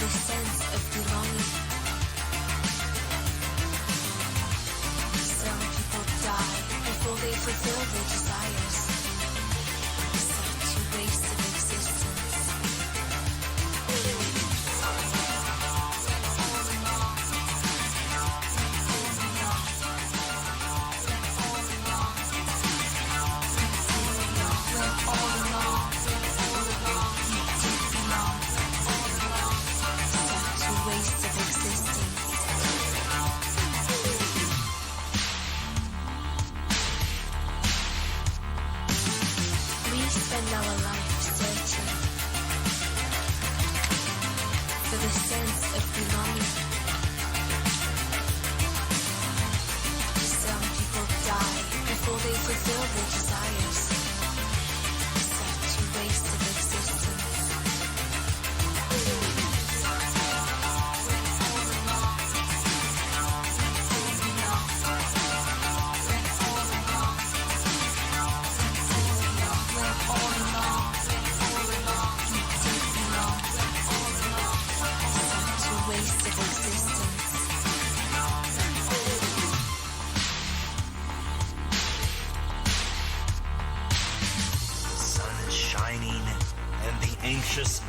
the sense of belonging. Some people die before they fulfill their desires. Set to waste of existence.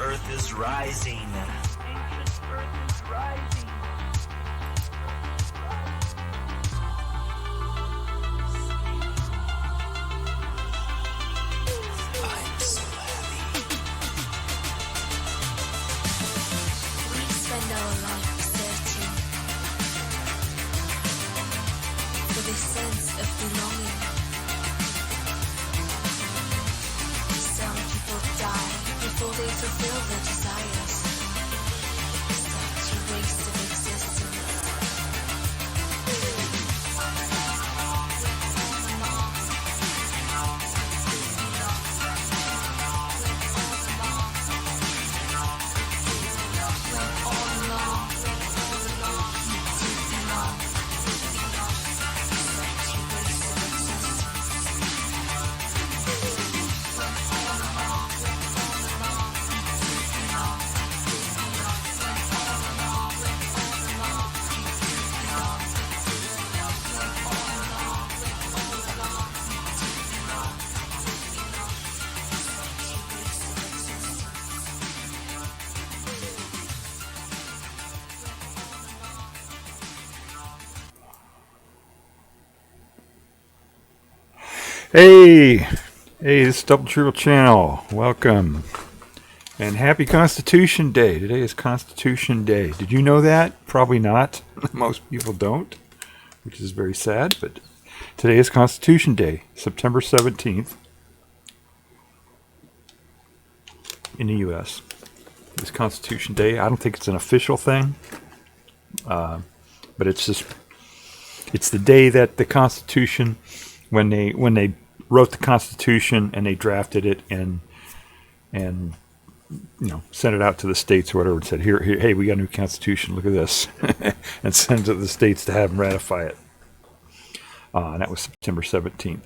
Earth is rising. Anxious Earth is rising. I'm so happy. We spend our life searching for the sense of belonging. Some people die before they fulfill their desires. Such a waste of existence. Hey, this is Double Tribble Channel. Welcome. And happy Constitution Day. Today is Constitution Day. Did you know that? Probably not. Most people don't, which is very sad, but today is Constitution Day, September 17th in the U.S. It's Constitution Day. I don't think it's an official thing, but it's the day that the Constitution, when they wrote the Constitution and they drafted it and sent it out to the states or whatever, and said, here, hey, we got a new Constitution, look at this, and sent it to the states to have them ratify it. And that was September 17th.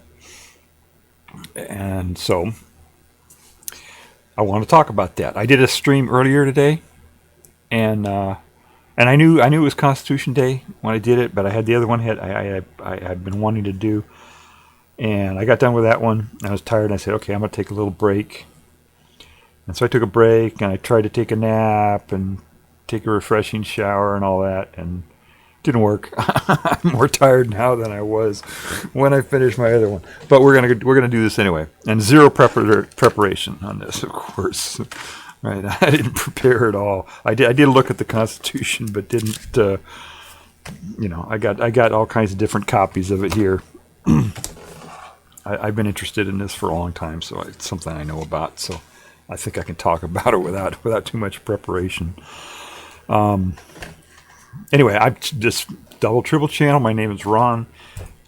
And so I want to talk about that. I did a stream earlier today, and I knew it was Constitution Day when I did it, but I had the other one I had been wanting to do. And I got done with that one. I was tired, and I said, okay, I'm going to take a little break. And so I took a break, and I tried to take a nap and take a refreshing shower and all that, and it didn't work. I'm more tired now than I was when I finished my other one. But we're gonna do this anyway, and zero preparation on this, of course. Right? I didn't prepare at all. I did look at the Constitution, but didn't. I got all kinds of different copies of it here. I've been interested in this for a long time, so it's something I know about. So I think I can talk about it without too much preparation. Anyway, I'm just Double Tribble Channel. My name is Ron.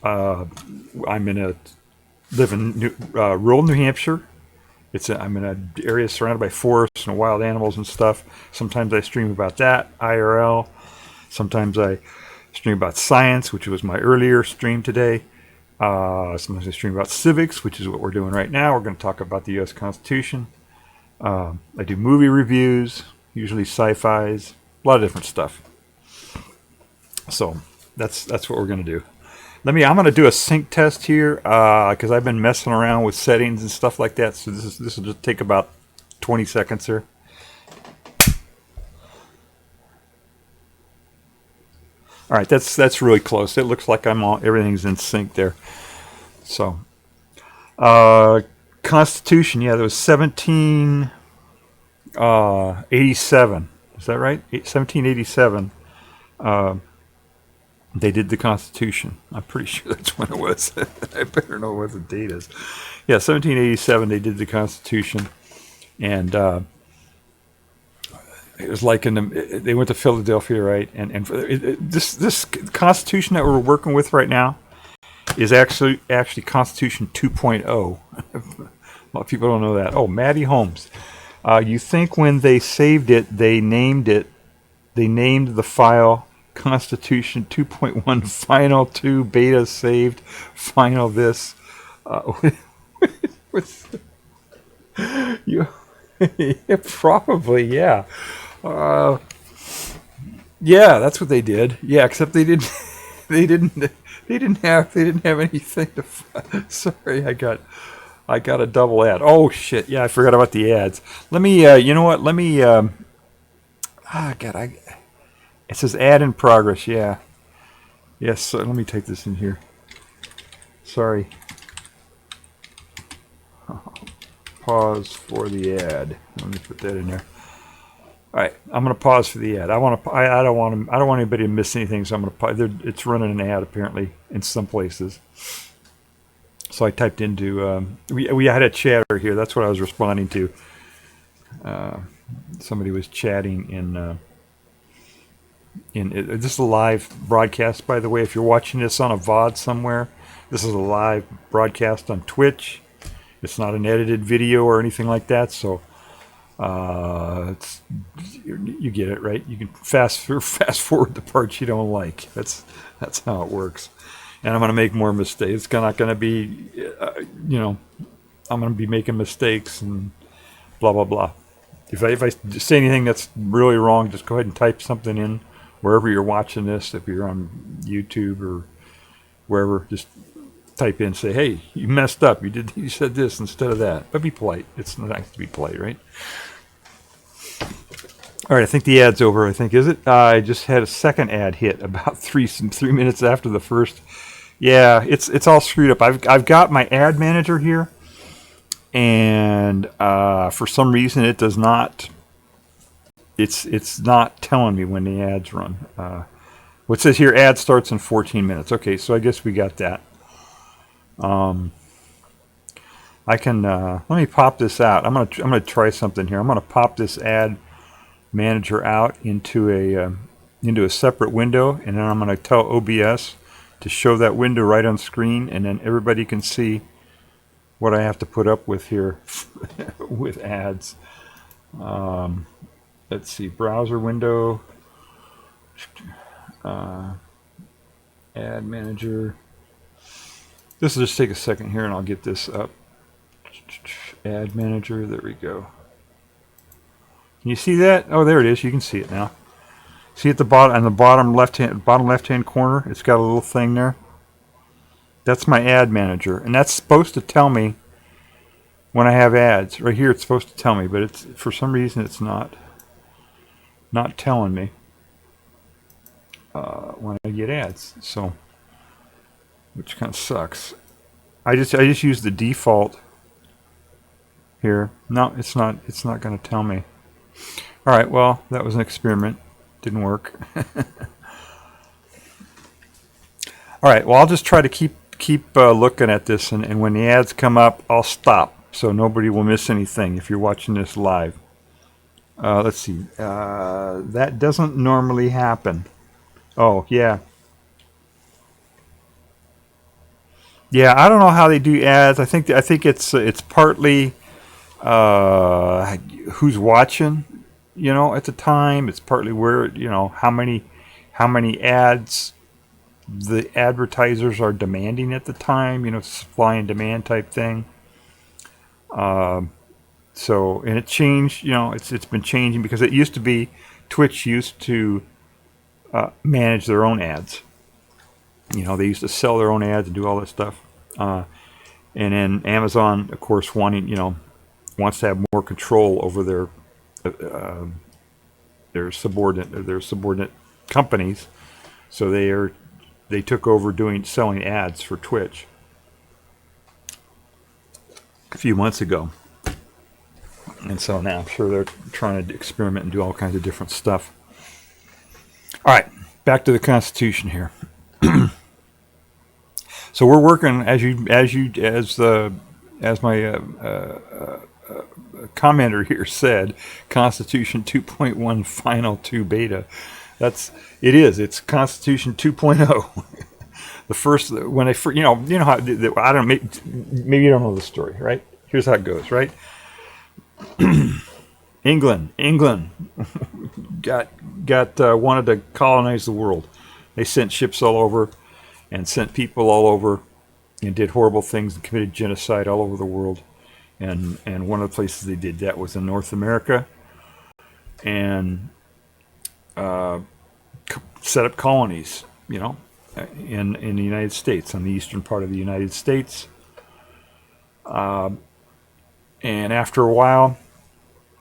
live in rural New Hampshire. I'm in an area surrounded by forests and wild animals and stuff. Sometimes I stream about that, IRL. Sometimes I stream about science, which was my earlier stream today. Sometimes I stream about civics, which is what we're doing right now. We're going to talk about the U.S. Constitution. I do movie reviews. usually sci-fis, a lot of different stuff. So that's what we're going to do. I'm going to do a sync test here because I've been messing around with settings and stuff like that. So this will just take about 20 seconds here. All right, that's really close. It looks like everything's in sync there. So, Constitution, yeah, there was 1787. Is that right? 1787. They did the Constitution. I'm pretty sure that's when it was. I better know what the date is. Yeah, 1787. They did the Constitution, and it was like they went to Philadelphia, right? And this Constitution that we're working with right now is actually Constitution 2.0. A lot of people don't know that. Oh, Maddie Holmes. You think when they saved it, they named the file Constitution 2.1 Final 2 Beta Saved Final this. You yeah, probably, yeah. Yeah, that's what they did. Yeah, except they didn't have anything to. Sorry, I got a double ad. Oh shit! Yeah, I forgot about the ads. Let me. You know what? Let me. God, it says ad in progress. Yeah. Yes. So let me take this in here. Sorry. Pause for the ad. Let me put that in there. All right, I'm going to pause for the ad. I don't want anybody to miss anything, so I'm going to pause. It's running an ad apparently in some places. So I typed into we had a chatter here. That's what I was responding to. Somebody was chatting in this is a live broadcast, by the way. If you're watching this on a VOD somewhere, this is a live broadcast on Twitch. It's not an edited video or anything like that, so you get it, right? You can fast forward the parts you don't like. That's how it works. And I'm going to make more mistakes. It's not going to be, I'm going to be making mistakes and blah blah blah. If I say anything that's really wrong, just go ahead and type something in wherever you're watching this. If you're on YouTube or wherever, just type in, say, hey, you messed up. You said this instead of that. But be polite. It's nice to be polite, right? All right, I think the ad's over. I think, is it? I just had a second ad hit about three minutes after the first. Yeah, it's all screwed up. I've got my ad manager here, and for some reason it does not. It's not telling me when the ads run. What says here, ad starts in 14 minutes. Okay, so I guess we got that. I can let me pop this out. I'm gonna try something here. I'm gonna pop this ad manager out into a separate window, and then I'm gonna tell OBS to show that window right on screen, and then everybody can see what I have to put up with here with ads. Let's see, browser window, ad manager. This will just take a second here, and I'll get this up. Ad manager, there we go. Can you see that? Oh, there it is. You can see it now. See at the bottom, on the bottom left-hand corner, it's got a little thing there. That's my ad manager, and that's supposed to tell me when I have ads. Right here, it's supposed to tell me, but it's for some reason it's not telling me when I get ads. So, which kind of sucks. I just use the default here. No, it's not going to tell me. All right, well, that was an experiment. Didn't work. All right, well, I'll just try to keep looking at this, and when the ads come up, I'll stop so nobody will miss anything if you're watching this live. Let's see. That doesn't normally happen. Oh, yeah. Yeah, I don't know how they do ads. I think it's partly who's watching, at the time. It's partly where, how many ads the advertisers are demanding at the time, supply and demand type thing. So So, and it changed, it's been changing because it used to be Twitch used to manage their own ads. They used to sell their own ads and do all this stuff. And then Amazon, of course, wants to have more control over their subordinate companies. So they took over selling ads for Twitch a few months ago. And so now I'm sure they're trying to experiment and do all kinds of different stuff. All right, back to the Constitution here. So we're working as my commenter here said, Constitution 2.1 Final 2 Beta. It's Constitution 2.0. The first when I how I don't maybe you don't know the story, right? Here's how it goes, right? England wanted to colonize the world. They sent ships all over and sent people all over and did horrible things and committed genocide all over the world. And one of the places they did that was in North America, and set up colonies, in the United States, on the eastern part of the United States. And after a while,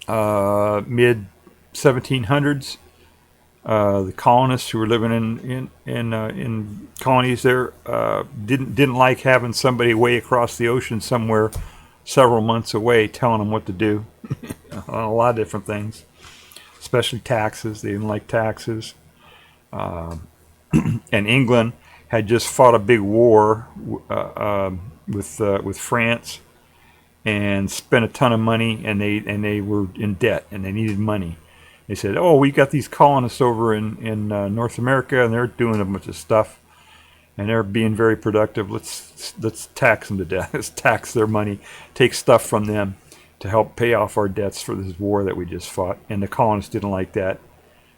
mid 1700s, the colonists who were living in colonies there didn't like having somebody way across the ocean somewhere, several months away, telling them what to do on a lot of different things, especially taxes. They didn't like taxes. And England had just fought a big war with France, and spent a ton of money, and they were in debt, and they needed money. They said, "Oh, we got these colonists over in North America, and they're doing a bunch of stuff, and they're being very productive. Let's tax them to death. Let's tax their money, take stuff from them to help pay off our debts for this war that we just fought." And the colonists didn't like that.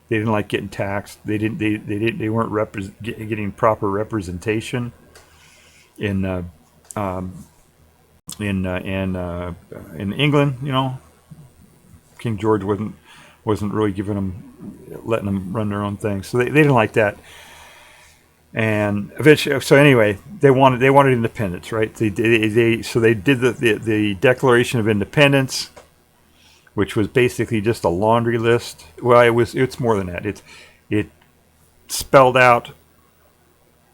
They didn't like getting taxed. They weren't getting proper representation in England. King George wasn't really letting them run their own thing. So they didn't like that. And eventually, so anyway, they wanted independence, right? They did the Declaration of Independence, which was basically just a laundry list. Well, it's more than that. It spelled out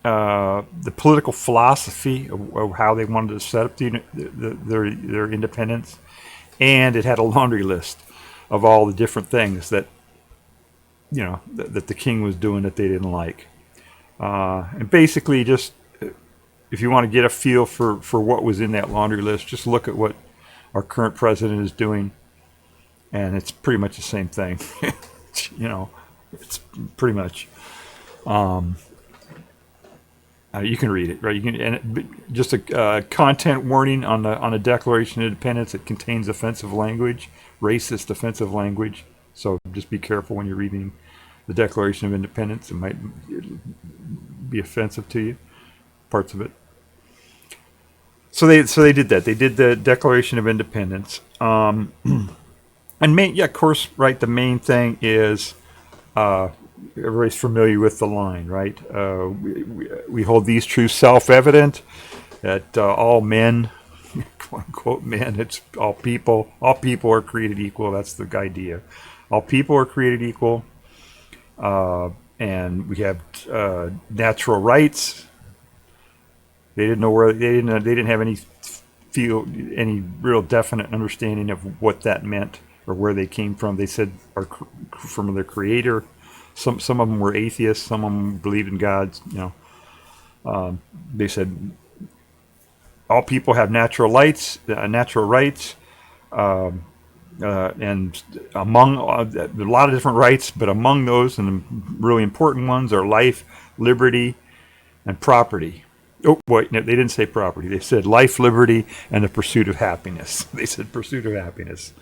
the political philosophy of how they wanted to set up their independence, and it had a laundry list of all the different things that that the king was doing that they didn't like. And basically, just if you want to get a feel for what was in that laundry list, just look at what our current president is doing, and it's pretty much the same thing. It's pretty much. You can read it, right? You can, just a content warning on the Declaration of Independence. It contains offensive language, racist offensive language. So just be careful when you're reading the Declaration of Independence. It might be offensive to you, parts of it. So they did that. They did the Declaration of Independence. And of course, right. The main thing is. Everybody's familiar with the line, right? We hold these truths self-evident, that all men, quote unquote men, it's all people are created equal. That's the idea. All people are created equal, and we have natural rights. They didn't know where they didn't have any real definite understanding of what that meant or where they came from. They said are from their creator. Some of them were atheists. Some of them believed in gods. They said all people have natural rights, and among a lot of different rights, but among those, and the really important ones, are life, liberty, and property. Oh, wait, no, they didn't say property. They said life, liberty, and the pursuit of happiness. They said pursuit of happiness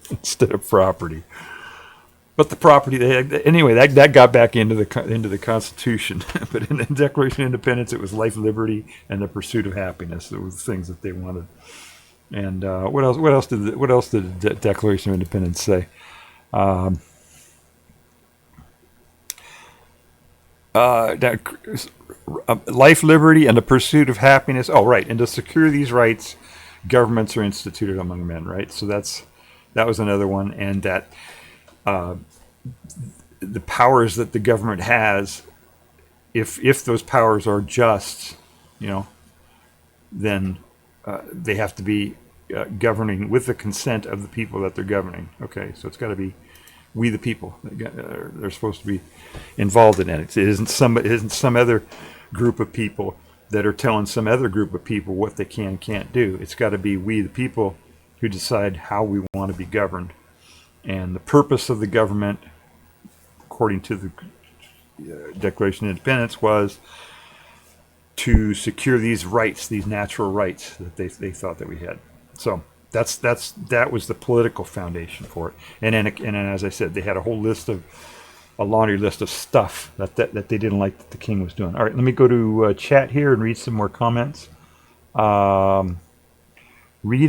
instead of property. But the property, anyway, that got back into the Constitution. But in the Declaration of Independence, it was life, liberty, and the pursuit of happiness. It was the things that they wanted. And what else? What else did the Declaration of Independence say? Um, that life, liberty, and the pursuit of happiness. Oh, right. And to secure these rights, governments are instituted among men. Right. So that was another one. And that the powers that the government has, if those powers are just, you know, then they have to be governing with the consent of the people that they're governing. Okay, so it's got to be we the people. They're supposed to be involved in it. It isn't some other group of people that are telling some other group of people what they can and can't do. It's got to be we the people who decide how we want to be governed. And the purpose of the government, according to the Declaration of Independence, was to secure these rights, these natural rights that they thought that we had. So that was the political foundation for it. And then as I said, they had a laundry list of stuff that they didn't like that the king was doing. All right, let me go to chat here and read some more comments. Read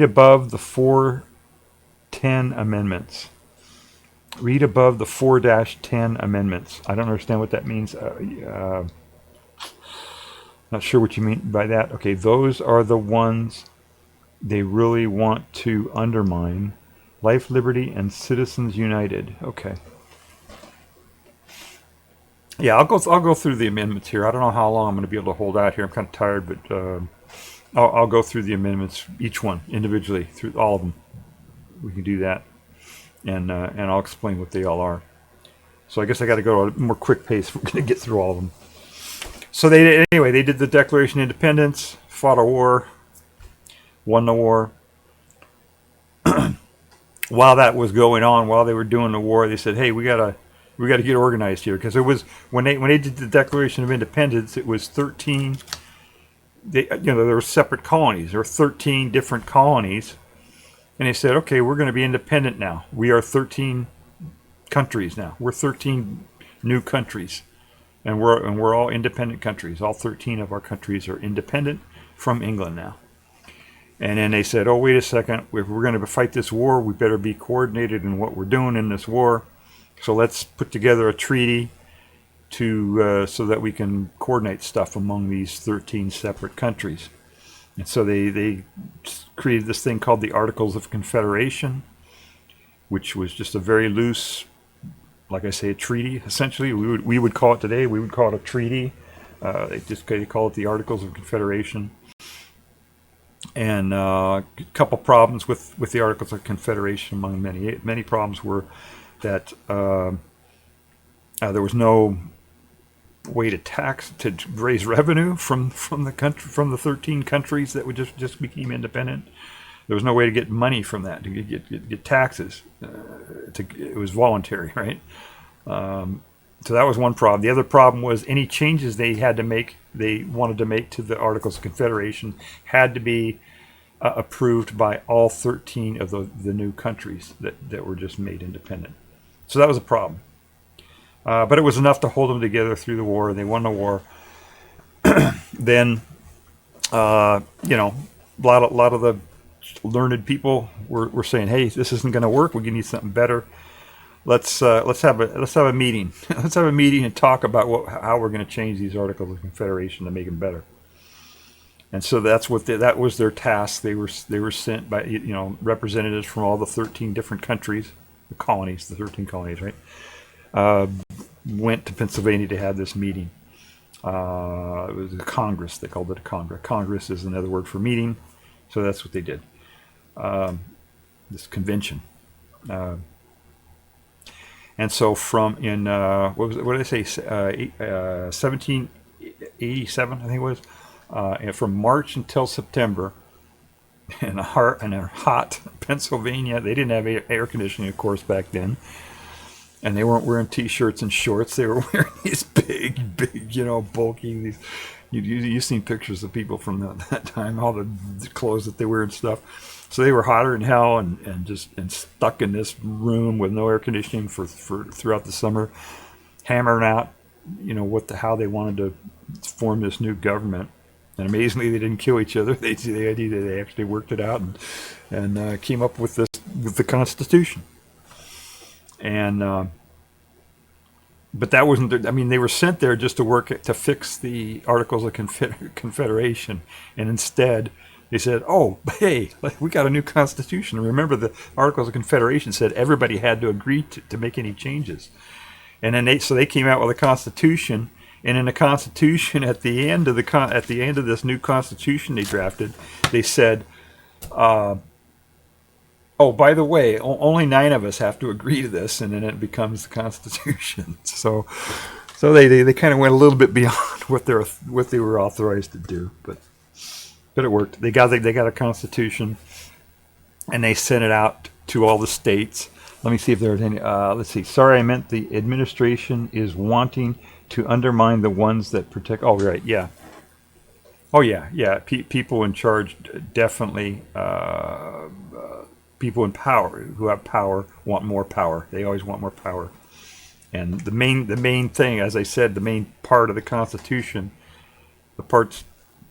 above the 410 amendments. Read above the 4-10 amendments. I don't understand what that means. Not sure what you mean by that. Okay, those are the ones they really want to undermine. Life, liberty, and citizens united. Okay. Yeah, I'll go through the amendments here. I don't know how long I'm going to be able to hold out here. I'm kind of tired, but I'll go through the amendments, each one individually, through all of them. We can do that, and I'll explain what they all are. So I guess I got to go at a more quick pace. We're going to get through all of them. So they did the Declaration of Independence, fought a war, won the war. While that was going on, while they were doing the war, they said, "Hey, we gotta get organized here," because it was when they did the Declaration of Independence, it was 13. There were separate colonies. There were 13 different colonies, and they said, "Okay, we're going to be independent now. We are 13 countries now. We're 13 new countries." And we're all independent countries. All 13 of our countries are independent from England now. And then they said, "Oh, wait a second. If we're going to fight this war, we better be coordinated in what we're doing in this war. So let's put together a treaty so that we can coordinate stuff among these 13 separate countries." And so they created this thing called the Articles of Confederation, which was just a very loose, like I say, a treaty. Essentially, we would call it today. We would call it a treaty. They call it the Articles of Confederation. And a couple problems with the Articles of Confederation, among many problems, were that there was no way to raise revenue from the 13 countries that would just became independent. There was no way to get money from that, to get taxes. It was voluntary, right? So that was one problem. The other problem was any changes they wanted to make to the Articles of Confederation had to be approved by all 13 of the new countries that were just made independent. So that was a problem. But it was enough to hold them together through the war. They won the war. Then, a lot of the learned people were saying, "Hey, this isn't going to work. We need something better. Let's have a meeting. Let's have a meeting and talk about how we're going to change these Articles of Confederation to make them better." And so that was their task. They were sent by representatives from all the 13 different countries, the 13 colonies, right? Went to Pennsylvania to have this meeting. It was a Congress. They called it a Congress. Congress is another word for meeting. So that's what they did. This convention. And so what did I say? 1787, I think it was. And from March until September, in a hot Pennsylvania, they didn't have air conditioning, of course, back then. And they weren't wearing T-shirts and shorts. They were wearing these big, bulky. You've seen pictures of people from that time, all the clothes that they wear and stuff. So they were hotter than hell and stuck in this room with no air conditioning for throughout the summer, hammering out, how they wanted to form this new government. And amazingly, they didn't kill each other. They actually worked it out and came up with the Constitution. And but that wasn't. I mean, they were sent there just to work to fix the Articles of Confederation, and instead they said, "Oh, hey, we got a new Constitution." Remember, the Articles of Confederation said everybody had to agree to make any changes, and then they came out with a Constitution. And in the Constitution, at the end of this new Constitution they drafted, they said, "Oh, by the way, only 9 of us have to agree to this, and then it becomes the Constitution." So they kind of went a little bit beyond what they were authorized to do, but it worked. They got a Constitution, and they sent it out to all the states. Let me see if there's any. Let's see. Sorry, I meant the administration is wanting to undermine the ones that protect. Oh, right, yeah. Oh, yeah. People in charge definitely. People in power who have power want more power. They always want more power. And the main thing, as I said, the main part of the Constitution, the parts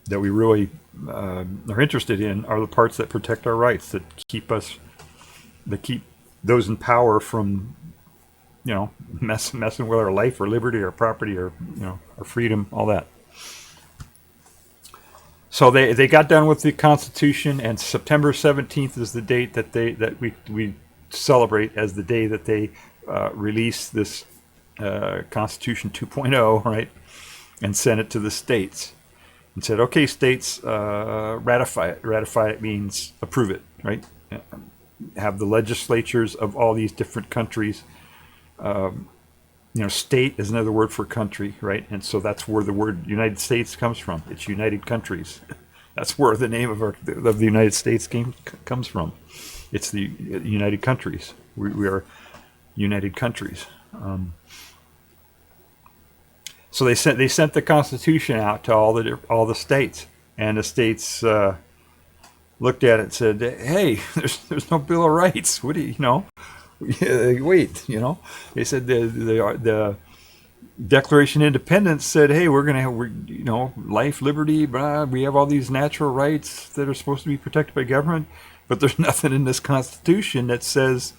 that we really are interested in, are the parts that protect our rights, that keep those in power from, messing with our life or liberty or property or, our freedom, all that. So they got done with the Constitution, and September 17th is the date that we celebrate as the day that they released this Constitution 2.0, right, and sent it to the states and said, "Okay, states, ratify it." Ratify it means approve it, right? Have the legislatures of all these different countries. State is another word for country, right? And so that's where the word United States comes from. It's United Countries. That's where the name of the United States comes from. It's the United Countries. We are United Countries. So they sent the Constitution out to all the states, and the states looked at it and said, "Hey, there's no Bill of Rights. What do you know?" Wait, they said the Declaration of Independence said, "Hey, we're going to have, life, liberty, blah, we have all these natural rights that are supposed to be protected by government, but there's nothing in this Constitution that says,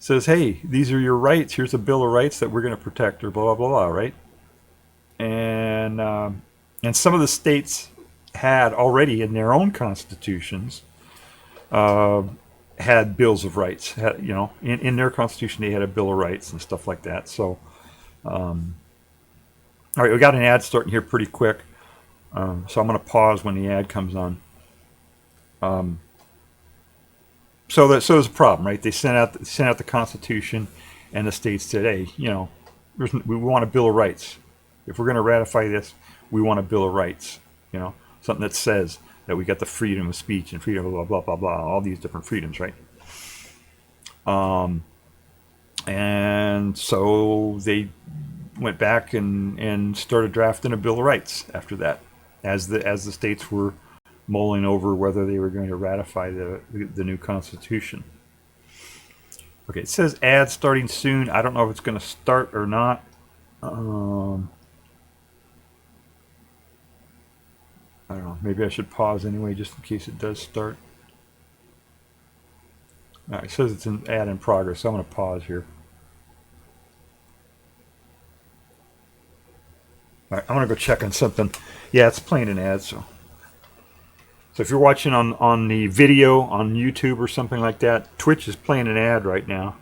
hey, these are your rights. Here's a Bill of Rights that we're going to protect," or blah, blah, blah, right? And some of the states had already in their own constitutions had bills of rights. In their Constitution, they had a Bill of Rights and stuff like that. So, all right, we got an ad starting here pretty quick. So I'm going to pause when the ad comes on. So there's a problem, right? They sent out the Constitution, and the states said, "Hey, we want a Bill of Rights. If we're going to ratify this, we want a Bill of Rights. Something that says that we got the freedom of speech and freedom of blah, blah, blah, blah, all these different freedoms, right?" And so they went back and started drafting a Bill of Rights after that, as the states were mulling over whether they were going to ratify the new Constitution. Okay, it says ad starting soon. I don't know if it's going to start or not. I don't know. Maybe I should pause anyway, just in case it does start. All right, it says it's an ad in progress, so I'm going to pause here. All right, I'm going to go check on something. Yeah, it's playing an ad, so if you're watching on the video on YouTube or something like that, Twitch is playing an ad right now.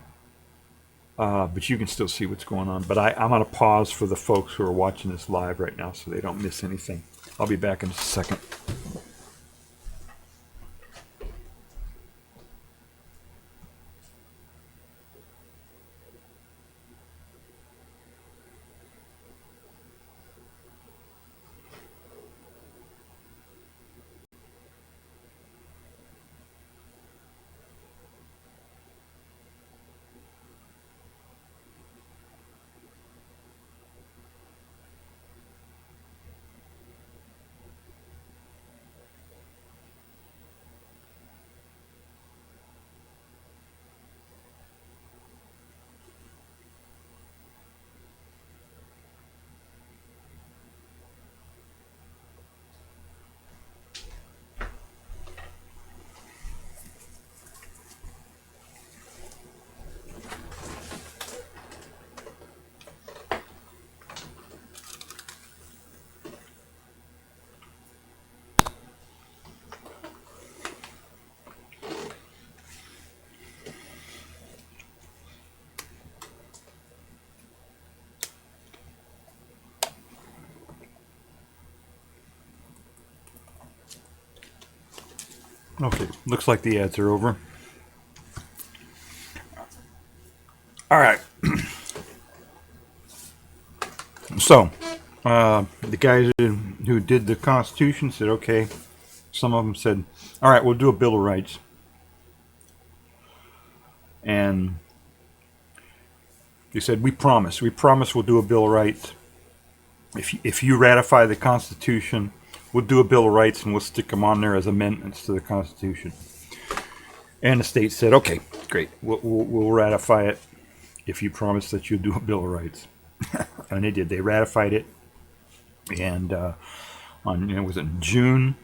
But you can still see what's going on. But I'm going to pause for the folks who are watching this live right now so they don't miss anything. I'll be back in just a second. Okay, looks like the ads are over. All right. So, the guys who did the Constitution said, okay. Some of them said, all right, we'll do a Bill of Rights. And they said, we promise we'll do a Bill of Rights. If you ratify the Constitution, we'll do a Bill of Rights and we'll stick them on there as amendments to the Constitution. And the state said, okay, great, we'll ratify it if you promise that you'll do a Bill of Rights. And they did. They ratified it. And was it June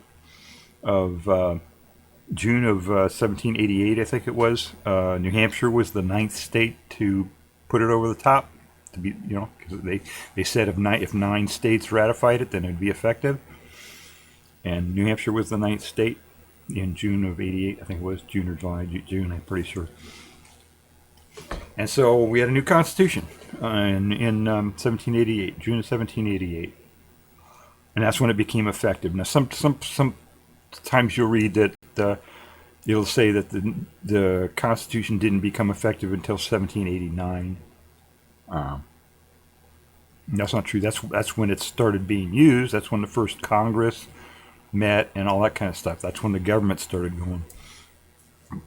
of 1788, I think it was. New Hampshire was the 9th state to put it over the top. To be, because they said if 9 states ratified it, then it'd be effective. And New Hampshire was the 9th state in June of 88. I think it was June or July. June, I'm pretty sure. And so we had a new constitution in 1788, June of 1788. And that's when it became effective. Now, sometimes you'll read that it'll say that the Constitution didn't become effective until 1789. That's not true. That's when it started being used. That's when the first Congress met and all that kind of stuff. That's when the government started going.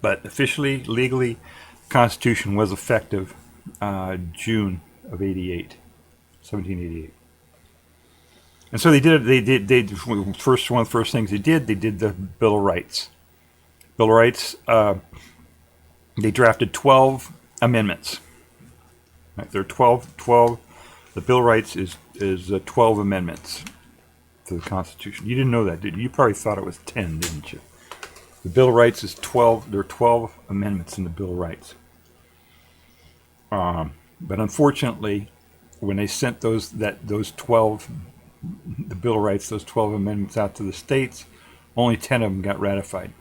But officially, legally, the Constitution was effective June of 1788. And so they did one of the first things they did the Bill of Rights. Bill of Rights, they drafted 12 amendments. Right, there are 12. The Bill of Rights is 12 amendments to the Constitution. You didn't know that, did you? You probably thought it was 10, didn't you? The Bill of Rights is 12. There are 12 amendments in the Bill of Rights. But unfortunately, when they sent the Bill of Rights, those 12 amendments out to the states, only 10 of them got ratified.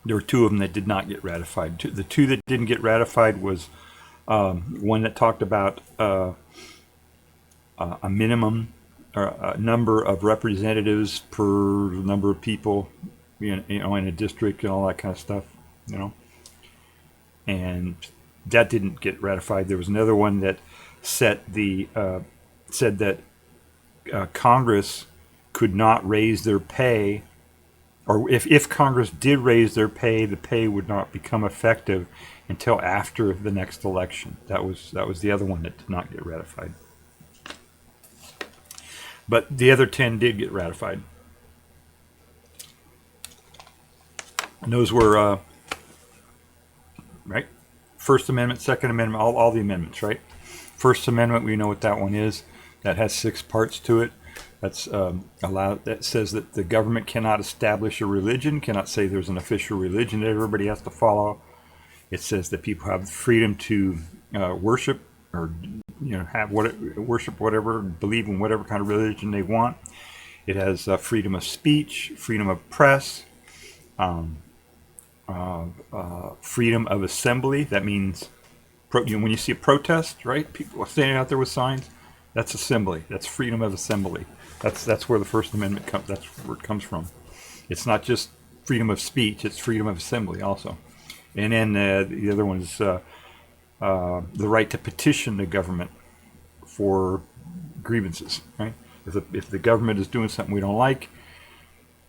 There were 2 of them that did not get ratified. The 2 that didn't get ratified was one that talked about a minimum or a number of representatives per number of people, in a district and all that kind of stuff, And that didn't get ratified. There was another one that said that Congress could not raise their pay, or if Congress did raise their pay, the pay would not become effective until after the next election. That was the other one that did not get ratified. But the other 10 did get ratified. And those were right, First Amendment, Second Amendment, all the amendments, right? First Amendment, we know what that one is. That has 6 parts to it. That's allowed. That says that the government cannot establish a religion, cannot say there's an official religion that everybody has to follow. It says that people have the freedom to worship, or worship whatever, believe in whatever kind of religion they want. It has freedom of speech, freedom of press, freedom of assembly. That means when you see a protest, right? People standing out there with signs. That's assembly. That's freedom of assembly. That's where the First Amendment comes. That's where it comes from. It's not just freedom of speech. It's freedom of assembly also. And then the other one is the right to petition the government for grievances. Right? If the government is doing something we don't like,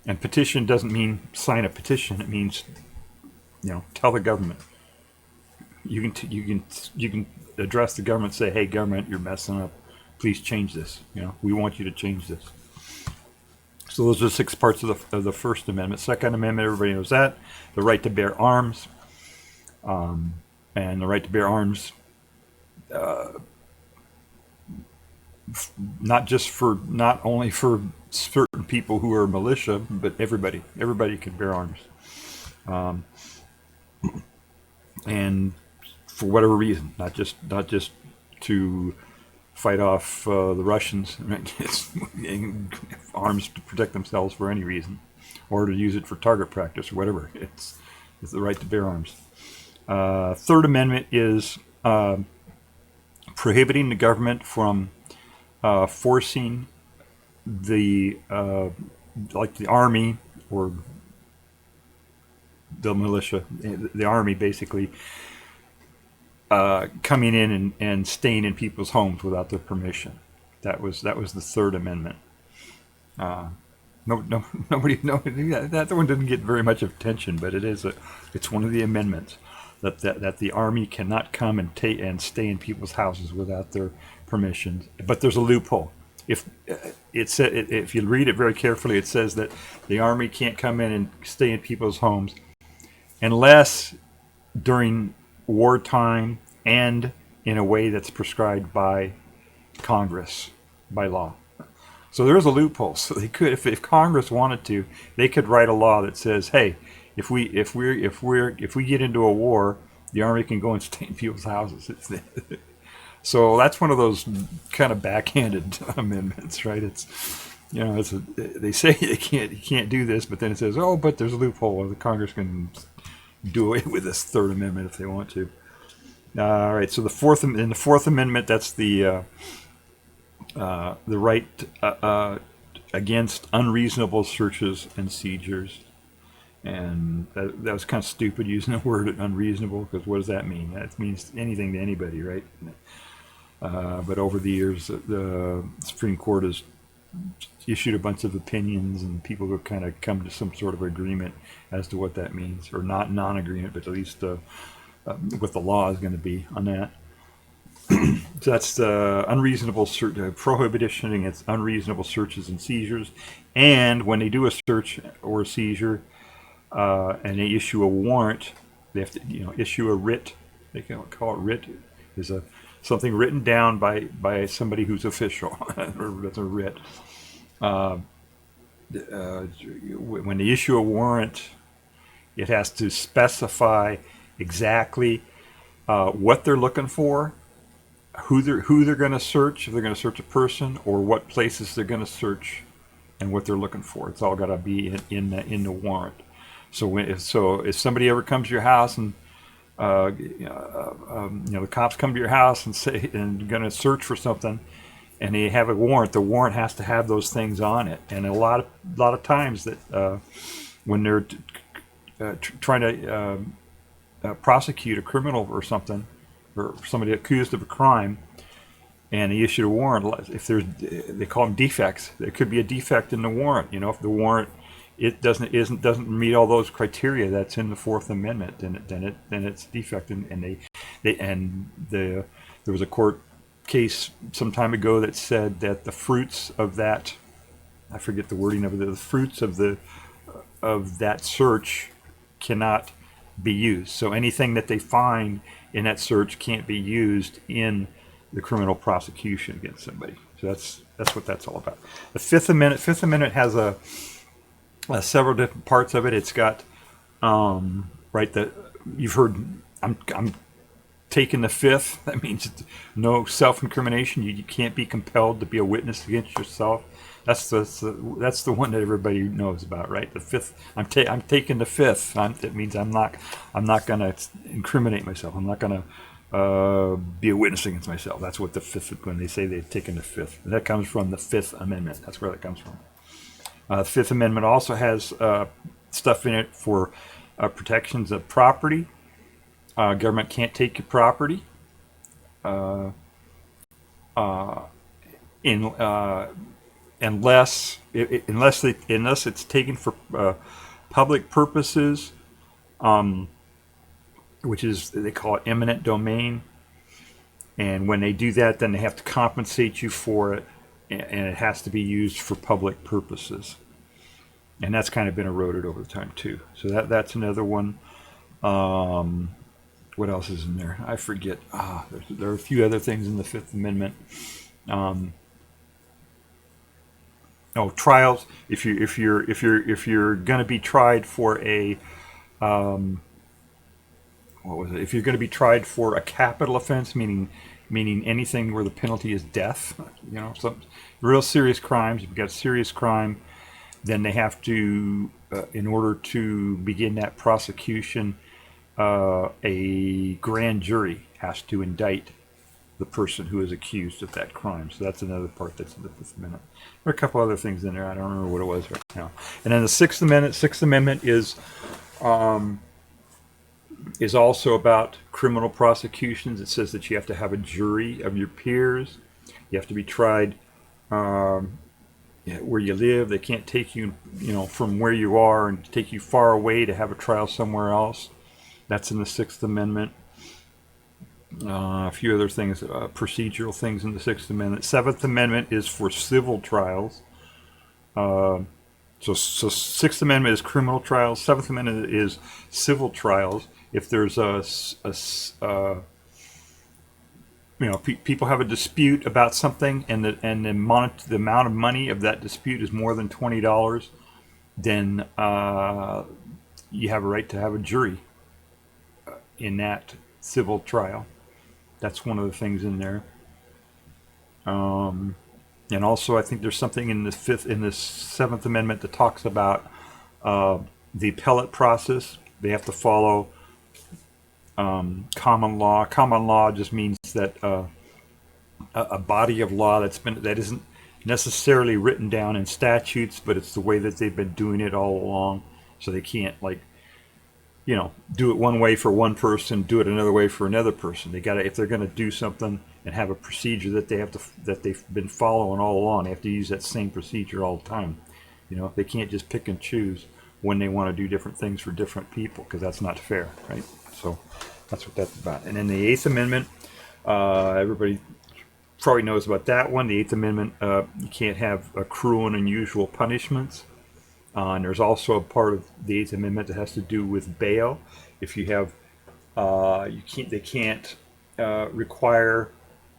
and petition doesn't mean sign a petition. It means tell the government. You can address the government. Say, hey, government, you're messing up. Please change this. We want you to change this. So those are 6 parts of the First Amendment. Second Amendment, everybody knows that. The right to bear arms, and the right to bear arms, not only for certain people who are militia, but everybody. Everybody can bear arms, and for whatever reason, not just to fight off the Russians, right? It's arms to protect themselves for any reason, or to use it for target practice or whatever. It's the right to bear arms. Third Amendment is prohibiting the government from forcing the army or the militia, the army, basically coming in and staying in people's homes without their permission. That was the Third Amendment. Nobody that one didn't get very much attention, but it's one of the amendments that the army cannot come and stay in people's houses without their permission. But there's a loophole. If you read it very carefully, it says that the army can't come in and stay in people's homes unless during wartime and in a way that's prescribed by Congress, by law. So there is a loophole. So they could, if Congress wanted to, they could write a law that says, hey, if we get into a war, the army can go and stay in people's houses. So that's one of those kind of backhanded amendments, right? They say you can't do this, but then it says, oh, but there's a loophole. The Congress can do away with this Third Amendment if they want to. All right. So the Fourth Amendment, that's the right against unreasonable searches and seizures. And that was kind of stupid using the word unreasonable, because what does that mean? That means anything to anybody, right? But over the years, the Supreme Court has issued a bunch of opinions, and people have kind of come to some sort of agreement as to what that means, or not non-agreement, but at least what the law is going to be on that. So that's the unreasonable prohibition against unreasonable searches and seizures. And when they do a search or a seizure, and they issue a warrant, they have to issue a writ. They can call it writ. Is something written down by somebody who's official. That's a writ. When they issue a warrant, it has to specify exactly what they're looking for, who they're going to search, if they're going to search a person, or what places they're going to search, and what they're looking for. It's all got to be in the warrant. So if somebody ever comes to your house and the cops come to your house and say and going to search for something, and they have a warrant, the warrant has to have those things on it. And a lot of times that when they're trying to prosecute a criminal or something, or somebody accused of a crime, and they issued a warrant, if they call them defects. There could be a defect in the warrant. If the warrant doesn't meet all those criteria that's in the Fourth Amendment, then it's defect. And there was a court case some time ago that said that the fruits of that, I forget the wording of it, the fruits of that search cannot be used. So anything that they find in that search can't be used in the criminal prosecution against somebody. So that's what that's all about. The Fifth Amendment has several different parts of it. It's got you've heard. I'm taking the fifth. That means no self-incrimination. You can't be compelled to be a witness against yourself. That's the one that everybody knows about, right? The fifth. I'm taking the fifth. That means I'm not going to incriminate myself. I'm not going to be a witness against myself. That's what the fifth. When they say they've taken the fifth, that comes from the Fifth Amendment. That's where that comes from. The Fifth Amendment also has stuff in it for protections of property. Government can't take your property unless it's taken for public purposes, which is, they call it eminent domain. And when they do that, then they have to compensate you for it, and it has to be used for public purposes. And that's kind of been eroded over time too. So that's another one. What else is in there? I forget. There are a few other things in the Fifth Amendment. Trials. If you're going to be tried for a If you're going to be tried for a capital offense, meaning anything where the penalty is death, some real serious crimes. If you've got a serious crime, then they have to, in order to begin that prosecution, a grand jury has to indict the person who is accused of that crime. So that's another part that's in the Fifth Amendment. There are a couple other things in there. I don't remember what it was right now. And then the Sixth Amendment. Sixth Amendment is is also about criminal prosecutions. It says that you have to have a jury of your peers. You have to be tried where you live. They can't take you, from where you are and take you far away to have a trial somewhere else. That's in the Sixth Amendment. A few other things, procedural things in the Sixth Amendment. Seventh Amendment is for civil trials. So Sixth Amendment is criminal trials. Seventh Amendment is civil trials. If there's people have a dispute about something, and the amount of money of that dispute is more than $20, then you have a right to have a jury in that civil trial. That's one of the things in there. And also, I think there's something in the Seventh Amendment that talks about the appellate process. They have to follow common law. Common law just means that a body of law that isn't necessarily written down in statutes, but it's the way that they've been doing it all along. So they can't do it one way for one person, do it another way for another person. They gotta, if they're going to do something and have a procedure that they've been following all along, they have to use that same procedure all the time. They can't just pick and choose when they want to do different things for different people, because that's not fair, right? So that's what that's about. And then the Eighth Amendment, everybody probably knows about that one. The Eighth Amendment, you can't have cruel and unusual punishments. And there's also a part of the Eighth Amendment that has to do with bail. If you have, they can't require.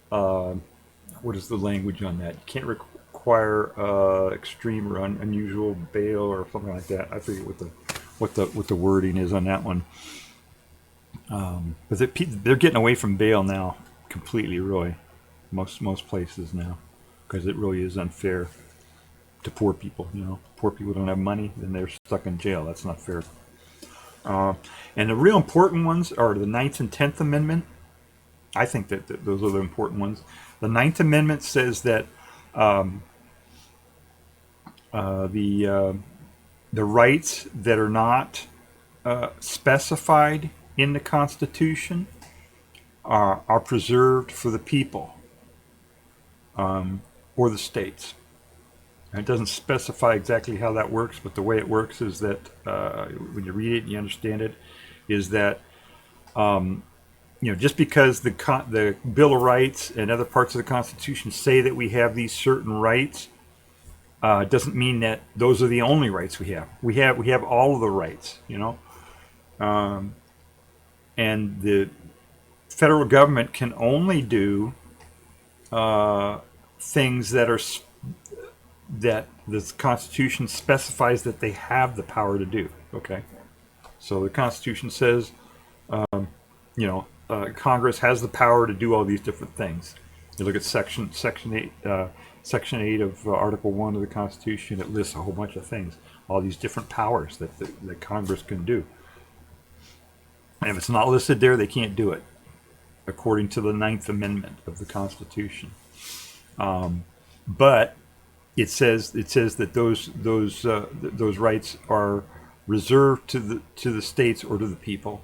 What is the language on that? You can't require extreme or unusual bail or something like that. I forget what the wording is on that one. But they're getting away from bail now completely, really. Most places now, because it really is unfair to poor people. Poor people don't have money, then they're stuck in jail. That's not fair. And the real important ones are the Ninth and 10th Amendment. I think that those are the important ones. The Ninth Amendment says that the rights that are not specified in the Constitution are preserved for the people or the states. It doesn't specify exactly how that works, but the way it works is that when you read it and you understand it, is that just because the Bill of Rights and other parts of the Constitution say that we have these certain rights, doesn't mean that those are the only rights we have. We have all of the rights, and the federal government can only do things that the Constitution specifies that they have the power to do. Okay, so the Constitution says, Congress has the power to do all these different things. You look at Section 8 of Article 1 of the Constitution. It lists a whole bunch of things, all these different powers that Congress can do. And if it's not listed there, they can't do it, according to the Ninth Amendment of the Constitution. But it says that those rights are reserved to the states or to the people.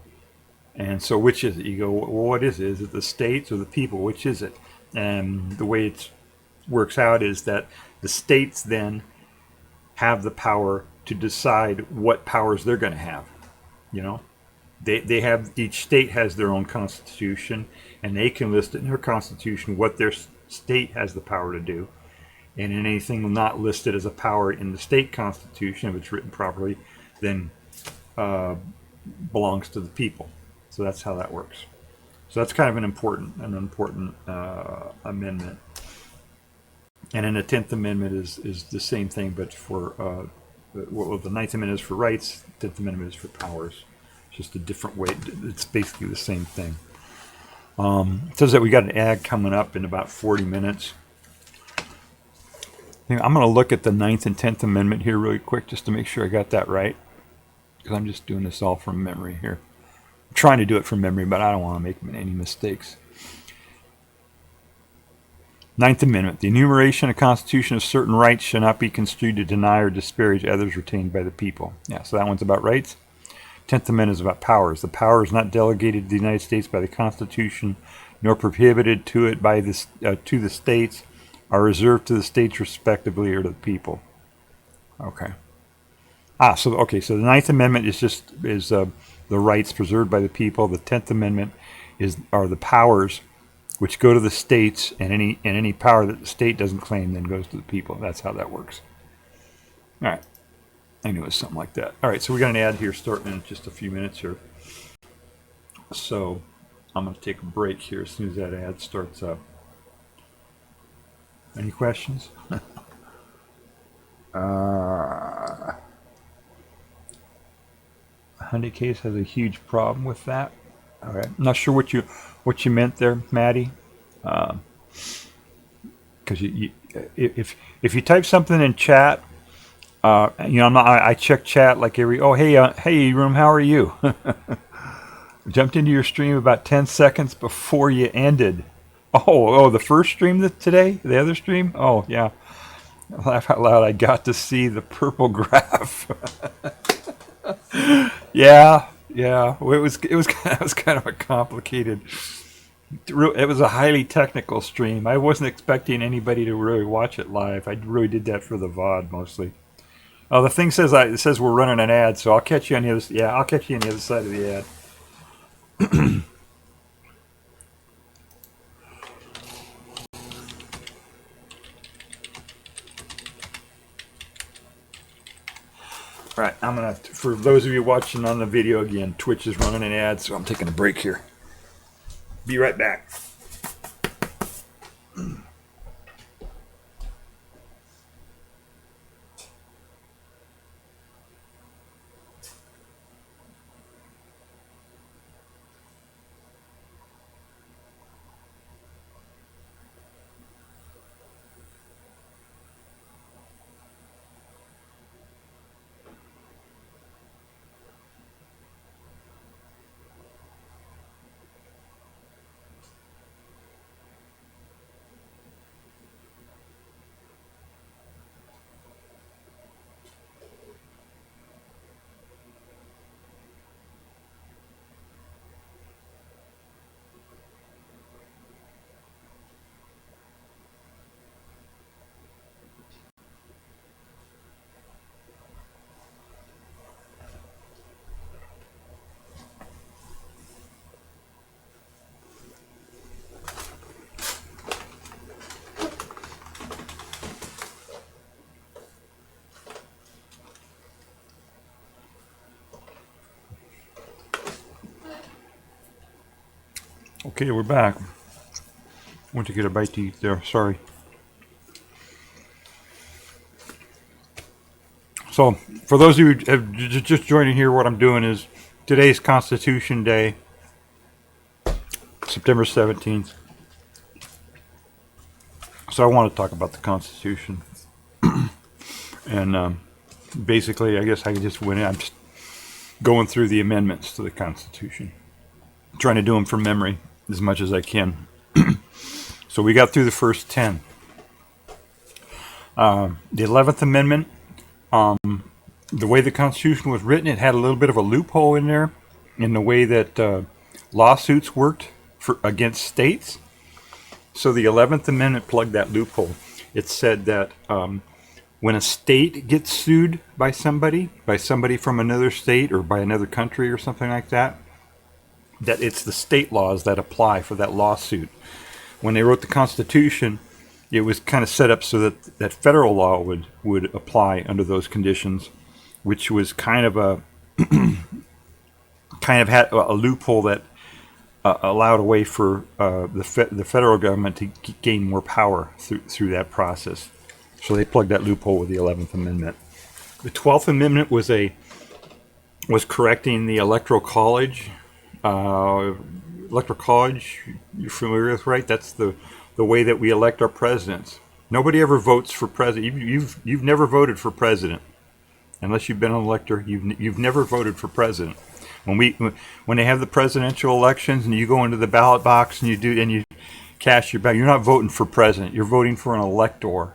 And so, which is it? You go, well, what is it? Is it the states or the people? Which is it? And the way it works out is that the states then have the power to decide what powers they're going to have. They have, each state has their own constitution, and they can list in their constitution what their state has the power to do. And anything not listed as a power in the state constitution, if it's written properly, then belongs to the people. So that's how that works. So that's kind of an important amendment. And then the 10th Amendment is the same thing, but for the 9th Amendment is for rights, the 10th Amendment is for powers. It's just a different way. It's basically the same thing. It says that we got an ad coming up in about 40 minutes. I'm going to look at the 9th and 10th Amendment here really quick just to make sure I got that right, because I'm just doing this all from memory here. I'm trying to do it from memory, but I don't want to make any mistakes. 9th Amendment. The enumeration of the Constitution of certain rights shall not be construed to deny or disparage others retained by the people. Yeah, so that one's about rights. 10th Amendment is about powers. The power is not delegated to the United States by the Constitution, nor prohibited to it by to the states, are reserved to the states respectively or to the people. Okay. So the Ninth Amendment is the rights preserved by the people. The 10th Amendment are the powers which go to the states, and any power that the state doesn't claim then goes to the people. That's how that works. All right. I knew it was something like that. All right, so we got an ad here starting in just a few minutes here. So I'm going to take a break here as soon as that ad starts up. Any questions? Hyundai case has a huge problem with that. All right, I'm not sure what you meant there, Maddie. Because if you type something in chat, I check chat like every. Oh, hey, room, how are you? Jumped into your stream about 10 seconds before you ended. Oh, the first stream today, the other stream. Oh yeah, laugh out loud. I got to see the purple graph. Yeah. Well, it was kind of a complicated. It was a highly technical stream. I wasn't expecting anybody to really watch it live. I really did that for the VOD mostly. Oh, the thing says it says we're running an ad, so I'll catch you on the other. Yeah, I'll catch you on the other side of the ad. All right, for those of you watching on the video again, Twitch is running an ad, so I'm taking a break here. Be right back. Okay, we're back. Went to get a bite to eat there. Sorry. So, for those of you who have just joining here, what I'm doing is today's Constitution Day, September 17th. So I want to talk about the Constitution. And basically, I guess I just went in. I'm just going through the amendments to the Constitution. Trying to do them from memory as much as I can. So we got through the first 10. The 11th Amendment, the way the Constitution was written, it had a little bit of a loophole in there in the way that lawsuits worked against states. So the 11th Amendment plugged that loophole. It said that when a state gets sued by somebody from another state or by another country or something like that, that it's the state laws that apply for that lawsuit. When they wrote the Constitution, it was kind of set up so that federal law would apply under those conditions, which was kind of had a loophole that allowed a way for the federal government to gain more power through that process. So they plugged that loophole with the 11th Amendment. The 12th Amendment was correcting the Electoral College. Electoral College, you're familiar with, right? That's the way that we elect our presidents. Nobody ever votes for president. You've never voted for president, unless you've been an elector. You've never voted for president. When they have the presidential elections and you go into the ballot box and you cast your ballot, you're not voting for president. You're voting for an elector,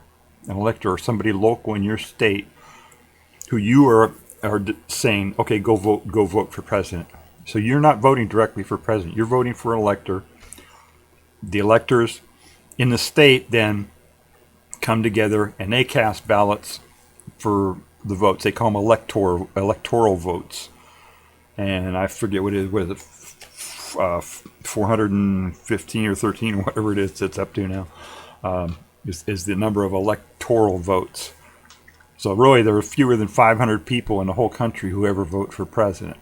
somebody local in your state, who you are are saying, okay, go vote for president. So you're not voting directly for president. You're voting for an elector. The electors in the state then come together and they cast ballots for the votes. They call them electoral votes. And I forget what it is. 415 or 13 or whatever it is it's up to now, is the number of electoral votes. So really there are fewer than 500 people in the whole country who ever vote for president.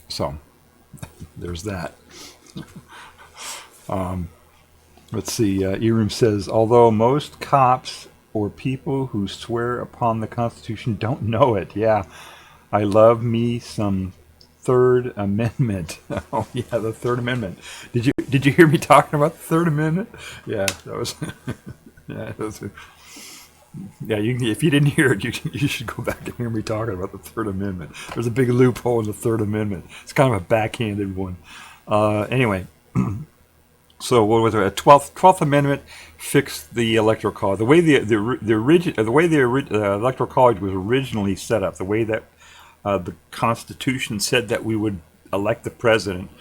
So there's that. Let's see, Erum says, although most cops or people who swear upon the Constitution don't know it. Yeah, I love me some Third Amendment. Oh yeah, the Third Amendment. Did you hear me talking about the Third Amendment? Yeah, that was. Yeah, that was. Yeah, if you didn't hear it, you should go back and hear me talking about the Third Amendment. There's a big loophole in the Third Amendment. It's kind of a backhanded one. Anyway, so what was it? A 12th Amendment fixed the electoral college. The way the electoral college was originally set up, the way that the Constitution said that we would elect the president,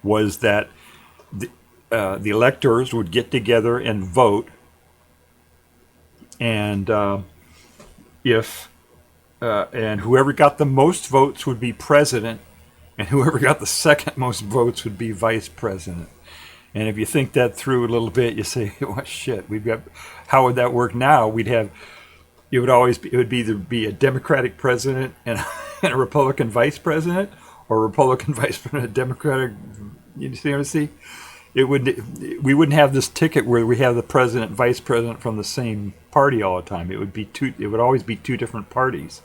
was that the electors would get together and vote. And and whoever got the most votes would be president, and whoever got the second most votes would be vice president. And if you think that through a little bit, you say, "Well, shit, how would that work now? It would either be a Democratic president and a Republican vice president, or a Republican vice president, a Democratic." You see what I see? We wouldn't have this ticket where we have the president, vice president from the same party all the time. It would always be two different parties,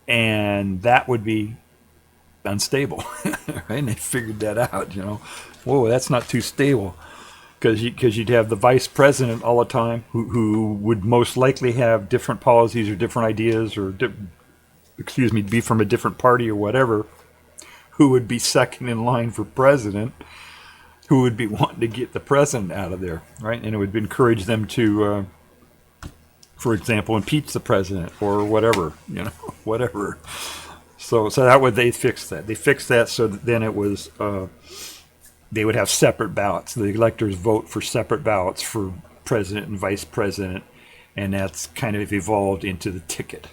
and that would be unstable, right? And they figured that out. Whoa, that's not too stable, because you'd have the vice president all the time who would most likely have different policies or different ideas, or be from a different party or whatever, who would be second in line for president, who would be wanting to get the president out of there, right? And it would encourage them to, for example, impeach the president or whatever, whatever. So that would, they fixed that. They fixed that so that then it was, they would have separate ballots. The electors vote for separate ballots for president and vice president, and that's kind of evolved into the ticket,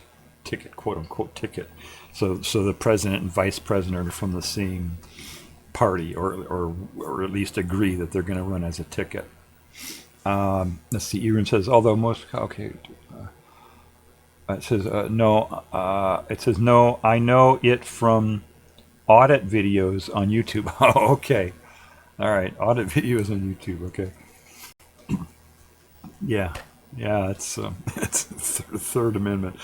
quote unquote ticket. So the president and vice president are from the same party, or at least agree that they're going to run as a ticket. Let's see. Erin says, although most it says no. It says no. I know it from audit videos on YouTube. Oh, okay. All right. Audit videos on YouTube. Okay. Yeah. It's the Third Amendment.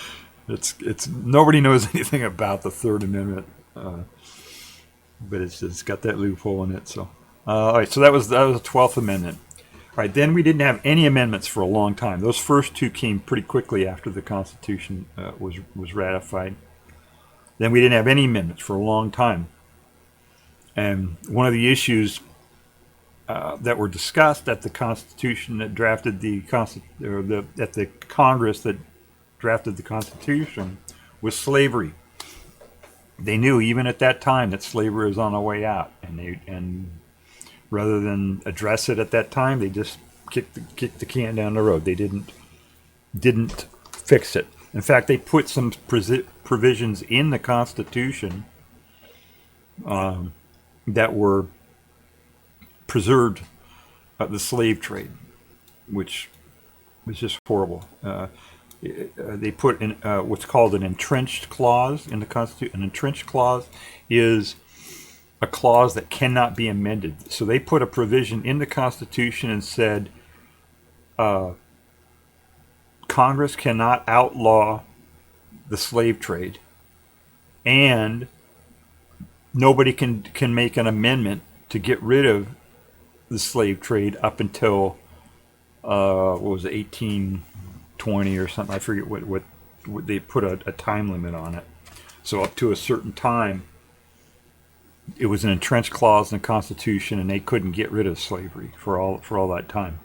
It's nobody knows anything about the Third Amendment, but it's got that loophole in it. So all right. So that was the 12th Amendment. All right, then we didn't have any amendments for a long time. Those first two came pretty quickly after the Constitution was ratified. Then we didn't have any amendments for a long time. And one of the issues that were discussed at the Constitution that drafted at the Congress that drafted the Constitution was slavery. They knew even at that time that slavery was on the way out, and rather than address it at that time, they just kicked the can down the road. They didn't fix it. In fact, they put some provisions in the Constitution that were preserved the slave trade, which was just horrible. They put in what's called an entrenched clause in the Constitution. An entrenched clause is a clause that cannot be amended. So they put a provision in the Constitution and said Congress cannot outlaw the slave trade, and nobody can make an amendment to get rid of the slave trade up until what was it, 1820 or something. I forget what they put a time limit on it. So up to a certain time, it was an entrenched clause in the Constitution, and they couldn't get rid of slavery for all that time.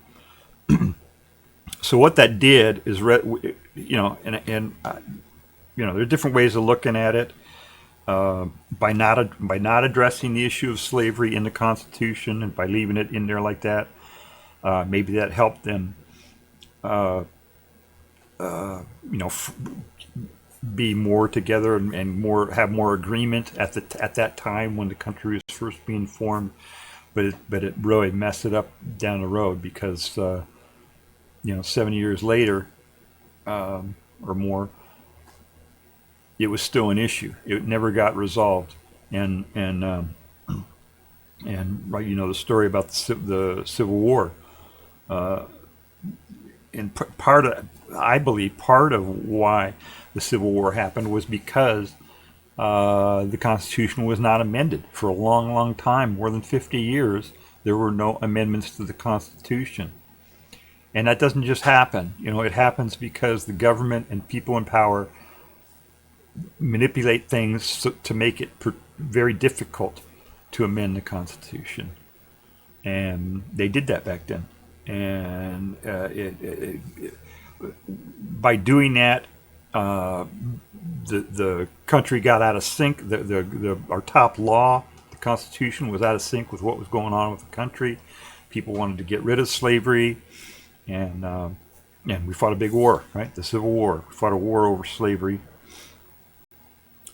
So what that did is there are different ways of looking at it. By not addressing the issue of slavery in the Constitution and by leaving it in there like that, maybe that helped them, be more together and have more agreement at that time when the country was first being formed. But it really messed it up down the road because 7 years later, or more, it was still an issue. It never got resolved, and the story about the Civil War, and I believe part of why the Civil War happened was because the Constitution was not amended for a long, long time, more than 50 years. There were no amendments to the Constitution, and that doesn't just happen. It happens because the government and people in power manipulate things to make it very difficult to amend the Constitution, and they did that back then. And by doing that, the country got out of sync. Our top law, the Constitution, was out of sync with what was going on with the country. People wanted to get rid of slavery, and we fought a big war, right? The Civil War. We fought a war over slavery.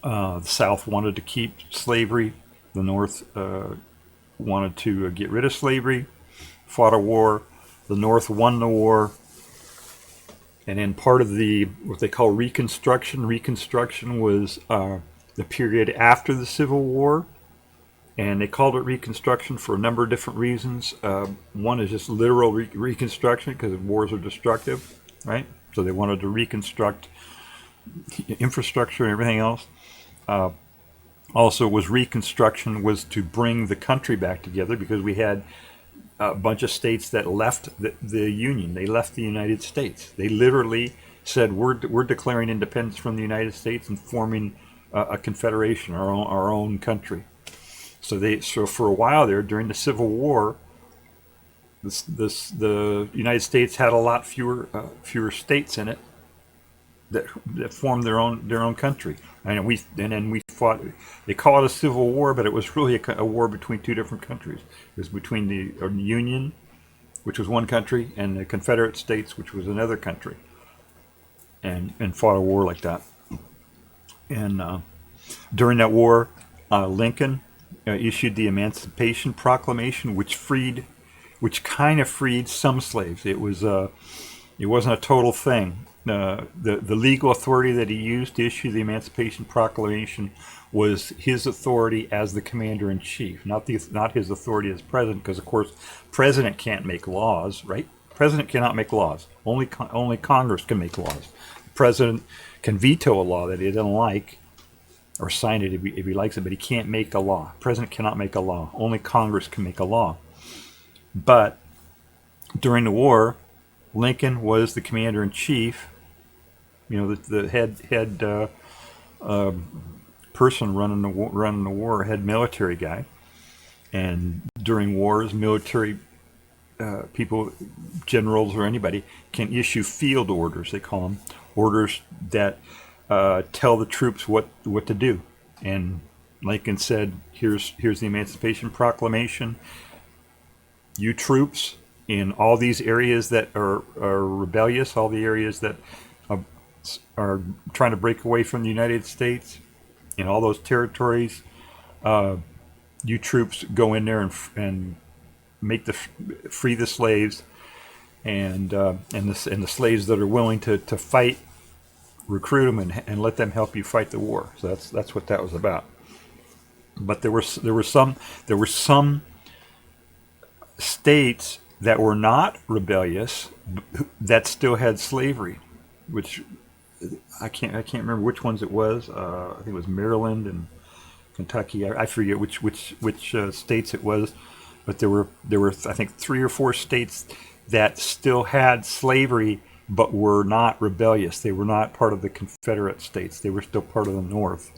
The South wanted to keep slavery. The North wanted to get rid of slavery. Fought a war. The North won the war. And then part of what they call Reconstruction. Reconstruction was the period after the Civil War. And they called it Reconstruction for a number of different reasons. One is just literal Reconstruction because wars are destructive, right? So they wanted to reconstruct infrastructure and everything else. Also, Reconstruction was to bring the country back together because we had a bunch of states that left the Union. They left the United States. They literally said, we're declaring independence from the United States and forming a confederation, our own country. So for a while there, during the Civil War, the United States had a lot fewer states in it that formed their own country. And then we fought. They call it a civil war, but it was really a war between two different countries. It was between the Union, which was one country, and the Confederate States, which was another country, and fought a war like that. And during that war, Lincoln issued the Emancipation Proclamation, which kind of freed some slaves. It wasn't a total thing. The legal authority that he used to issue the Emancipation Proclamation was his authority as the commander-in-chief, not his authority as president, because, of course, president can't make laws, right? President cannot make laws. Only Congress can make laws. The president can veto a law that he doesn't like or sign it if he likes it, but he can't make a law. President cannot make a law. Only Congress can make a law. But during the war, Lincoln was the commander-in-chief, the head person running the war, head military guy. And during wars, military people, generals or anybody, can issue field orders. They call them orders that tell the troops what to do. And Lincoln said, "Here's the Emancipation Proclamation. You troops in all these areas that are rebellious, all the areas that are trying to break away from the United States, in all those territories, you troops go in there and make free the slaves, and the slaves that are willing to fight, recruit them and let them help you fight the war." So that's what that was about. But there were some states that were not rebellious that still had slavery, which I can't remember which ones it was. I think it was Maryland and Kentucky. I forget which states it was, but there were I think 3 or 4 states that still had slavery but were not rebellious. They were not part of the Confederate States. They were still part of the North.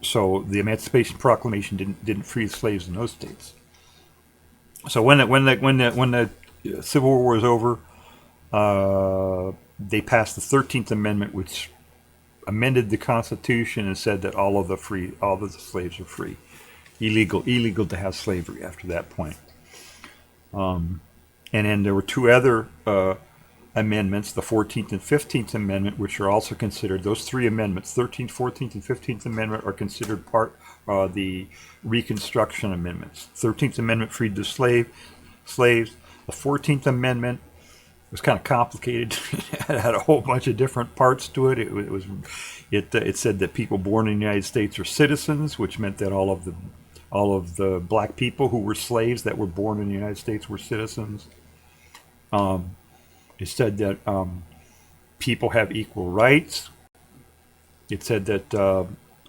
So the Emancipation Proclamation didn't free slaves in those states. So when the Civil War was over, they passed the 13th Amendment, which amended the Constitution and said that all of the slaves are free. Illegal to have slavery after that point. And then there were two other amendments, the 14th and 15th Amendment, which are also considered, those three amendments, 13th, 14th, and 15th Amendment, are considered part of the Reconstruction Amendments. 13th Amendment freed the slaves. The 14th Amendment was kind of complicated. It had a whole bunch of different parts to it. It said that people born in the United States are citizens, which meant that all of the black people who were slaves that were born in the United States were citizens. It said that people have equal rights. It said that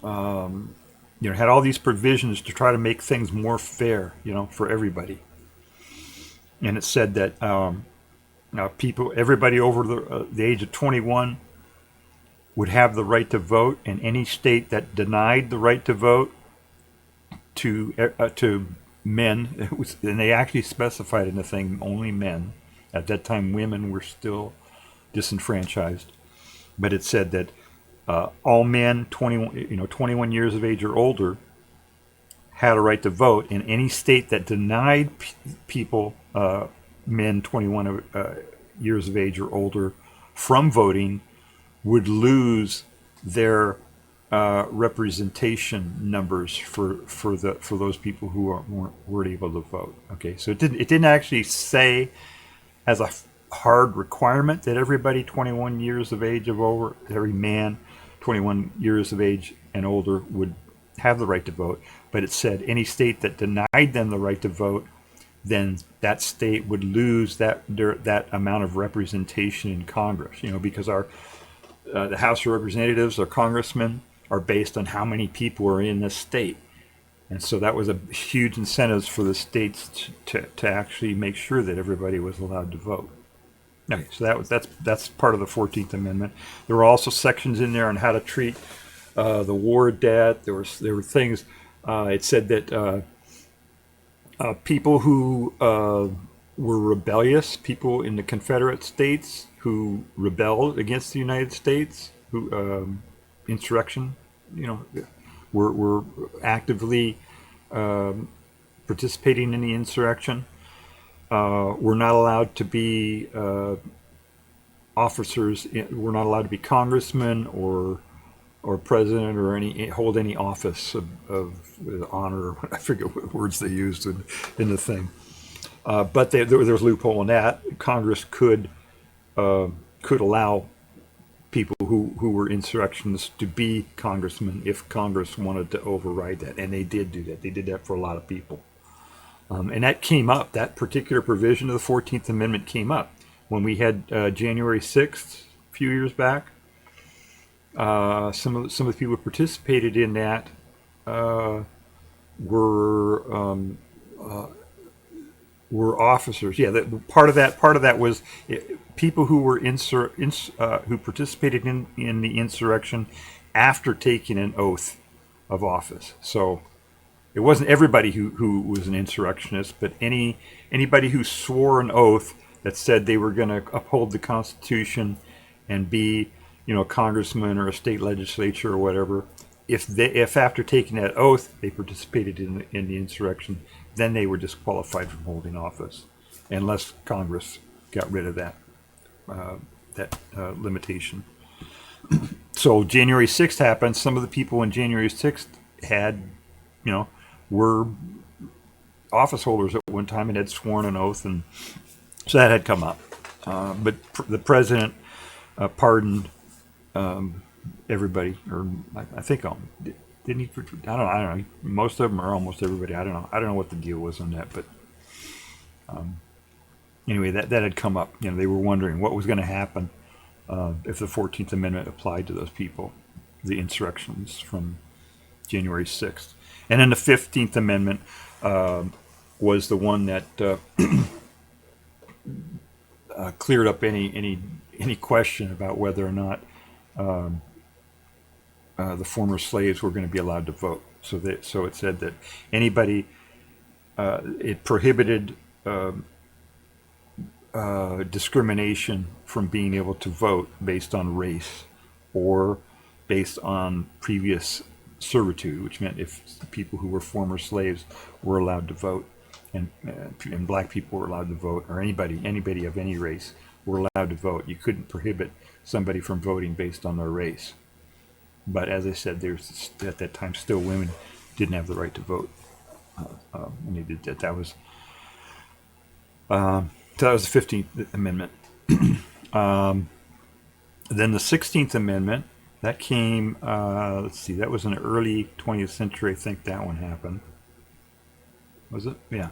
had all these provisions to try to make things more fair, for everybody. And it said that everybody over the age of 21 would have the right to vote, and any state that denied the right to vote to men, and they actually specified in the thing only men. At that time, women were still disenfranchised, but it said that all men 21 years of age or older had a right to vote, and any state that denied people, men 21 years of age or older, from voting would lose their representation numbers for those people who weren't able to vote. Okay, so it didn't actually say as a hard requirement that everybody 21 years of age every man 21 years of age and older would have the right to vote, but it said any state that denied them the right to vote, then that state would lose that amount of representation in Congress. Because the House of Representatives or congressmen are based on how many people are in the state. And so that was a huge incentive for the states to actually make sure that everybody was allowed to vote. Okay, so that's part of the 14th Amendment. There were also sections in there on how to treat the war debt. There were things. It said that people who were rebellious, people in the Confederate States who rebelled against the United States, who insurrection, were actively participating in the insurrection, were not allowed to be officers. Were not allowed to be congressmen or president or hold any office of honor. I forget what words they used in the thing. But there was a loophole in that. Congress could allow people who were insurrectionists to be congressmen if Congress wanted to override that, and they did do that. They did that for a lot of people, and that came up. That particular provision of the 14th Amendment came up when we had January 6th a few years back. Some of the people who participated in that were officers. Yeah, part of that was people who were who participated in the insurrection after taking an oath of office. So it wasn't everybody who was an insurrectionist, but anybody who swore an oath that said they were going to uphold the Constitution and be, a congressman or a state legislature or whatever. If after taking that oath they participated in the insurrection, then they were disqualified from holding office, unless Congress got rid of that limitation. So January 6th happened. Some of the people in January 6th were office holders at one time and had sworn an oath, and so that had come up. But the president pardoned everybody, or I think didn't he? I don't know. Most of them, or almost everybody. I don't know. I don't know what the deal was on that, but anyway, that had come up. They were wondering what was going to happen if the 14th Amendment applied to those people, the insurrections from January 6th. And then the 15th Amendment was the one that cleared up any question about whether or not the former slaves were going to be allowed to vote. So it said that anybody, it prohibited discrimination from being able to vote based on race or based on previous servitude, which meant if people who were former slaves were allowed to vote, and black people were allowed to vote, or anybody of any race were allowed to vote. You couldn't prohibit somebody from voting based on their race. But as I said, there's at that time still women didn't have the right to vote when they did that. So that was the 15th Amendment. Then the 16th Amendment, that came, let's see, that was in the early 20th century. I think that one happened. Was it? Yeah.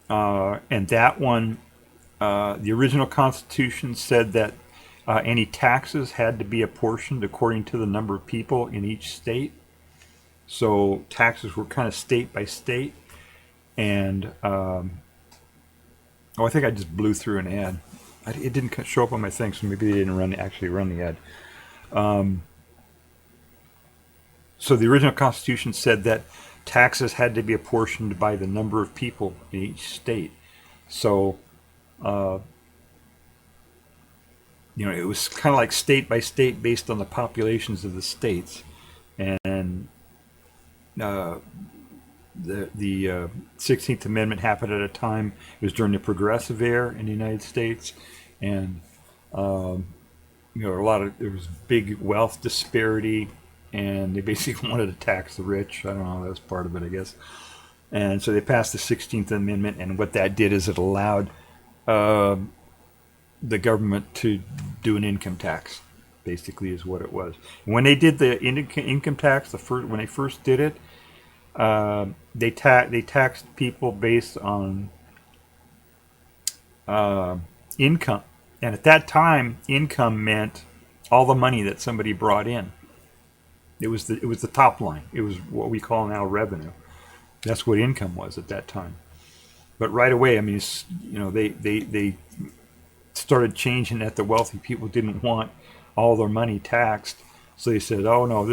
And that one, the original Constitution said that any taxes had to be apportioned according to the number of people in each state. So taxes were kind of state by state. And, I think I just blew through an ad. It didn't show up on my thing, so maybe they didn't actually run the ad. So the original Constitution said that taxes had to be apportioned by the number of people in each state. So, it was kind of like state by state based on the populations of the states. And the 16th Amendment happened at a time, it was during the Progressive Era in the United States. And, there was big wealth disparity, and they basically wanted to tax the rich. I don't know, that was part of it, I guess. And so they passed the 16th Amendment, and what that did is it allowed the government to do an income tax, basically is what it was. And when they did the income tax, when they first did it, they taxed people based on income. And at that time, income meant all the money that somebody brought in. It was the top line. It was what we call now revenue. That's what income was at that time. But right away, I mean, they started changing that the wealthy people didn't want all their money taxed. So they said, "Oh no,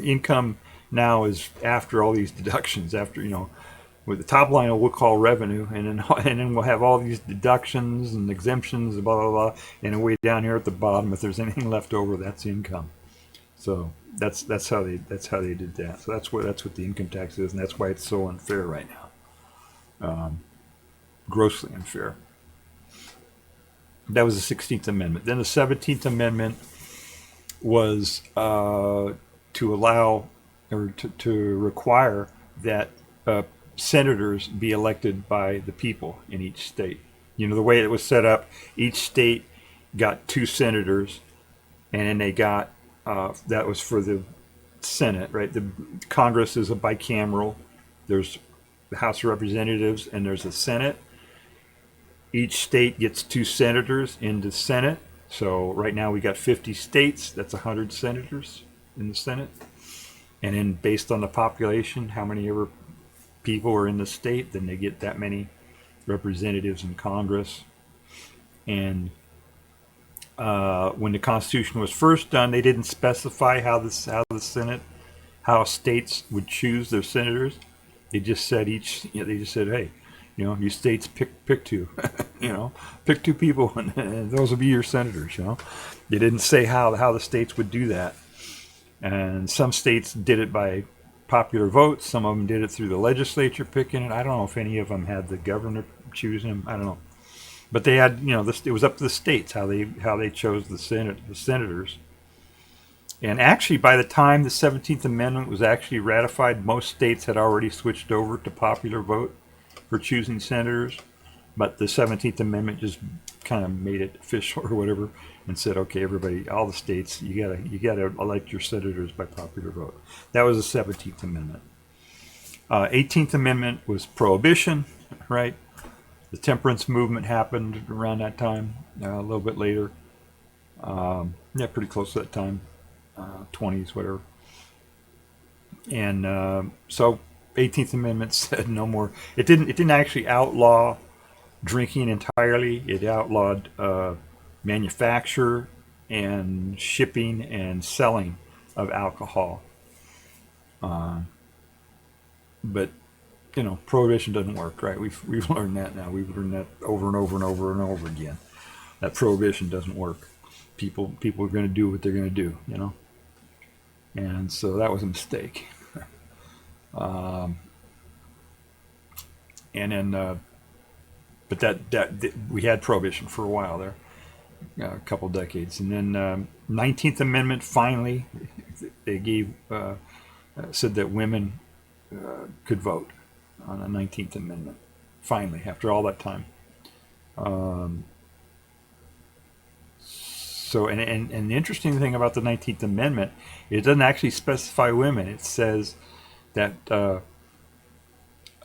income now is after all these deductions. After with the top line, we'll call revenue, and then we'll have all these deductions and exemptions, blah blah blah, and way down here at the bottom, if there's anything left over, that's income." So that's how they did that. So that's what the income tax is, and that's why it's so unfair right now, grossly unfair. That was the 16th Amendment. Then the 17th Amendment was to allow or to require that senators be elected by the people in each state. The way it was set up, each state got 2 senators, and then they got that was for the Senate, right? The Congress is a bicameral. There's the House of Representatives and there's a Senate. Each state gets 2 senators in the Senate. So right now we got 50 states. That's 100 senators in the Senate. And then based on the population, how many ever people are in the state, then they get that many representatives in Congress. And when the Constitution was first done, they didn't specify how states would choose their senators. They just said hey, you states pick 2, pick 2 people, and those will be your senators. They didn't say how the states would do that. And some states did it by popular votes. Some of them did it through the legislature picking it. I don't know if any of them had the governor choosing them. I don't know. But they had, it was up to the states how they chose the senators. And actually, by the time the 17th Amendment was actually ratified, most states had already switched over to popular vote for choosing senators. But the 17th Amendment just kind of made it official or whatever, and said, okay, everybody, all the states, you gotta elect your senators by popular vote. That was the 17th Amendment. 18th Amendment was prohibition, right? The temperance movement happened around that time, a little bit later. Pretty close to that time, 20s, whatever. And so 18th Amendment said no more. It didn't actually outlaw drinking entirely. It outlawed manufacture and shipping and selling of alcohol. But prohibition doesn't work, right? We've learned that now. We've learned that over and over and over and over again. That prohibition doesn't work. People are going to do what they're going to do, And so that was a mistake. And then, but that we had prohibition for a while there, a couple decades, and then 19th Amendment finally they gave said that women could vote on the 19th Amendment. Finally, after all that time. So, and the interesting thing about the 19th Amendment, it doesn't actually specify women. It says that the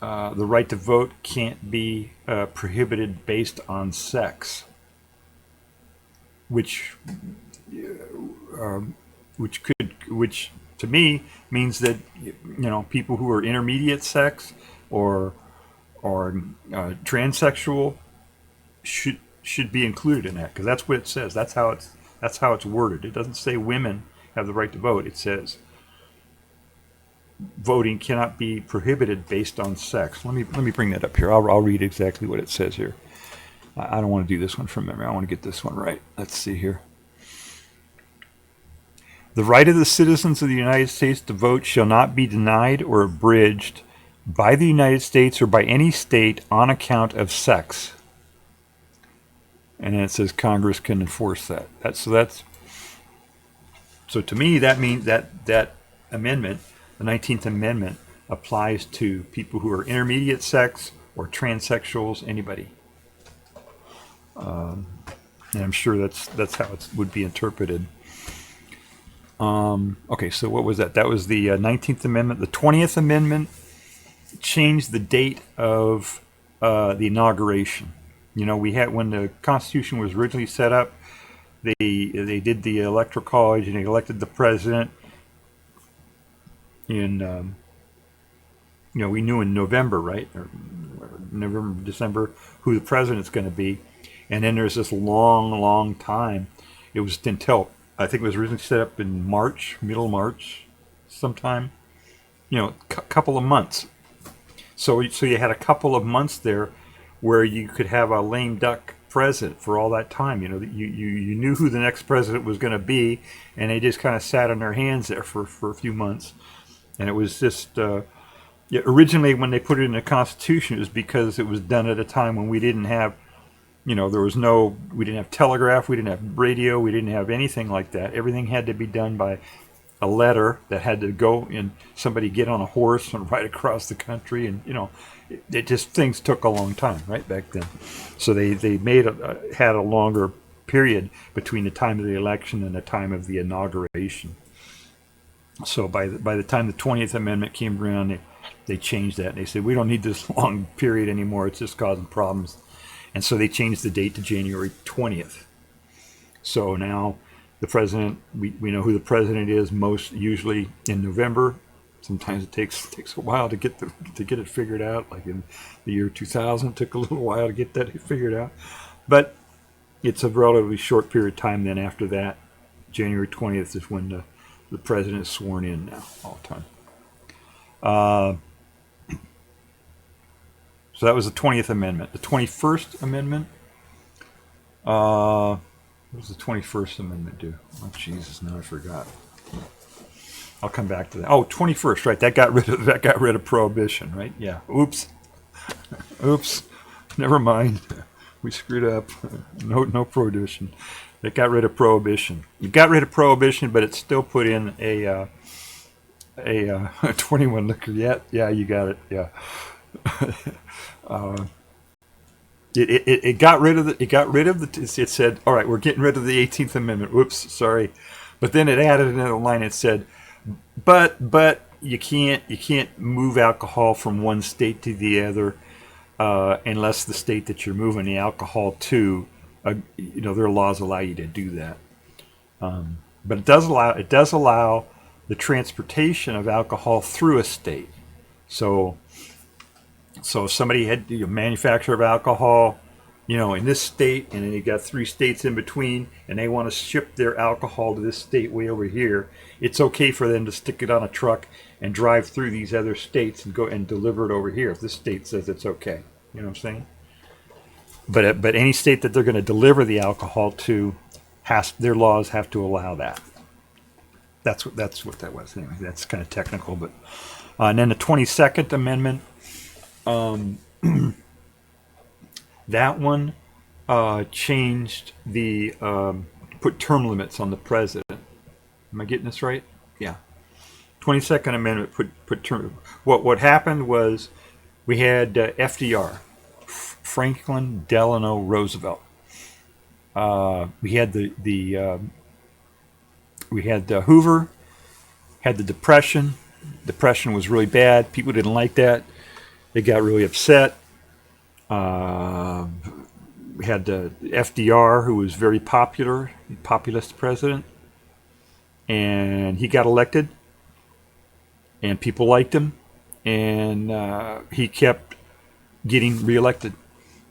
right to vote can't be prohibited based on sex, which to me means that people who are intermediate sex or transsexual should be included in that, because that's what it says. That's how it's worded. It doesn't say women have the right to vote. It says voting cannot be prohibited based on sex. Let me bring that up here. I'll read exactly what it says here. I don't want to do this one from memory. I want to get this one right. Let's see here. The right of the citizens of the United States to vote shall not be denied or abridged by the United States or by any state on account of sex. And then it says Congress can enforce that. So to me, that means that amendment, the 19th Amendment, applies to people who are intermediate sex or transsexuals, anybody. And I'm sure that's how it would be interpreted. Okay, so what was that? That was the 19th Amendment. The 20th Amendment changed the date of the inauguration. We had, when the Constitution was originally set up, they did the Electoral College and they elected the president in we knew in November, right, or November, December, who the president's going to be, and then there's this long time. It was until, I think it was originally set up in March, middle of March, sometime, couple of months. So you had a couple of months there where you could have a lame duck president for all that time. You knew who the next president was going to be, and they just kind of sat on their hands there for a few months. And it was just, originally when they put it in the Constitution, it was because it was done at a time when we didn't have, we didn't have telegraph, we didn't have radio, we didn't have anything like that. Everything had to be done by a letter that had to go and somebody get on a horse and ride across the country, and it just, things took a long time right back then. So they had a longer period between the time of the election and the time of the inauguration. So by the time the 20th Amendment came around, they changed that, and they said we don't need this long period anymore. It's just causing problems, and so they changed the date to January 20th. So now the president, we know who the president is most usually in November. Sometimes it takes a while to get it figured out. Like in the year 2000, it took a little while to get that figured out. But it's a relatively short period of time. Then after that, January 20th is when the president is sworn in now, all the time. So that was the 20th Amendment. The 21st Amendment. What does the 21st Amendment do? Oh, Jesus, now I forgot. I'll come back to that. Oh, 21st, right? That got rid of prohibition, right? Yeah. Oops. Never mind. We screwed up. No prohibition. It got rid of prohibition. It got rid of prohibition, but it still put in a 21 liquor. Yeah, you got it. Yeah. It got rid of it said, all right, we're getting rid of the 18th Amendment. Whoops, sorry. But then it added another line. It said, but you can't move alcohol from one state to the other unless the state that you're moving the alcohol to, their laws allow you to do that. But it does allow the transportation of alcohol through a state. So if somebody had a manufacturer of alcohol, in this state, and then you got 3 states in between, and they want to ship their alcohol to this state way over here, it's okay for them to stick it on a truck and drive through these other states and go and deliver it over here if this state says it's okay. You know what I'm saying? But any state that they're going to deliver the alcohol to, their laws have to allow that. That's what that was. Anyway, that's kind of technical, but and then the 22nd Amendment. That one changed the put term limits on the president. Am I getting this right? Yeah. 22nd Amendment put term. What happened was we had FDR, Franklin Delano Roosevelt. We had Hoover, had the Depression. Depression was really bad. People didn't like that. They got really upset. We had FDR, who was very popular, populist president, and he got elected, and people liked him, and he kept getting reelected.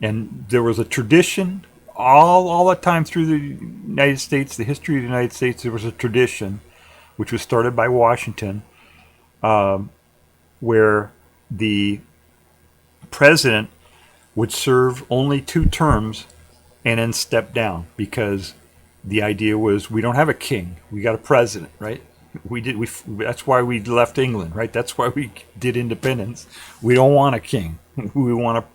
And there was a tradition all the time through the United States, the history of the United States. There was a tradition, which was started by Washington, where the president would serve only 2 terms and then step down, because the idea was we don't have a king, we got a president, right? That's why we left England, right? That's why we did independence. We don't want a king. We want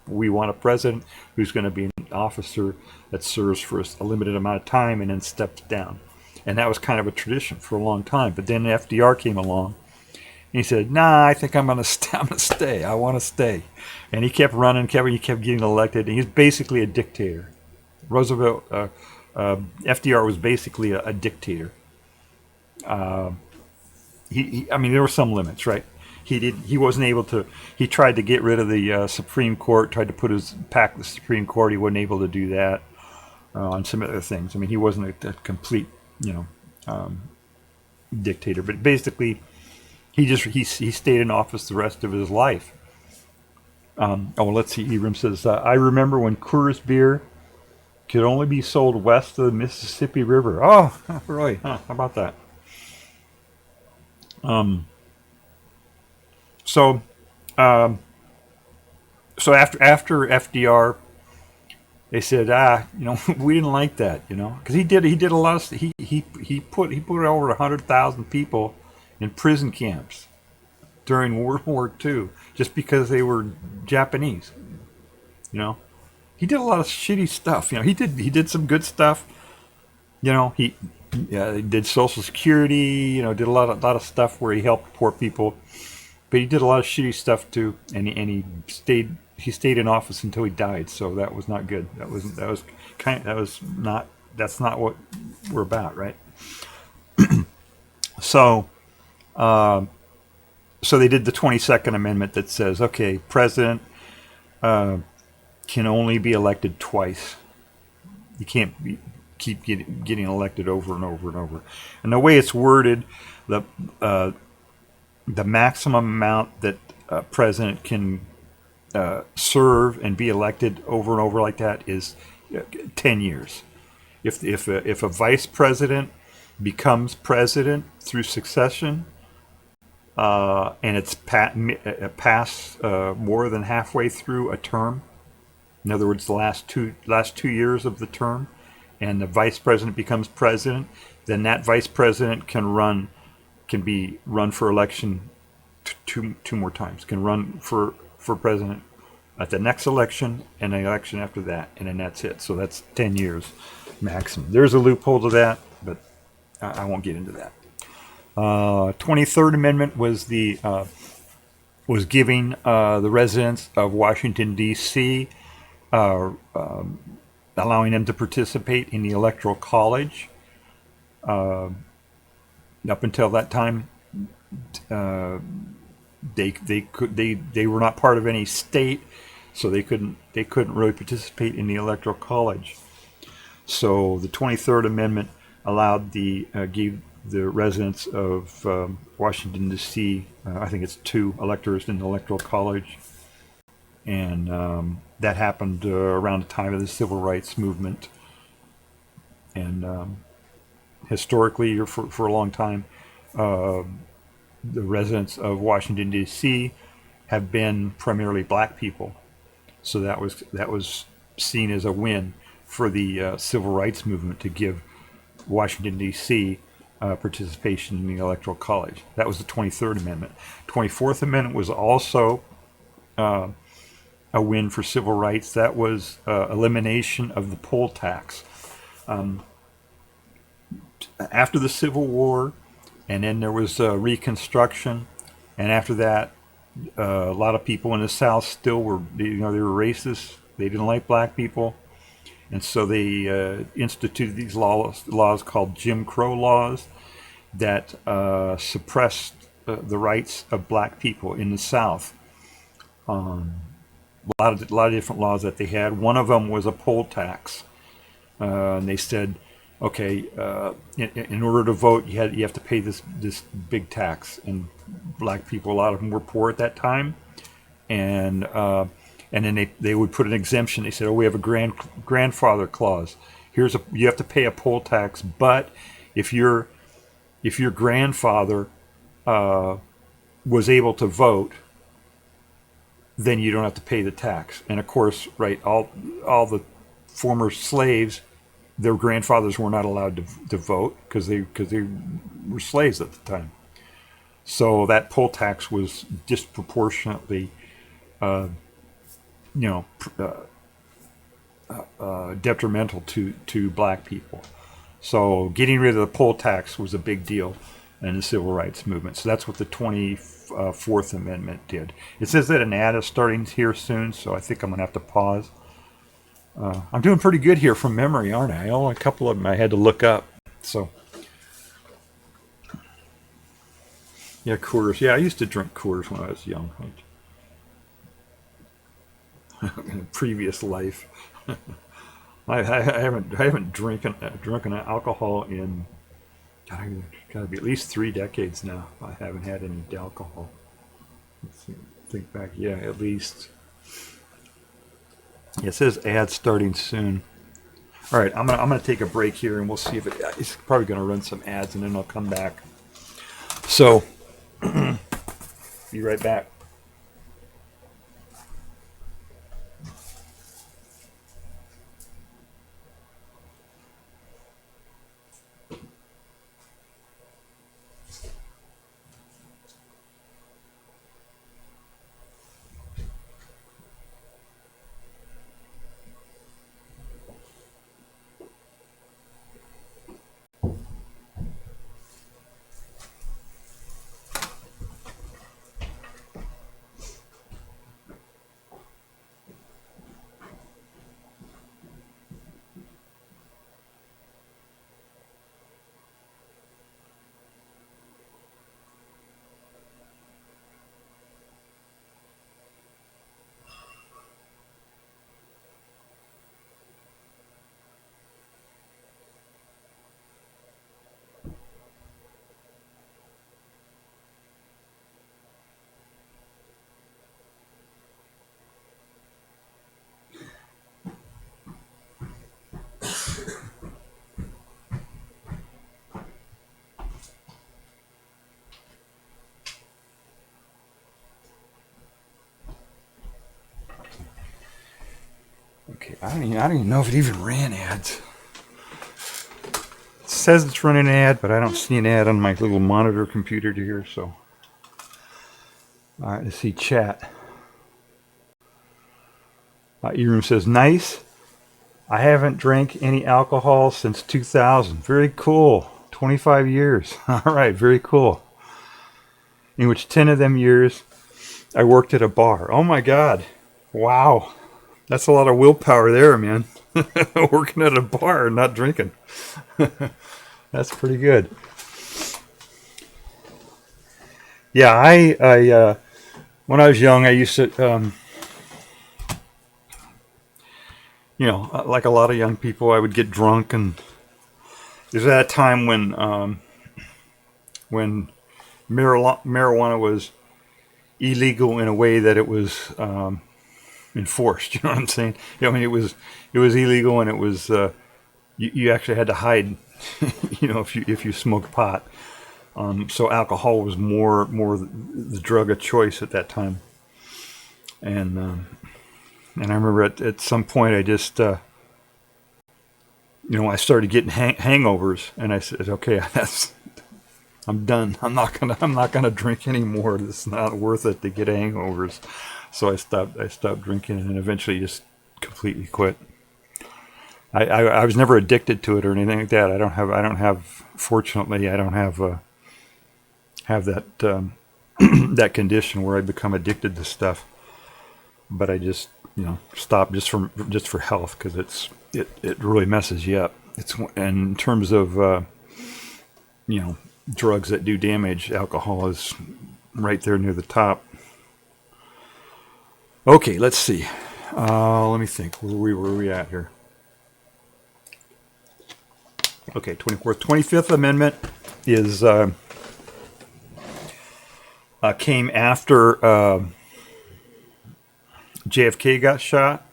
a president who's going to be an officer that serves for a limited amount of time and then steps down. And that was kind of a tradition for a long time. But then FDR came along. And he said, "Nah, I think I'm gonna stay. I want to stay." And he kept running, he kept getting elected. And he's basically a dictator. FDR was basically a dictator. I mean, there were some limits, right? He wasn't able to. He tried to get rid of the Supreme Court. Tried to pack the Supreme Court. He wasn't able to do that on some other things. I mean, he wasn't a complete, dictator. But basically, he stayed in office the rest of his life. Let's see. Ebram says, "I remember when Coors beer could only be sold west of the Mississippi River." Oh, really? Huh, how about that? So after FDR, they said, we didn't like that, because he did a lot of he put over 100,000 people in prison camps during World War II just because they were Japanese. He did a lot of shitty stuff. He did some good stuff. He did Social Security. Did a lot of stuff where he helped poor people. But he did a lot of shitty stuff too, and he stayed in office until he died. So that was not good. That's not what we're about, right? So they did the 22nd Amendment that says, okay, president can only be elected twice. You can't keep getting elected over and over and over. And the way it's worded, the maximum amount that a president can serve and be elected over and over like that is 10 years. If a vice president becomes president through succession, and it's passed more than halfway through a term, in other words, the last two years of the term, and the vice president becomes president, then that vice president can be run for election two more times. Can run for president at the next election and the election after that, and then that's it. So that's 10 years maximum. There's a loophole to that, but I won't get into that. 23rd Amendment was giving the residents of Washington, D.C., allowing them to participate in the Electoral College. Up until that time, they were not part of any state, so they couldn't really participate in the Electoral College. So the 23rd Amendment gave the residents of Washington, D.C., I think it's 2 electors in the Electoral College, and that happened around the time of the civil rights movement. And historically, or for a long time, the residents of Washington, D.C. have been primarily black people. So that was seen as a win for the civil rights movement to give Washington, D.C. Participation in the Electoral College. That was the 23rd Amendment. 24th Amendment was also a win for civil rights. That was elimination of the poll tax. After the Civil War, and then there was Reconstruction, and after that, a lot of people in the South still were, they were racist. They didn't like black people, and so they instituted these laws called Jim Crow laws that suppressed the rights of black people in the South. A lot of different laws that they had. One of them was a poll tax, and they said, okay, in order to vote, you have to pay this big tax. And black people, a lot of them were poor at that time, and then they would put an exemption. They said, oh, we have a grandfather clause. You have to pay a poll tax, but if your grandfather was able to vote, then you don't have to pay the tax. And of course, right, all the former slaves, their grandfathers were not allowed to vote because they were slaves at the time. So that poll tax was disproportionately, detrimental to black people. So getting rid of the poll tax was a big deal in the civil rights movement. So that's what the 24th Amendment did. It says that an ad is starting here soon, so I think I'm going to have to pause. I'm doing pretty good here from memory, aren't I? Only a couple of them I had to look up. So, yeah, Coors. Yeah, I used to drink Coors when I was young. In a previous life, I haven't drunken alcohol in gotta be at least 3 decades now. I haven't had any alcohol. Let's see, think back. Yeah, at least. It says ads starting soon. All right, I'm gonna take a break here, and we'll see if it's probably gonna run some ads, and then I'll come back. So, be right back. Okay, I don't even know if it even ran ads. It says it's running an ad, but I don't see an ad on my little monitor computer here, so. All right, let's see chat. E-Room says, nice. I haven't drank any alcohol since 2000. Very cool. 25 years. All right, very cool. In which 10 of them years, I worked at a bar. Oh my God. Wow. That's a lot of willpower there, man. Working at a bar and not drinking. That's pretty good. Yeah, I when I was young, I used to, like a lot of young people, I would get drunk, and there's that time when marijuana was illegal in a way that it was enforced. You know what I'm saying? I mean, it was illegal, and it was you actually had to hide. If you smoked pot. So alcohol was more the drug of choice at that time. And I remember at some point I just I started getting hangovers, and I said, okay, I'm done. I'm not gonna drink anymore. It's not worth it to get hangovers. So I stopped drinking, and eventually just completely quit. I was never addicted to it or anything like that. Fortunately, I don't have that that condition where I become addicted to stuff. But I just stop just for health, because it really messes you up. And in terms of drugs that do damage, alcohol is right there near the top. Okay, let's see. Let me think. Where were we at here? Okay, 25th Amendment is came after JFK got shot.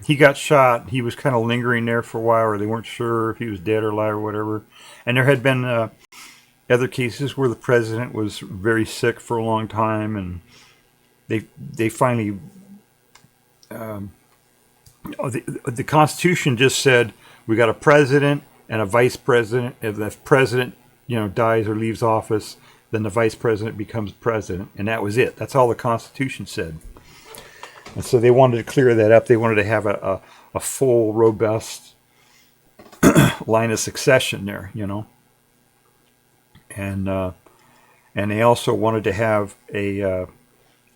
He got shot. He was kind of lingering there for a while, or they weren't sure if he was dead or alive or whatever. And there had been other cases where the president was very sick for a long time, and they finally the Constitution just said we got a president and a vice president. If the president dies or leaves office, then the vice president becomes president, and that was it. That's all the Constitution said. And so they wanted to clear that up. They wanted to have a full, robust line of succession there, and they also wanted to have a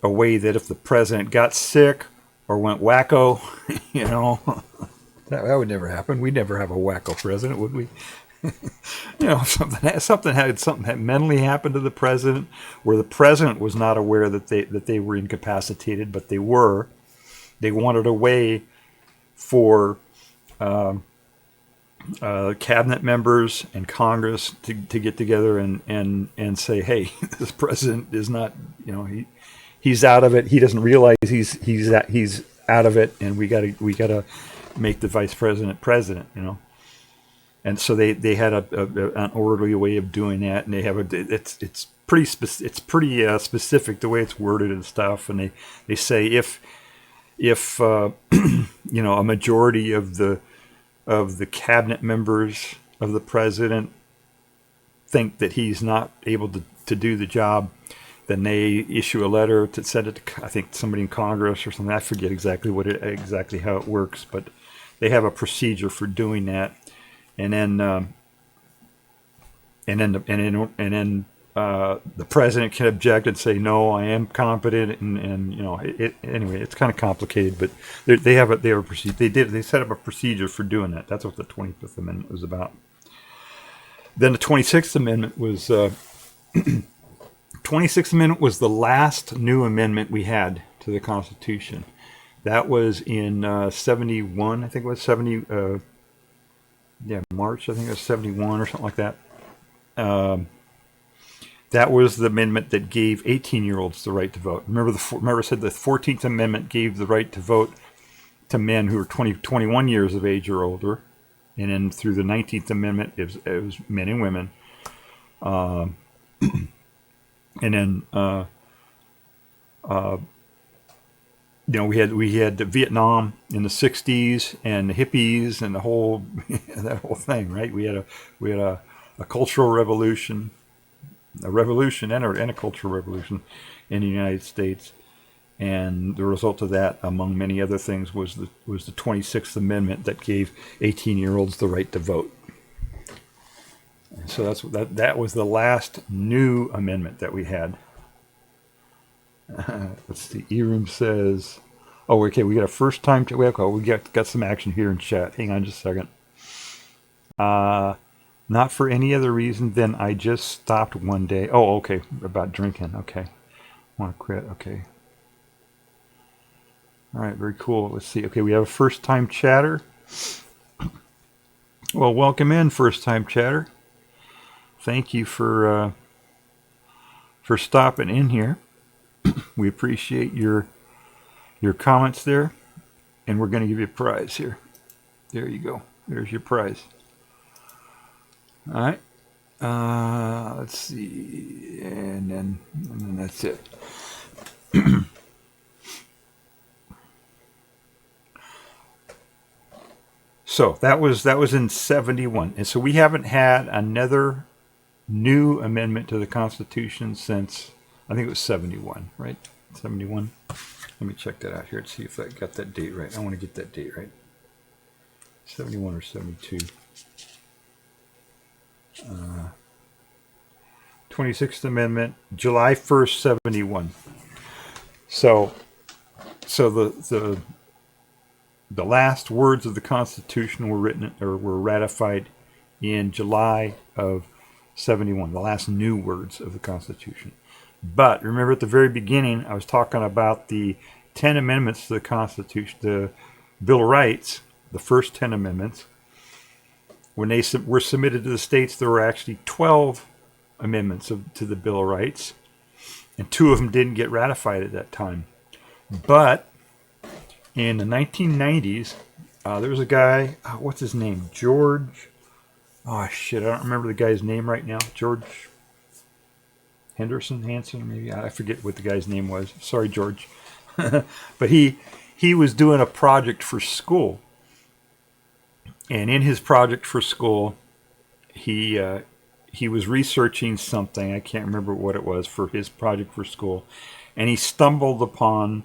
way that if the president got sick or went wacko, that would never happen. We'd never have a wacko president, would we? Something had mentally happened to the president, where the president was not aware that they were incapacitated, but they were. They wanted a way for cabinet members and Congress to get together and say, hey, this president is not, he's out of it. He doesn't realize he's out of it, and we gotta make the vice president president. And so they had an orderly way of doing that, and they have it's pretty specific the way it's worded and stuff. And they say if a majority of the cabinet members of the president think that he's not able to do the job, then they issue a letter to send it to, I think, somebody in Congress or something. I forget exactly how it works, but they have a procedure for doing that. And then the president can object and say, no, I am competent, anyway, it's kind of complicated, but they have a procedure. They set up a procedure for doing that. That's what the 25th Amendment was about. Then the 26th Amendment was 26th Amendment was the last new amendment we had to the Constitution. That was in 71, I think it was 70. March, I think it was 71 or something like that. That was the amendment that gave 18-year-olds the right to vote. Remember I said the 14th Amendment gave the right to vote to men who were 21 years of age or older. And then through the 19th Amendment, it was men and women. And then we had Vietnam in the 60s and the hippies and the whole that whole thing, right? We had a cultural revolution, and a cultural revolution in the United States, and the result of that, among many other things, was the 26th Amendment that gave 18-year-olds the right to vote. And so that was the last new amendment that we had. Let's see. Erum says, "Oh, okay. We got a first time. We got some action here in chat. Hang on just a second. Not for any other reason than I just stopped one day. Oh, okay. About drinking. Okay. Want to quit. Okay. All right. Very cool. Let's see. Okay, we have a first time chatter. Well, welcome in, first time chatter. Thank you for stopping in here. We appreciate your comments there, and we're going to give you a prize here. There you go. There's your prize. All right. Let's see, and then that's it. So that was in 71, and so we haven't had another new amendment to the Constitution since I think it was 71, right? 71. Let me check that out here and see if I got that date right. I want to get that date right. 71 or 72. 26th Amendment, July 1st, 71. So the last words of the Constitution were written or were ratified in July of 71. The last new words of the Constitution. But remember, at the very beginning, I was talking about the 10 amendments to the Constitution, the Bill of Rights, the first 10 amendments. When they were submitted to the states, there were actually 12 amendments to the Bill of Rights, and 2 of them didn't get ratified at that time. But in the 1990s, there was a guy, what's his name? George, I don't remember the guy's name right now. George Hanson, maybe. I forget what the guy's name was. Sorry, George. But he was doing a project for school. And in his project for school, he was researching something. I can't remember what it was for his project for school. And he stumbled upon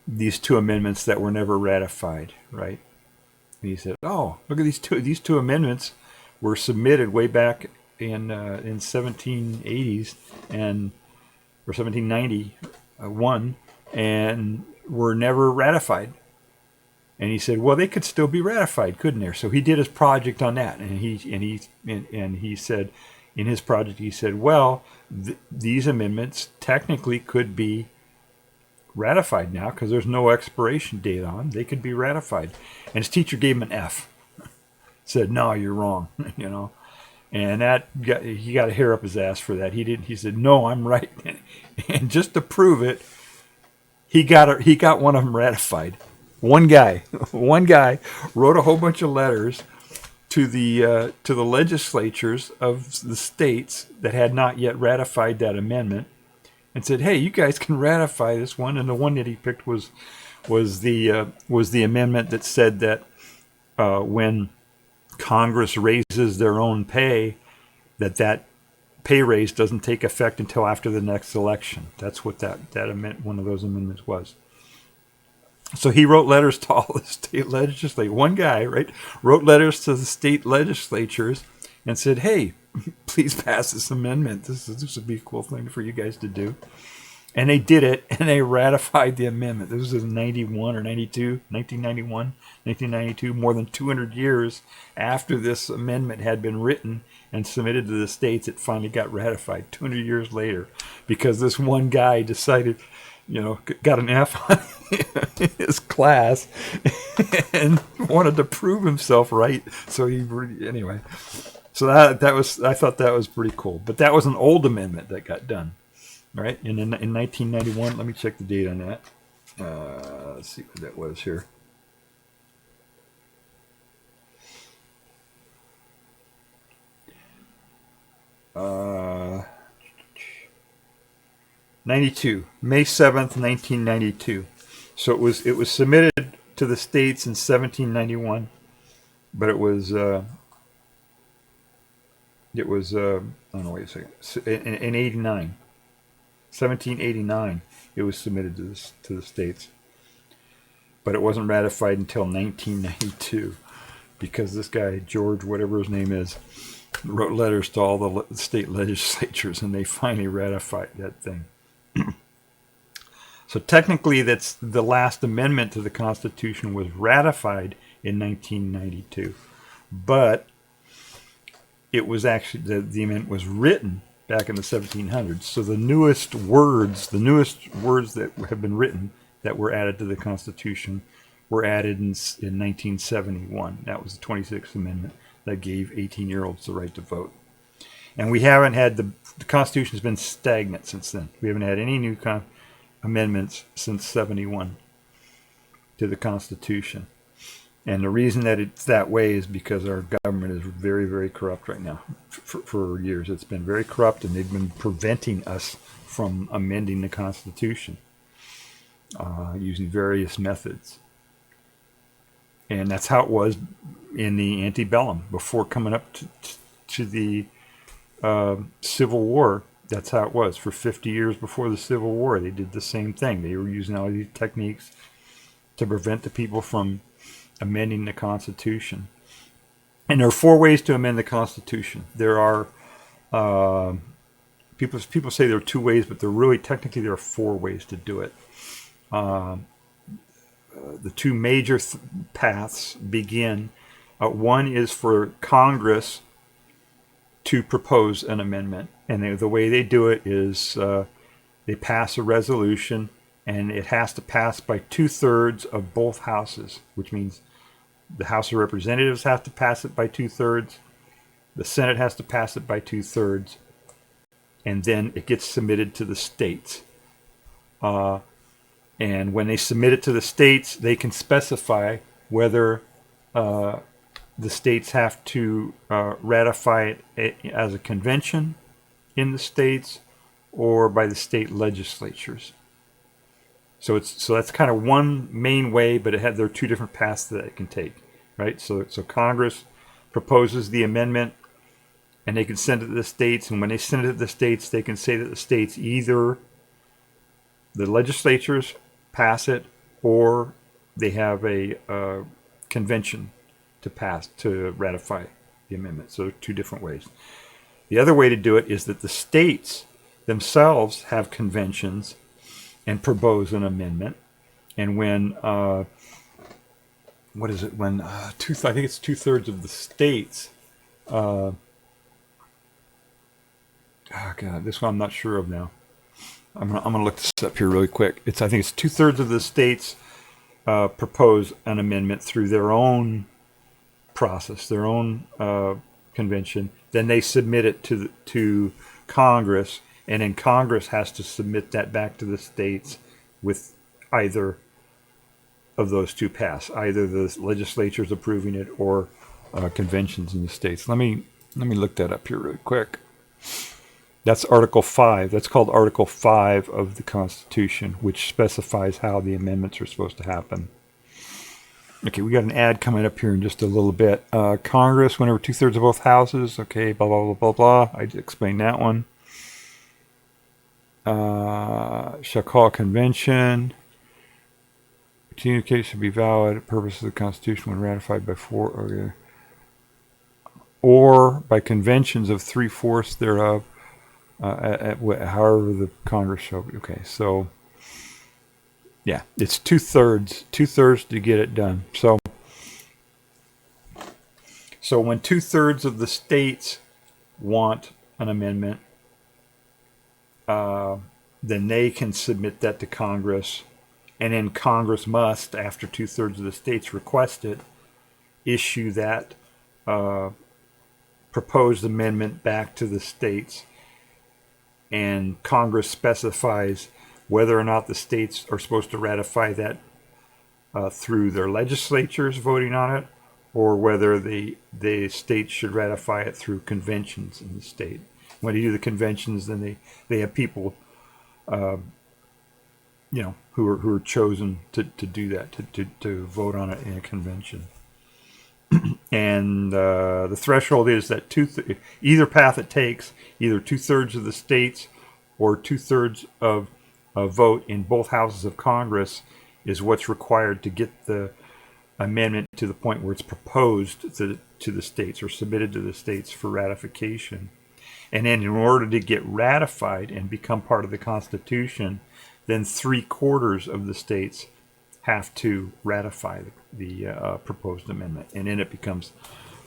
these 2 amendments that were never ratified, right? And he said, "Oh, look at these two. These 2 amendments were submitted way back in 1780s or 1791, and were never ratified." And he said, "Well, they could still be ratified, couldn't they?" So he did his project on that, and he said, in his project, he said, "Well, these amendments technically could be ratified now because there's no expiration date on them. They could be ratified." And his teacher gave him an F. Said, "No, you're wrong," And he got a hair up his ass for that. He didn't. He said, "No, I'm right." And just to prove it, he got one of them ratified. One guy wrote a whole bunch of letters to the legislatures of the states that had not yet ratified that amendment, and said, "Hey, you guys can ratify this one." And the one that he picked was the amendment that said that when Congress raises their own pay, that pay raise doesn't take effect until after the next election. That's what that one of those amendments was. So he wrote letters to all the state legislatures. One guy, right, wrote letters to the state legislatures and said, "Hey, please pass this amendment. This would be a cool thing for you guys to do." And they did it, and they ratified the amendment. This was in 91 or 92, 1991, 1992, more than 200 years after this amendment had been written and submitted to the states. It finally got ratified 200 years later because this one guy decided, got an F on his class and wanted to prove himself right. So anyway. So I thought that was pretty cool. But that was an old amendment that got done. Right, and in 1991, let me check the date on that. Let's see what that was here. '92, May 7th, 1992. So it was submitted to the states in 1791, but it was oh no, wait a second, in 89. 1789, it was submitted to the states, but it wasn't ratified until 1992 because this guy George, whatever his name is, wrote letters to all the state legislatures, and they finally ratified that thing. So technically, that's the last amendment to the Constitution was ratified in 1992, but it was actually the amendment was written back in the 1700s. So the newest words that have been written that were added to the Constitution were added in 1971. That was the 26th Amendment that gave 18-year-olds the right to vote. And we haven't had the Constitution's been stagnant since then. We haven't had any new amendments since 71 to the Constitution. And the reason that it's that way is because our government is very, very corrupt right now. For years, it's been very corrupt, and they've been preventing us from amending the Constitution using various methods. And that's how it was in the antebellum, before coming up to the Civil War. That's how it was for 50 years before the Civil War. They did the same thing. They were using all these techniques to prevent the people from amending the Constitution. And there are 4 ways to amend the Constitution. There are people say there are 2 ways, but technically there are 4 ways to do it. The 2 major paths begin. One is for Congress to propose an amendment, and the way they do it is they pass a resolution, and it has to pass by 2/3 of both houses, which means the House of Representatives have to pass it by 2/3, the Senate has to pass it by 2/3, and then it gets submitted to the states. And when they submit it to the states, they can specify whether the states have to ratify it as a convention in the states or by the state legislatures. So that's kind of one main way, but there are 2 different paths that it can take, right? So Congress proposes the amendment, and they can send it to the states. And when they send it to the states, they can say that the states, either the legislatures pass it, or they have a convention to ratify the amendment. So 2 different ways. The other way to do it is that the states themselves have conventions and propose an amendment. And when I think it's 2/3 of the states. This one I'm not sure of now. I'm gonna look this up here really quick. I think it's 2/3 of the states propose an amendment through their own process, their own convention. Then they submit it to Congress, and then Congress has to submit that back to the states with either of those 2 paths, either the legislatures approving it or conventions in the states. Let me look that up here really quick. That's Article 5. That's called Article 5 of the Constitution, which specifies how the amendments are supposed to happen. Okay, we got an ad coming up here in just a little bit. Congress, whenever 2/3 of both houses. Okay, blah, blah, blah, blah, blah. I explained that one. Shall call a convention. Communication should be valid. Purpose of the Constitution when ratified by 4. Okay. Or by conventions of 3/4 thereof. However the Congress shall be. Okay, so yeah, it's 2/3 to get it done. So when 2/3 of the states want an amendment, then they can submit that to Congress, and then Congress must, after 2/3 of the states request it, issue that proposed amendment back to the states. And Congress specifies whether or not the states are supposed to ratify that through their legislatures voting on it, or whether the states should ratify it through conventions in the state. When they do the conventions, then they have people, who are chosen to do that, to vote on it in a convention. And the threshold is that either path it takes, either 2/3 of the states or 2/3 of a vote in both houses of Congress is what's required to get the amendment to the point where it's proposed to the states or submitted to the states for ratification. And then in order to get ratified and become part of the Constitution, then 3/4 of the states have to ratify the proposed amendment, and then it becomes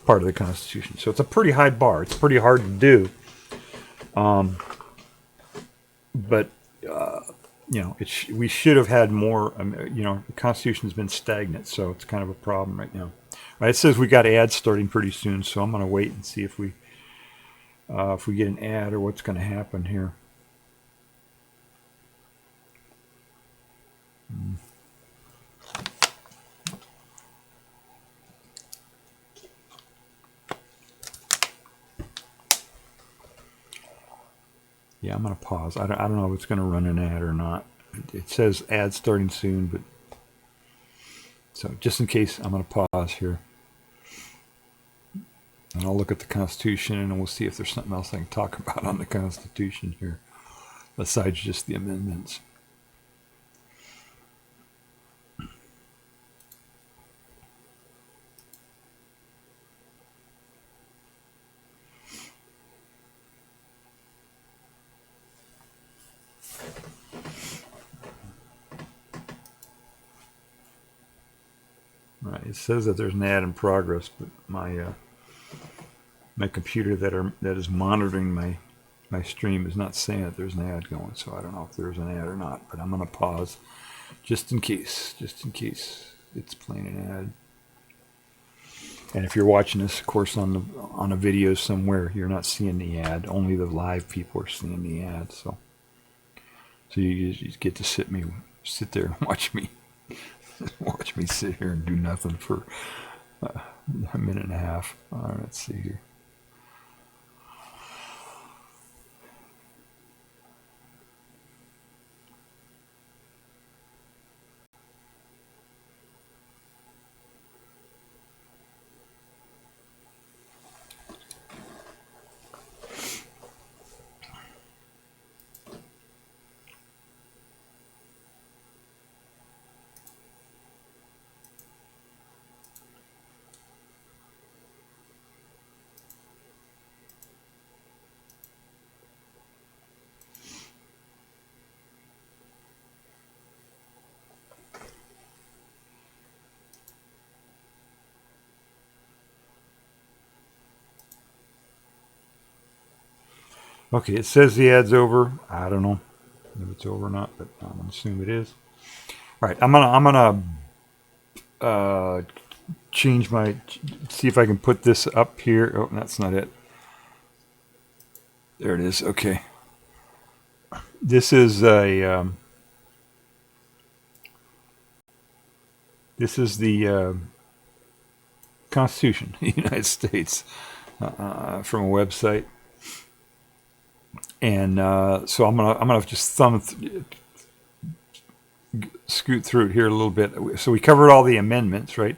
part of the Constitution. So it's a pretty high bar. It's pretty hard to do. But we should have had more. The Constitution's been stagnant, so it's kind of a problem right now. Right, it says we got ads starting pretty soon, so I'm going to wait and see if we if we get an ad or what's going to happen here. Yeah, I'm going to pause. I don't know if it's going to run an ad or not. It says ad starting soon, but so just in case, I'm going to pause here. And I'll look at the Constitution and we'll see if there's something else I can talk about on the Constitution here, besides just the amendments. Right, it says that there's an ad in progress, but my computer that is monitoring my stream is not saying that there's an ad going, so I don't know if there's an ad or not. But I'm going to pause just in case it's playing an ad. And if you're watching this, of course, on a video somewhere, you're not seeing the ad. Only the live people are seeing the ad. So you just get to sit there and watch me sit here and do nothing for a minute and a half. All right, let's see here. Okay, it says the ad's over. I don't know if it's over or not, but I'm gonna assume it is. All right, I'm gonna change see if I can put this up here. Oh, that's not it. There it is. Okay, this is the Constitution of the United States from a website. And so I'm gonna just scoot through it here a little bit. So we covered all the amendments, right?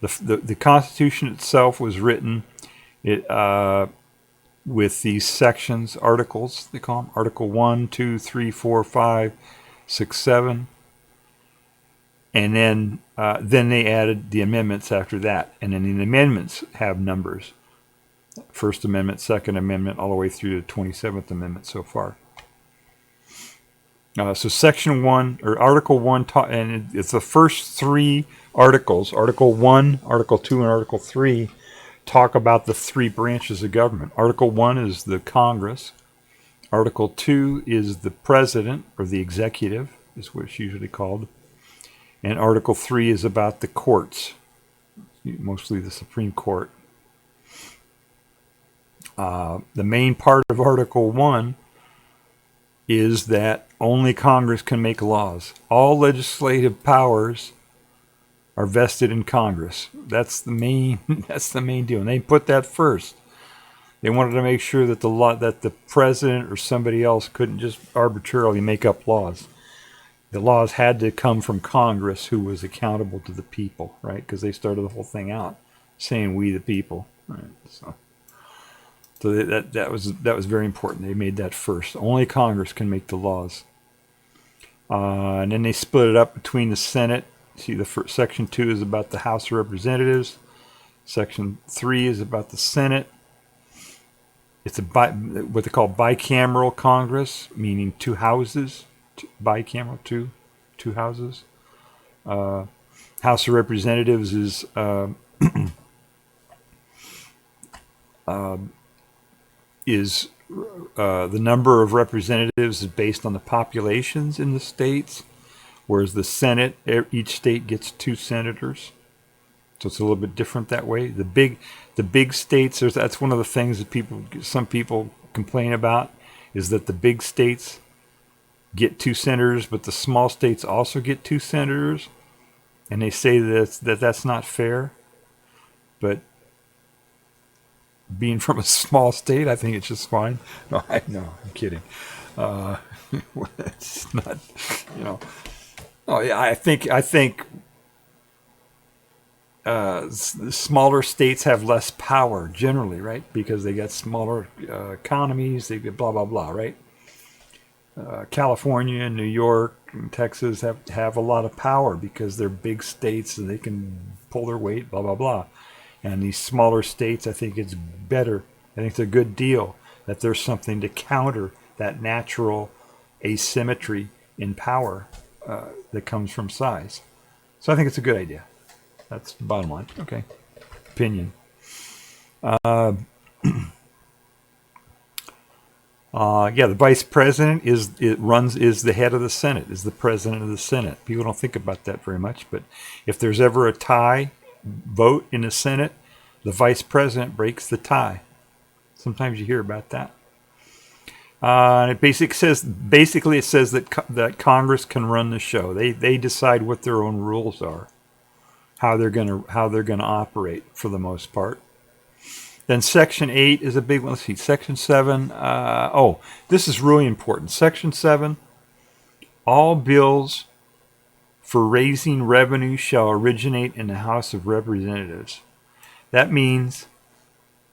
The Constitution itself was written with these sections, articles, they call them, Article 1, 2, 3, 4, 5, 6, 7. And then they added the amendments after that. And then the amendments have numbers. First Amendment, Second Amendment, all the way through the 27th Amendment so far. So Section 1, or Article 1, and it's the first three articles. Article 1, Article 2, and Article 3 talk about the three branches of government. Article 1 is the Congress. Article 2 is the President, or the Executive, is what it's usually called. And Article 3 is about the courts, mostly the Supreme Court. The main part of Article 1 is that only Congress can make laws. All legislative powers are vested in Congress. That's the main deal. And they put that first. They wanted to make sure that the president or somebody else couldn't just arbitrarily make up laws. The laws had to come from Congress, who was accountable to the people, right? Because they started the whole thing out saying "we the people," right? So that was very important. They made that first. Only Congress can make the laws. And then they split it up between the Senate. See, the first, Section 2 is about the House of Representatives. Section 3 is about the Senate. It's what they call bicameral Congress, meaning two houses. Bicameral, two houses. House of Representatives is the number of representatives is based on the populations in the states, whereas the Senate, each state gets 2 senators. So it's a little bit different that way. The big states. That's one of the things that some people complain about, is that the big states get 2 senators, but the small states also get 2 senators, and they say that's not fair. But being from a small state, I think it's just fine. No, I'm kidding. It's not, you know. Oh yeah, I think smaller states have less power generally, right? Because they got smaller economies. They get blah blah blah, right? California and New York and Texas have a lot of power because they're big states and they can pull their weight, blah blah blah. And these smaller states, I think it's better. I think it's a good deal that there's something to counter that natural asymmetry in power that comes from size. So I think it's a good idea. That's the bottom line. Okay. Opinion. The vice president is the head of the Senate, is the president of the Senate. People don't think about that very much, but if there's ever a tie vote in the Senate, the vice president breaks the tie. Sometimes you hear about that. And it basically it says that Congress can run the show. They decide what their own rules are, how they're gonna operate for the most part. Then Section 8 is a big one. Let's see, Section 7. This is really important. Section 7, all bills for raising revenue shall originate in the House of Representatives. That means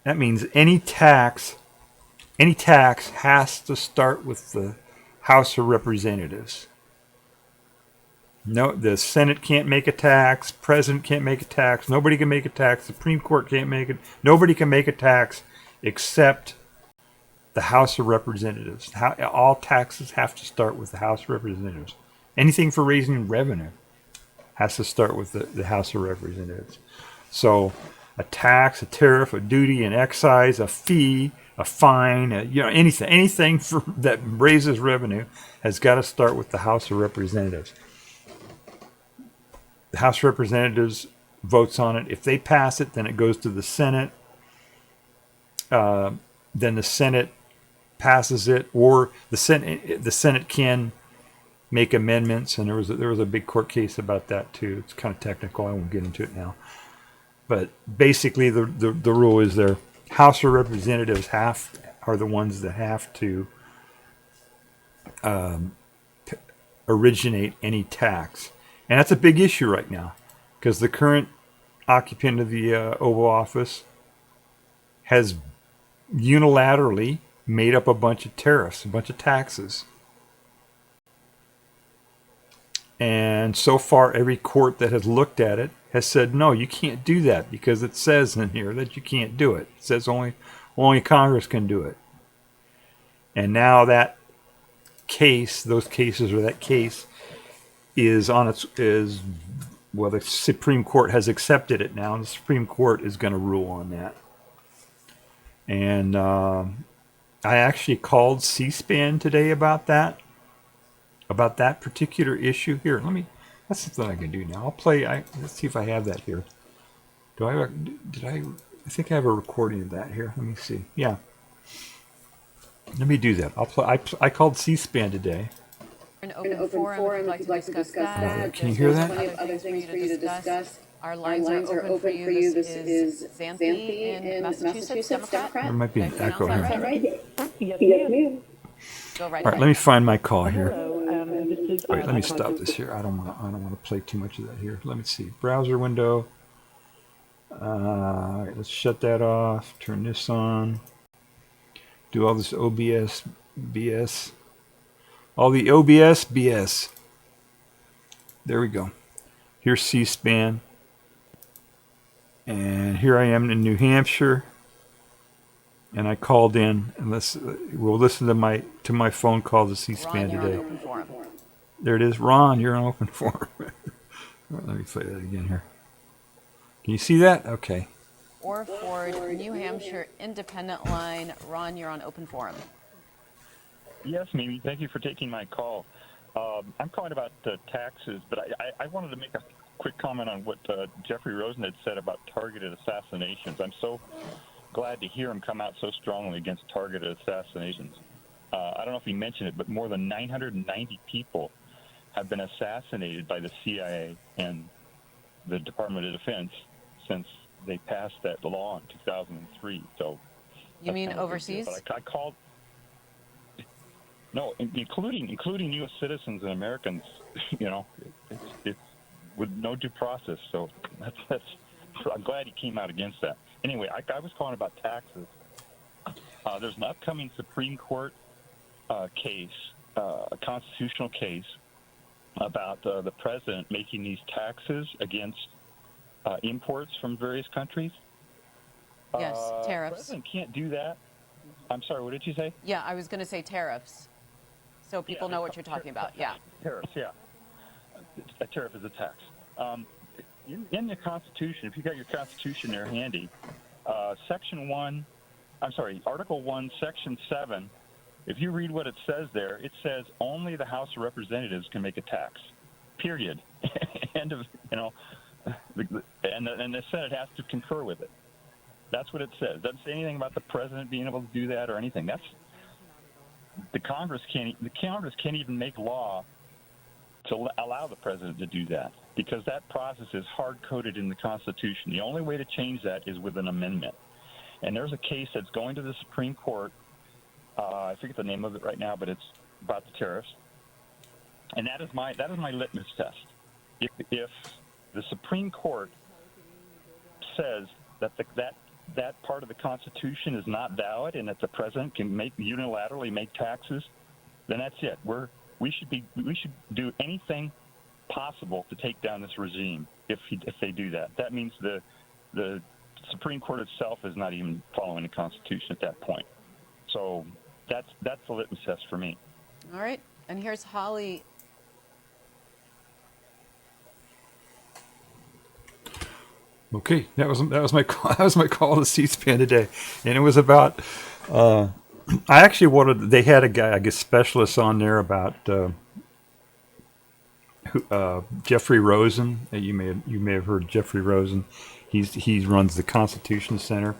any tax has to start with the House of Representatives. No, the Senate can't make a tax. President can't make a tax. Nobody can make a tax. Supreme Court can't make it. Nobody can make a tax except the House of Representatives. All taxes have to start with the House of Representatives. Anything for raising revenue has to start with the House of Representatives. So a tax, a tariff, a duty, an excise, a fee, a fine, anything that raises revenue has got to start with the House of Representatives. The House of Representatives votes on it. If they pass it, then it goes to the Senate. Then the Senate passes it, or the Senate can make amendments. And there was a big court case about that too. It's kind of technical. I won't get into it now. But basically, the rule is there. House of Representatives are the ones that have to originate any tax. And that's a big issue right now, because the current occupant of the Oval Office has unilaterally made up a bunch of tariffs, a bunch of taxes. And so far, every court that has looked at it has said, no, you can't do that, because it says in here that you can't do it. It says only Congress can do it. And now that case, the case the Supreme Court has accepted it now, and the Supreme Court is going to rule on that. And I actually called C-SPAN today about that particular issue. Here, that's something I can do now. I'll play. Let's see if I have that here. I think I have a recording of that here. Let me see. Yeah. Let me do that. I'll play. I called C-SPAN today. An open forum if you'd like to discuss that. Can you hear that? Plenty of other things for you to discuss. Our lines are open for you. This is Xanthi in Massachusetts, Democrat. There might be an echo here. Is that right? Yes, ma'am. Go right All right, let me find my call here. Hello, this is, Wait, let me stop this here. I don't want to play too much of that here. Let me see. Browser window. All right, let's shut that off. Turn this on. Do all this OBS BS. All the OBS BS. There we go. Here's C-SPAN. And here I am in New Hampshire. And I called in, and we'll listen to my phone call to C-SPAN Ron, today. you're on open forum. There it is. Ron, you're on open forum. Let me play that again here. Can you see that? Okay. Or Ford, New Hampshire Independent Line. Ron, you're on open forum. Yes, Mimi, thank you for taking my call. I'm calling about the taxes, but I wanted to make a quick comment on what Jeffrey Rosen had said about targeted assassinations. I'm so glad to hear him come out so strongly against targeted assassinations. I don't know if he mentioned it, but more than 990 people have been assassinated by the CIA and the Department of Defense since they passed that law in 2003. So You mean overseas? But I called. No, including U.S. citizens and Americans. You know, it's with no due process. So that's. I'm glad he came out against that. Anyway, I was calling about taxes. There's an upcoming Supreme Court case, a constitutional case, about the president making these taxes against imports from various countries. Yes, tariffs. The president can't do that. I'm sorry, what did you say? Yeah, I was going to say tariffs. So people know what you're talking about. Yeah. Tariffs, yeah. A tariff is a tax. In the Constitution, if you got your Constitution there handy, Article 1, Section 7, if you read what it says there, it says only the House of Representatives can make a tax, period. End of, and the Senate has to concur with it. That's what it says. It doesn't say anything about the president being able to do that or anything. The Congress can't even make law to allow the president to do that, because that process is hard-coded in the Constitution. The only way to change that is with an amendment. And there's a case that's going to the Supreme Court. I forget the name of it right now, but it's about the tariffs. And that is my litmus test. If the Supreme Court says that that part of the Constitution is not valid and that the president can unilaterally make taxes, then that's it. We should do anything possible to take down this regime if they do that. That means the Supreme Court itself is not even following the Constitution at that point. So that's the litmus test for me. All right. And here's Holly. Okay, that was my call to C-SPAN today, and it was about. I actually they had a guy, I guess, specialist on there about Jeffrey Rosen. You may have heard Jeffrey Rosen. He runs the Constitution Center.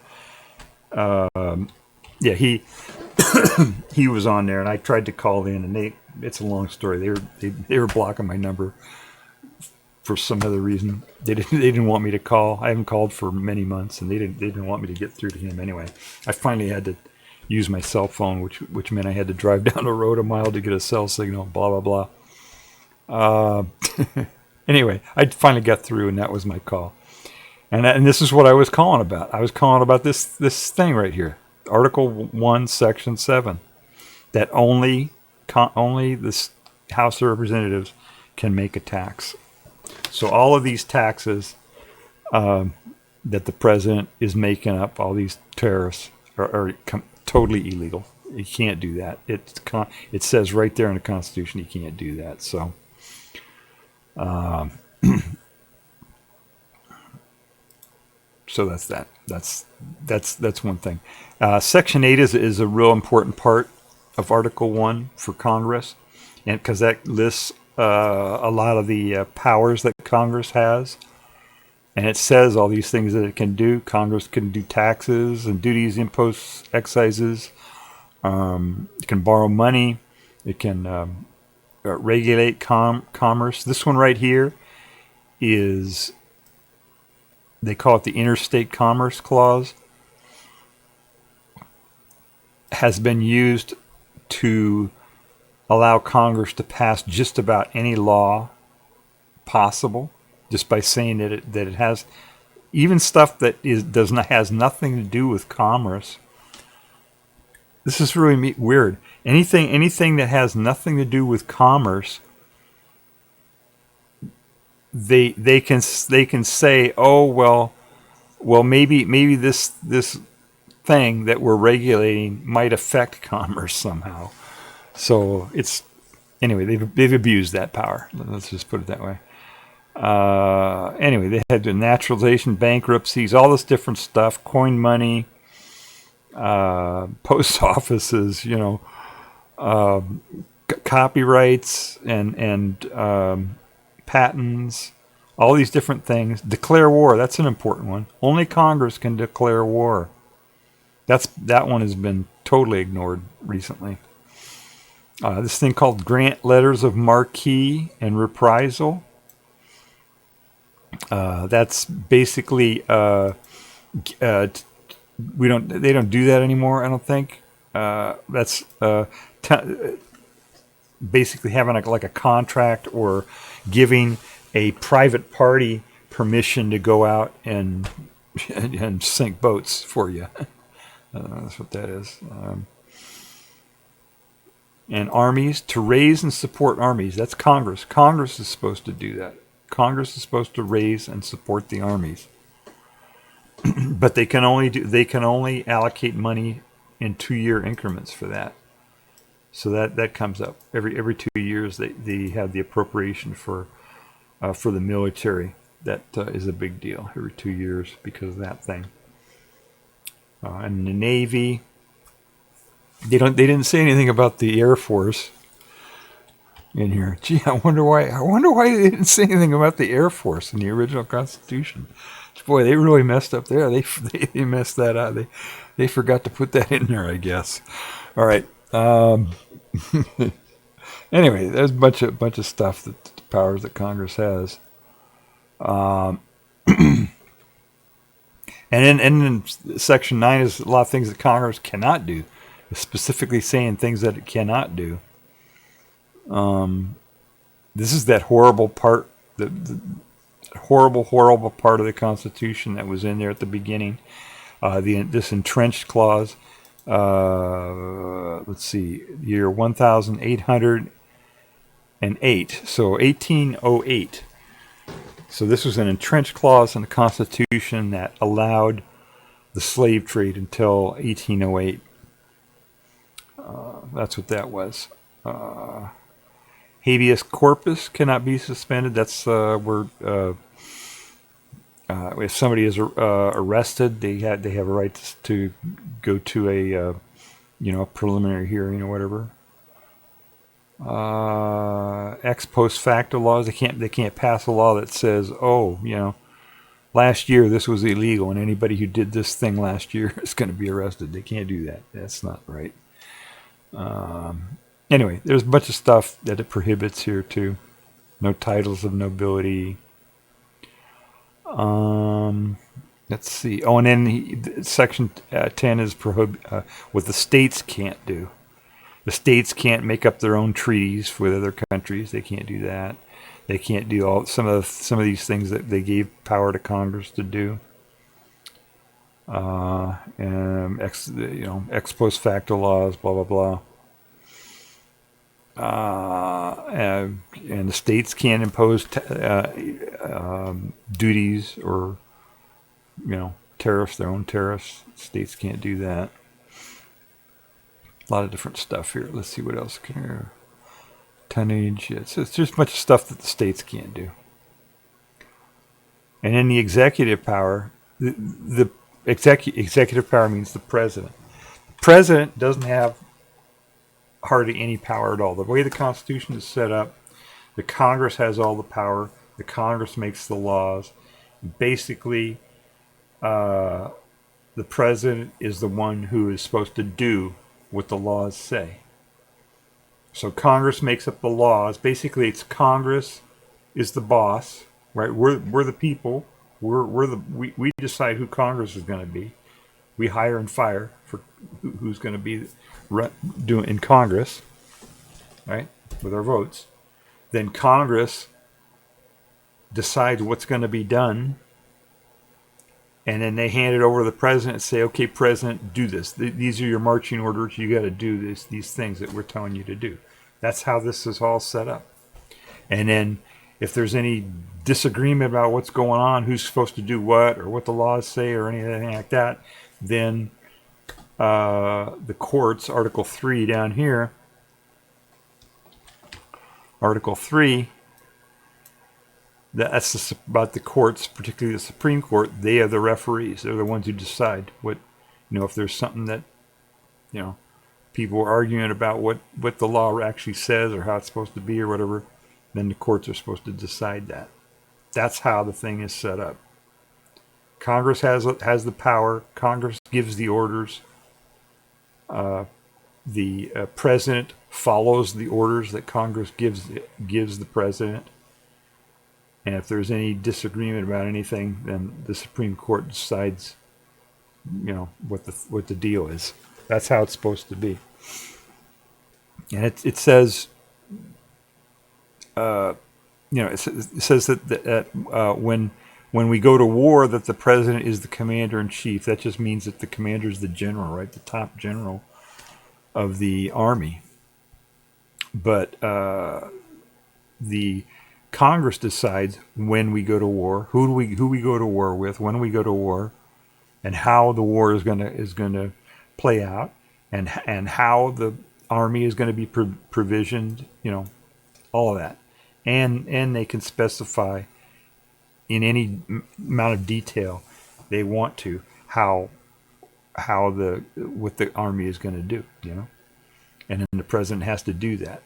Yeah, he he was on there, and I tried to call in, and it's a long story. They were blocking my number for some other reason. They didn't want me to call. I haven't called for many months, and they didn't want me to get through to him anyway. I finally had to use my cell phone, which meant I had to drive down the road a mile to get a cell signal. Blah blah blah. Anyway, I finally got through, and that was my call. And this is what I was calling about. I was calling about this thing right here, Article 1, Section 7, that only the House of Representatives can make a tax. So all of these taxes that the president is making up, all these tariffs, are totally illegal. You can't do that. It says right there in the Constitution you can't do that. So, so that's that. That's one thing. Section 8 is a real important part of Article 1 for Congress, and because that lists a lot of the powers that Congress has, and it says all these things that it can do. Congress can do taxes and duties, imposts, excises. It can borrow money. It can regulate commerce. This one right here is, they call it the Interstate Commerce Clause, has been used to allow Congress to pass just about any law possible, just by saying that it has, even stuff that has nothing to do with commerce. This is really weird. Anything that has nothing to do with commerce, they can say, oh well maybe this thing that we're regulating might affect commerce somehow. So anyway, they've abused that power. Let's just put it that way. Anyway, they had the naturalization, bankruptcies, all this different stuff, coin money, post offices, copyrights and patents, all these different things. Declare war. That's an important one. Only Congress can declare war. That one has been totally ignored recently. This thing called grant letters of marque and reprisal. That's basically they don't do that anymore, I don't think. That's basically having like a contract or giving a private party permission to go out and sink boats for you. That's what that is. And armies, to raise and support armies. That's Congress. Congress is supposed to do that. Congress is supposed to raise and support the armies. But they can only allocate money in 2-year increments for that. So that comes up every 2 years. They have the appropriation for the military. That is a big deal every 2 years because of that thing. And the Navy, they didn't say anything about the Air Force in here. Gee, I wonder why they didn't say anything about the Air Force in the original Constitution. Boy, they really messed up there. They messed that up. They forgot to put that in there, I guess. All right. Anyway, there's a bunch of stuff that the powers that Congress has. And in Section 9 is a lot of things that Congress cannot do. It's specifically saying things that it cannot do. This is that horrible part, the horrible part of the Constitution that was in there at the beginning. This entrenched clause. Let's see, year 1808. So 1808. So this was an entrenched clause in the Constitution that allowed the slave trade until 1808. That's what that was. Habeas corpus cannot be suspended. That's where if somebody is arrested, they have a right to go to a preliminary hearing or whatever. Ex post facto laws, they can't pass a law that says, last year this was illegal and anybody who did this thing last year is going to be arrested. They can't do that. That's not right. Anyway, there's a bunch of stuff that it prohibits here too. No titles of nobility. Let's see. Oh, and then Section 10 is what the states can't do. The states can't make up their own treaties with other countries. They can't do that. They can't do some of these things that they gave power to Congress to do. Ex post facto laws, blah blah blah. And the states can't impose duties or tariffs, their own tariffs. States can't do that. A lot of different stuff here. Let's see what else can here. Tonnage. It's just a bunch of stuff that the states can't do. And in the executive power, the executive power means the president. The president doesn't have hardly any power at all. The way the Constitution is set up, the Congress has all the power. The Congress makes the laws. Basically, the president is the one who is supposed to do what the laws say. So Congress makes up the laws. Basically, it's Congress is the boss, right? We're the people. We decide who Congress is going to be. We hire and fire for who's going to be doing in Congress, right? With our votes. Then Congress decides what's going to be done. And then they hand it over to the president and say, okay, president, do this. These are your marching orders. You got to do these things that we're telling you to do. That's how this is all set up. And then if there's any disagreement about what's going on, who's supposed to do what, or what the laws say, or anything like that, then the courts, Article 3 down here, Article 3, that's about the courts, particularly the Supreme Court. They are the referees. They're the ones who decide what, if there's something that, people are arguing about what the law actually says or how it's supposed to be or whatever, then the courts are supposed to decide that. That's how the thing is set up. Congress has the power. Congress gives the orders. The president follows the orders that Congress gives the president. And if there's any disagreement about anything, then the Supreme Court decides, what the deal is. That's how it's supposed to be. And it says, it says that when we go to war, that the president is the commander in chief. That just means that the commander is the general, right? The top general of the army. But the Congress decides when we go to war, who we go to war with, when we go to war, and how the war is gonna play out, and how the army is going to be provisioned, all of that, and they can specify in any amount of detail they want to what the army is going to do, and then the president has to do that.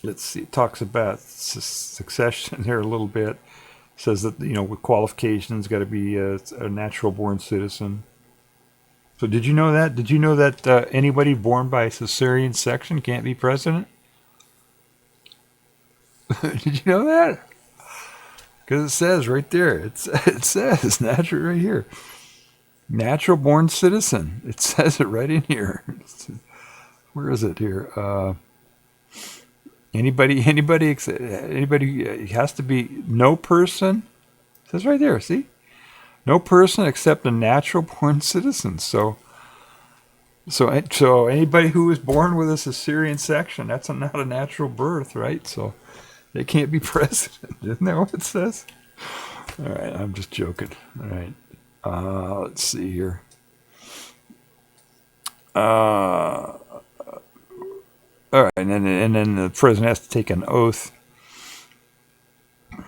Let's see. It talks about succession there a little bit. It says that with qualifications, got to be a natural born citizen. So did you know that? Did you know that anybody born by cesarean section can't be president? Did you know that? Because it says right there. It says natural right here. Natural born citizen. It says it right in here. Where is it here? Anybody has to be no person. It says right there. See, no person except a natural born citizen. So anybody who was born with a cesarean section, that's not a natural birth, right? So they can't be president. Isn't that what it says? All right, I'm just joking. All right, let's see here. All right, and then the president has to take an oath. The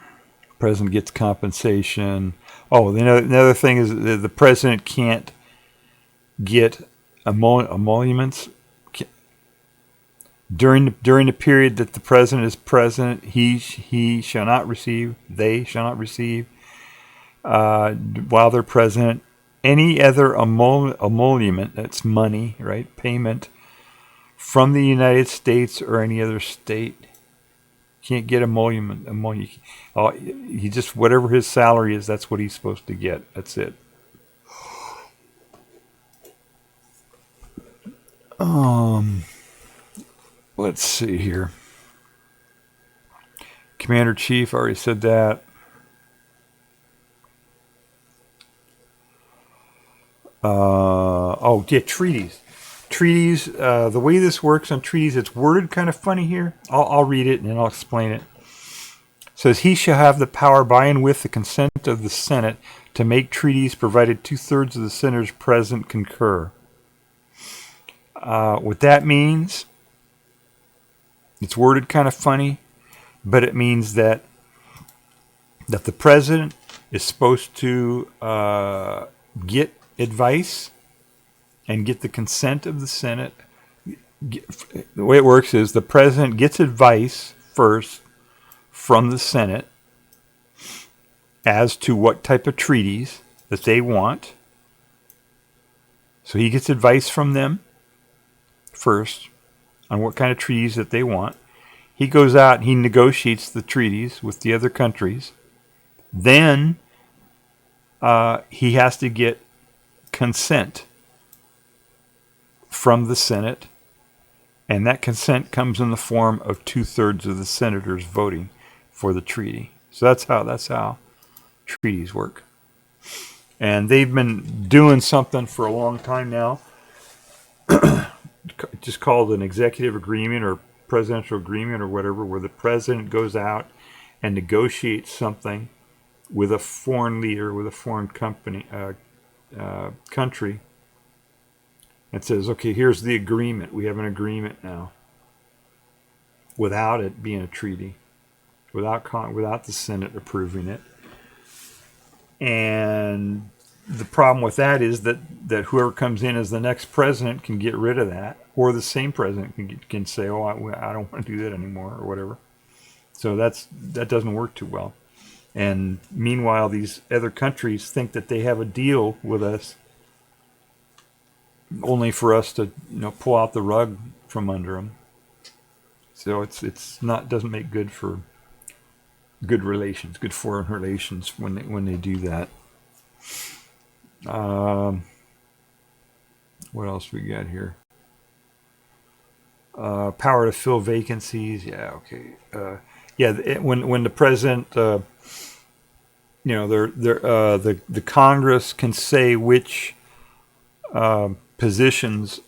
president gets compensation. Oh, another thing is the president can't get emoluments during the period that the president is president. He shall not receive. They shall not receive while they're president any other emolument. That's money, right? Payment from the United States or any other state. Can't get emolument. He just, whatever his salary is, that's what he's supposed to get. That's it. Let's see here. Commander Chief, already said that. Treaties. Treaties, the way this works on treaties, it's worded kind of funny here. I'll read it and then I'll explain it. It says, he shall have the power by and with the consent of the Senate to make treaties provided 2/3 of the senators present concur. What that means, it's worded kind of funny, but it means that the president is supposed to get advice and get the consent of the Senate. The way it works is the president gets advice first from the Senate as to what type of treaties that they want. So he gets advice from them first on what kind of treaties that they want. He goes out and he negotiates the treaties with the other countries. Then he has to get consent from the Senate, and that consent comes in the form of 2/3 of the senators voting for the treaty. So that's how treaties work. And they've been doing something for a long time now, just called an executive agreement or presidential agreement or whatever, where the president goes out and negotiates something with a foreign leader, with a foreign country, and says, okay, here's the agreement. We have an agreement now, without it being a treaty, without the Senate approving it. And the problem with that is that whoever comes in as the next president can get rid of that, or the same president can say, oh, I don't want to do that anymore, or whatever. So that doesn't work too well. And meanwhile, these other countries think that they have a deal with us, only for us to pull out the rug from under them. So it's not doesn't make good for good relations, good foreign relations when they do that. What else we got here? Power to fill vacancies. Yeah, okay. When the president, the Congress can say which positions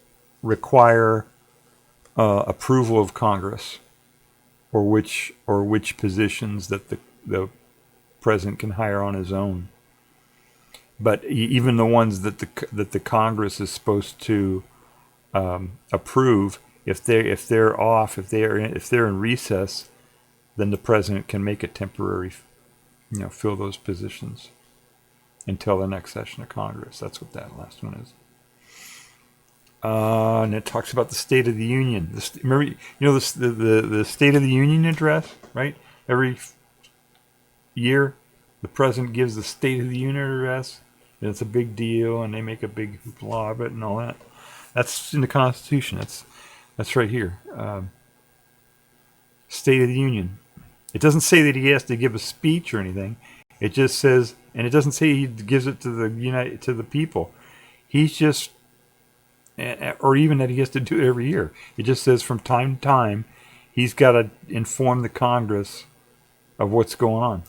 require approval of Congress, or which positions that the president can hire on his own. But even the ones that the Congress is supposed to approve, if they're in recess, then the president can make a temporary, fill those positions until the next session of Congress. That's what that last one is. And it talks about the State of the Union. Remember, the State of the Union address, right? Every year, the president gives the State of the Union address. And it's a big deal, and they make a big law of it and all that. That's in the Constitution. That's right here. State of the Union. It doesn't say that he has to give a speech or anything. It just says, and it doesn't say he gives it to the people. He's just, or even that he has to do it every year. It just says from time to time, he's got to inform the Congress of what's going on.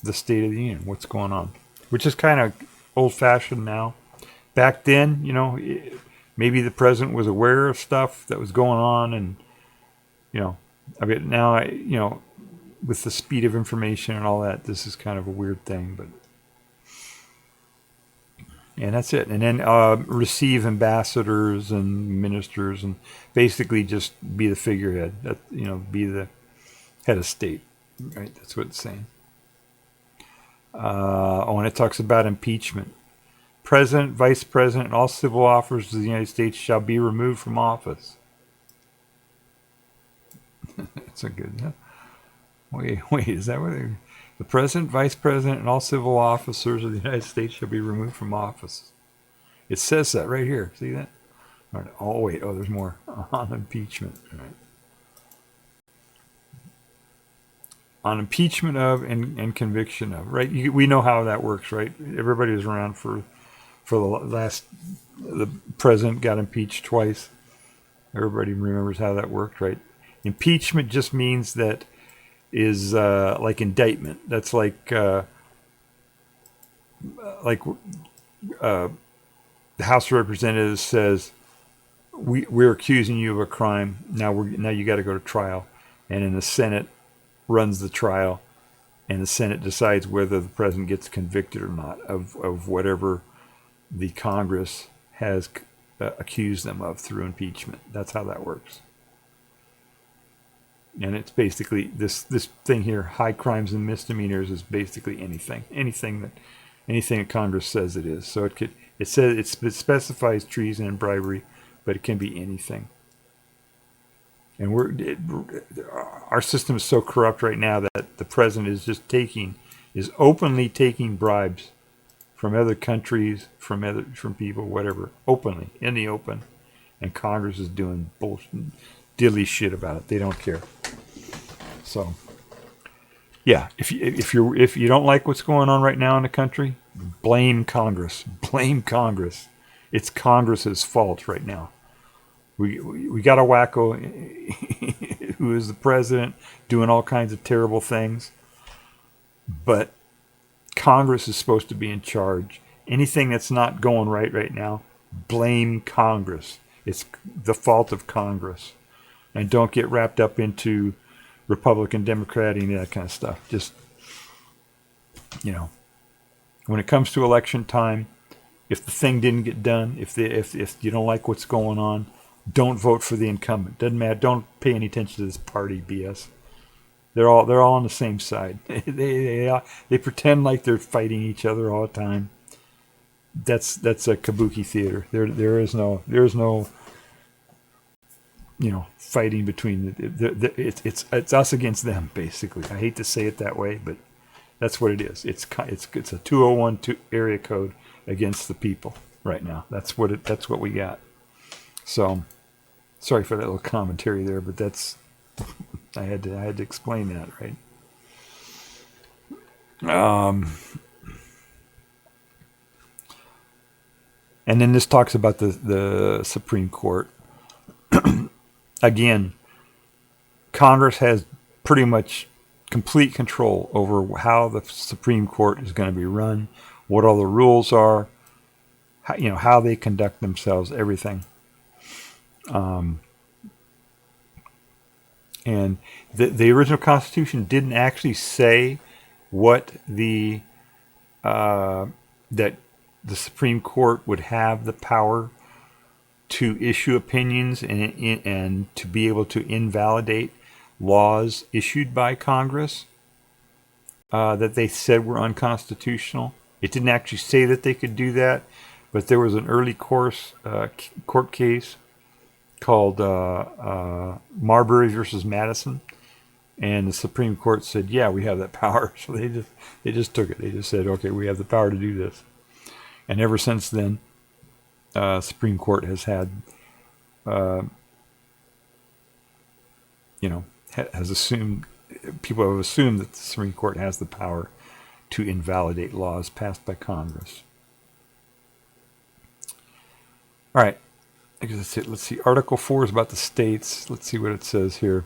The State of the Union, what's going on, which is kind of old-fashioned now. Back then, maybe the president was aware of stuff that was going on, and now, with the speed of information and all that, this is kind of a weird thing, and that's it. And then receive ambassadors and ministers, and basically just be the figurehead, be the head of state, right? That's what it's saying. And it talks about impeachment. President, Vice President, and all civil officers of the United States shall be removed from office. That's a good. Huh? Wait, is that what the President, Vice President, and all civil officers of the United States shall be removed from office? It says that right here. See that? All right. Oh, wait. Oh, there's more on impeachment. All right. On impeachment of and conviction of, right? We know how that works, right? Everybody was around for the president got impeached twice. Everybody remembers how that worked, right? Impeachment just means that is like indictment. That's like the House of Representatives says we're accusing you of a crime. Now you got to go to trial, and in the Senate runs the trial, and the Senate decides whether the president gets convicted or not of whatever the Congress has accused them of through impeachment. That's how that works. And it's basically this thing here, high crimes and misdemeanors, is basically anything that Congress says it is. So it specifies treason and bribery, but it can be anything. And our system is so corrupt right now that the president is just openly taking bribes from other countries, from people, whatever, openly, in the open, and Congress is doing bullshit, dilly shit about it. They don't care. So, yeah, if you don't like what's going on right now in the country, blame Congress. Blame Congress. It's Congress's fault right now. We got a wacko who is the president doing all kinds of terrible things, but Congress is supposed to be in charge. Anything that's not going right now, blame Congress. It's the fault of Congress. And don't get wrapped up into Republican, Democrat, and that kind of stuff. Just, when it comes to election time, if the thing didn't get done, if you don't like what's going on, don't vote for the incumbent. Doesn't matter. Don't pay any attention to this party BS. They're all on the same side. They pretend like they're fighting each other all the time. That's a kabuki theater. There is no fighting between it's us against them, basically. I hate to say it that way, but that's what it is. It's a 201 area code against the people right now. That's what we got. So sorry for that little commentary there, but that's I had to explain that, right? And then this talks about the Supreme Court. Again, Congress has pretty much complete control over how the Supreme Court is going to be run, what all the rules are, how they conduct themselves, everything. And the original Constitution didn't actually say what that the Supreme Court would have the power to issue opinions and to be able to invalidate laws issued by Congress that they said were unconstitutional. It didn't actually say that they could do that, but there was an early court case called Marbury versus Madison, and the Supreme Court said, "Yeah, we have that power." So they just took it. They just said, "Okay, we have the power to do this." And ever since then, Supreme Court has had, has assumed, people have assumed that the Supreme Court has the power to invalidate laws passed by Congress. All right, I guess that's it. Let's see. Article 4 is about the states. Let's see what it says here.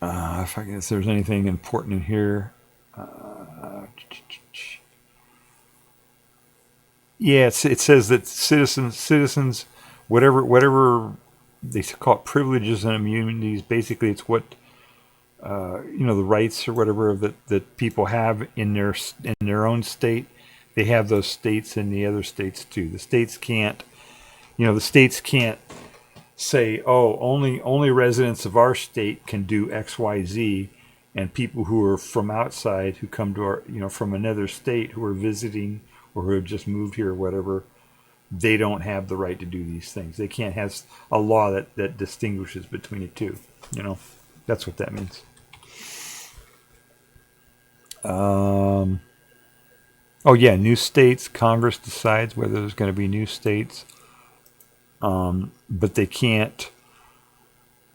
If there's anything important in here. Yeah, it says that citizens, whatever they call it, privileges and immunities. Basically, it's what the rights or whatever that people have in their own state. They have those states in the other states too. The states can't say, "Oh, only residents of our state can do X, Y, Z," and people who are from outside, who come to our, from another state, who are visiting or who have just moved here or whatever, they don't have the right to do these things. They can't have a law that distinguishes between the two. That's what that means. New states. Congress decides whether there's going to be new states. But they can't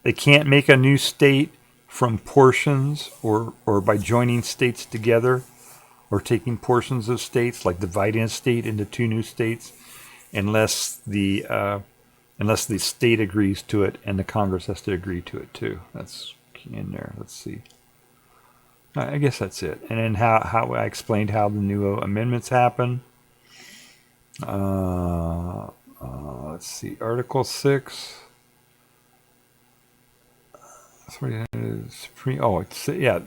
make a new state from portions or by joining states together or taking portions of states, like dividing a state into two new states, unless the state agrees to it, and the Congress has to agree to it too. That's in there. Let's see. I guess that's it. And then how I explained how the new amendments happen. Let's see. Article 6. The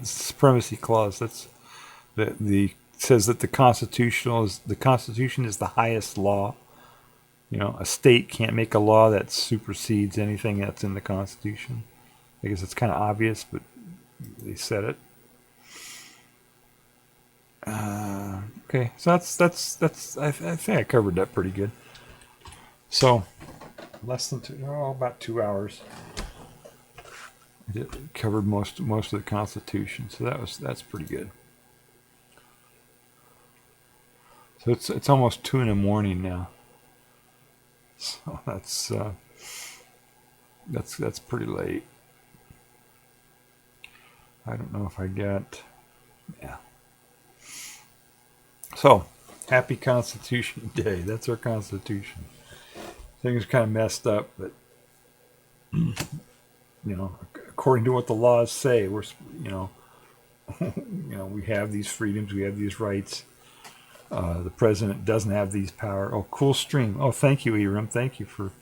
supremacy clause. That's says that the Constitution is the highest law. A state can't make a law that supersedes anything that's in the Constitution. I guess it's kind of obvious, but they said it. Okay, so that's. I think I covered that pretty good. So, about 2 hours. I covered most of the Constitution, so that's pretty good. So it's almost 2 a.m. now. So that's pretty late. I don't know if I got. Yeah. So, happy Constitution Day. That's our Constitution. Things are kind of messed up, but according to what the laws say, we're we have these freedoms, we have these rights. The president doesn't have these powers. Oh, cool stream. Oh, thank you, Eram. Thank you for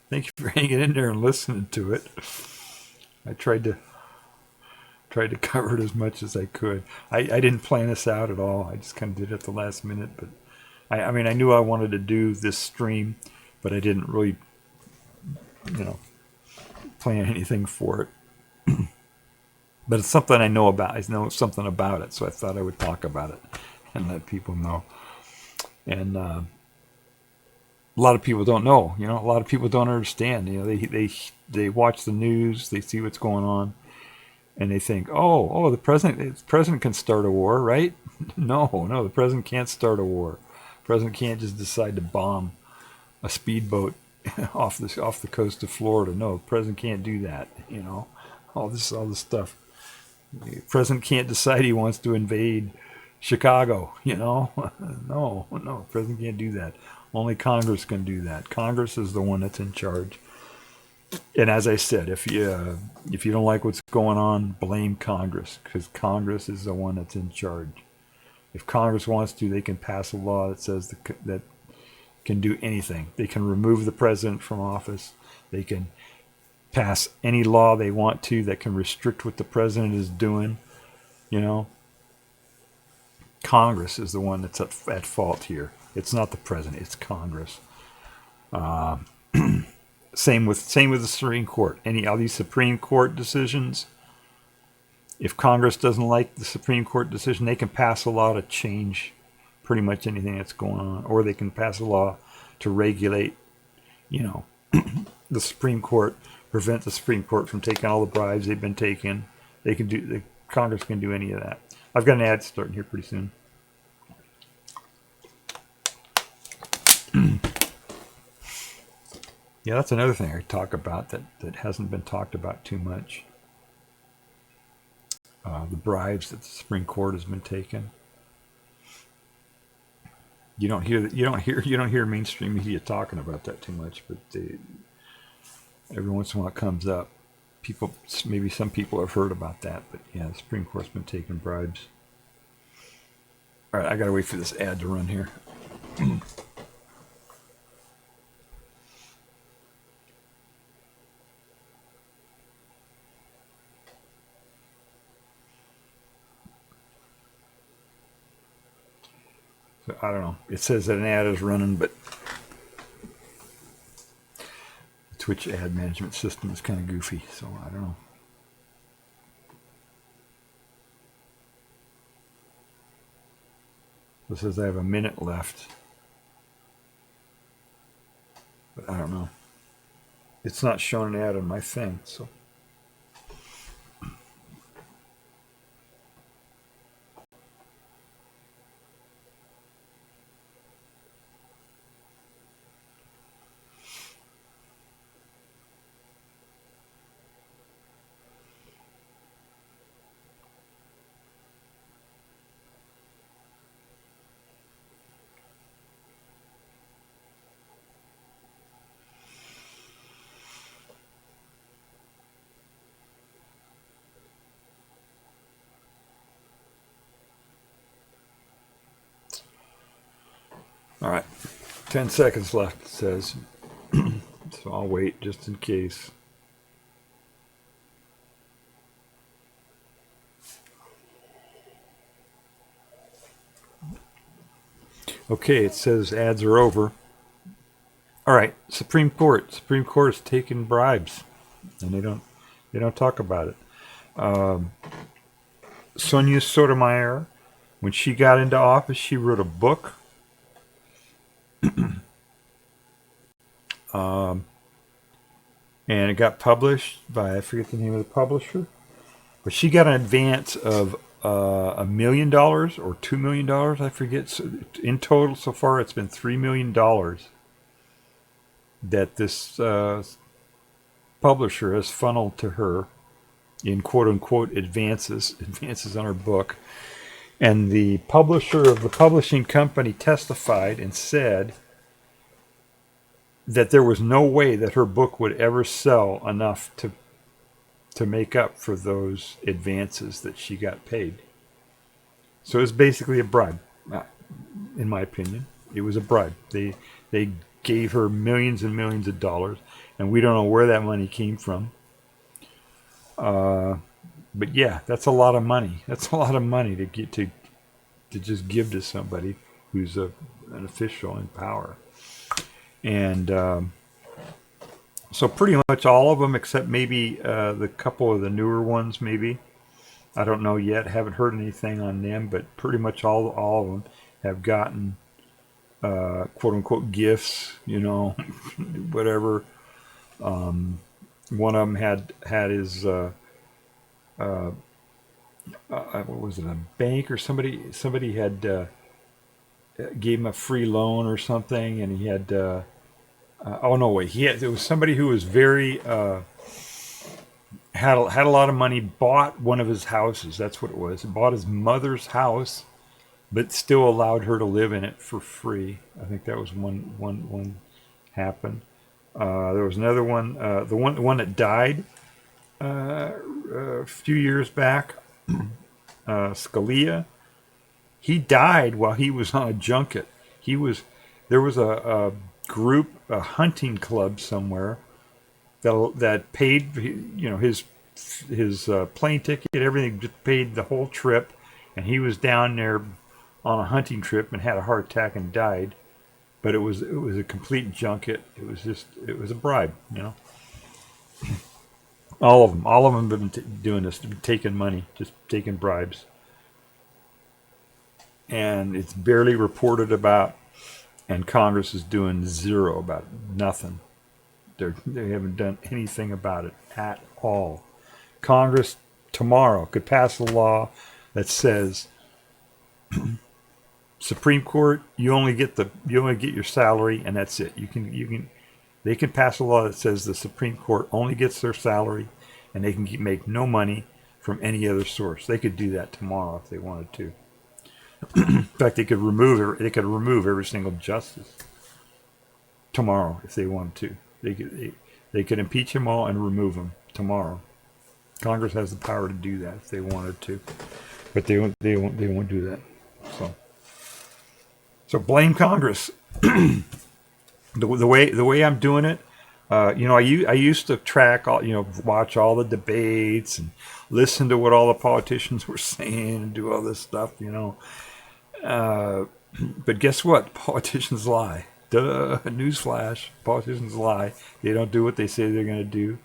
hanging in there and listening to it. I tried to cover it as much as I could. I didn't plan this out at all. I just kind of did it at the last minute. But I knew I wanted to do this stream, but I didn't really, plan anything for it. But it's something I know about. I know something about it, so I thought I would talk about it and let people know. And a lot of people don't know. You know, a lot of people don't understand. You know, they watch the news, they see what's going on, and they think, oh, the president can start a war, right? No, the president can't start a war. The president can't just decide to bomb a speedboat off the coast of Florida. No, the president can't do that. You know, all this stuff. The president can't decide he wants to invade Chicago. You know, no, the president can't do that. Only Congress can do that. Congress is the one that's in charge. And as I said, if you don't like what's going on, blame Congress, because Congress is the one that's in charge. If Congress wants to, they can pass a law that says that can do anything. They can remove the president from office. They can pass any law they want to that can restrict what the president is doing. You know, Congress is the one that's at fault here. It's not the president. It's Congress. Same with the Supreme Court. All these Supreme Court decisions, if Congress doesn't like the Supreme Court decision, they can pass a law to change pretty much anything that's going on, or they can pass a law to regulate, you know, the Supreme Court, prevent the Supreme Court from taking all the bribes they've been taking. Congress can do any of that. I've got an ad starting here pretty soon. Yeah, that's another thing I talk about that hasn't been talked about too much. The bribes that the Supreme Court has been taking. You don't hear mainstream media talking about that too much, but every once in a while it comes up. Maybe some people have heard about that, but yeah, the Supreme Court's been taking bribes. All right, I gotta wait for this ad to run here. So, I don't know. It says that an ad is running, but the Twitch ad management system is kind of goofy, so I don't know. It says I have a minute left, but I don't know. It's not showing an ad on my thing, so. All right, 10 seconds left, it says. So I'll wait just in case. Okay, it says ads are over. All right, Supreme Court is taking bribes, and they don't talk about it. Sonia Sotomayor, when she got into office, she wrote a book. And it got published by, I forget the name of the publisher, but she got an advance of $1 million or $2 million, I forget. So in total, so far, it's been $3 million that this publisher has funneled to her in quote-unquote advances on her book. And the publisher of the publishing company testified and said that there was no way that her book would ever sell enough to make up for those advances that she got paid. So it's basically a bribe, in my opinion. It was a bribe. They gave her millions and millions of dollars, and we don't know where that money came from. But yeah, that's a lot of money. That's a lot of money to get to just give to somebody who's an official in power. And so pretty much all of them, except maybe the couple of the newer ones, maybe. I don't know yet. Haven't heard anything on them, but pretty much all of them have gotten quote unquote gifts, whatever. One of them had his what was it, a bank or somebody had gave him a free loan or something, and he had oh no wait, there was somebody who was very had a lot of money, bought one of his houses. That's what it was. He bought his mother's house, but still allowed her to live in it for free. I think that was one happened. There was another one. The one that died a few years back, Scalia. He died while he was on a junket. There was a group, a hunting club somewhere that paid, his plane ticket, everything, just paid the whole trip, and he was down there on a hunting trip and had a heart attack and died. But it was a complete junket. It was a bribe, All of them have been doing this, taking money, just taking bribes. And it's barely reported about, and Congress is doing zero about it, nothing. They haven't done anything about it at all. Congress tomorrow could pass a law that says Supreme Court, you only get your salary, and that's it. They can pass a law that says the Supreme Court only gets their salary, and they can make no money from any other source. They could do that tomorrow if they wanted to. In fact, they could remove every single justice tomorrow if they wanted to. They could impeach them all and remove them tomorrow. Congress has the power to do that if they wanted to, but they won't do that. So blame Congress. The way I'm doing it, I used to track all, watch all the debates and listen to what all the politicians were saying and do all this stuff, But guess what? Politicians lie. Duh, newsflash. Politicians lie. They don't do what they say they're going to do.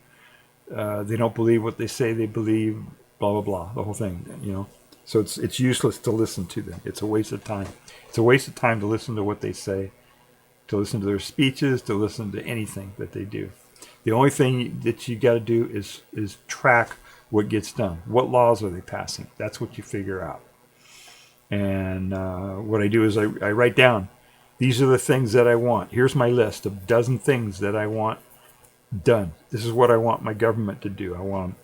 They don't believe what they say they believe. Blah blah blah. The whole thing, So it's useless to listen to them. It's a waste of time. It's a waste of time to listen to what they say, to listen to their speeches, to listen to anything that they do. The only thing that you got to do is track what gets done. What laws are they passing? That's what you figure out. And what I do is I write down, these are the things that I want. Here's my list of a dozen things that I want done. This is what I want my government to do. I want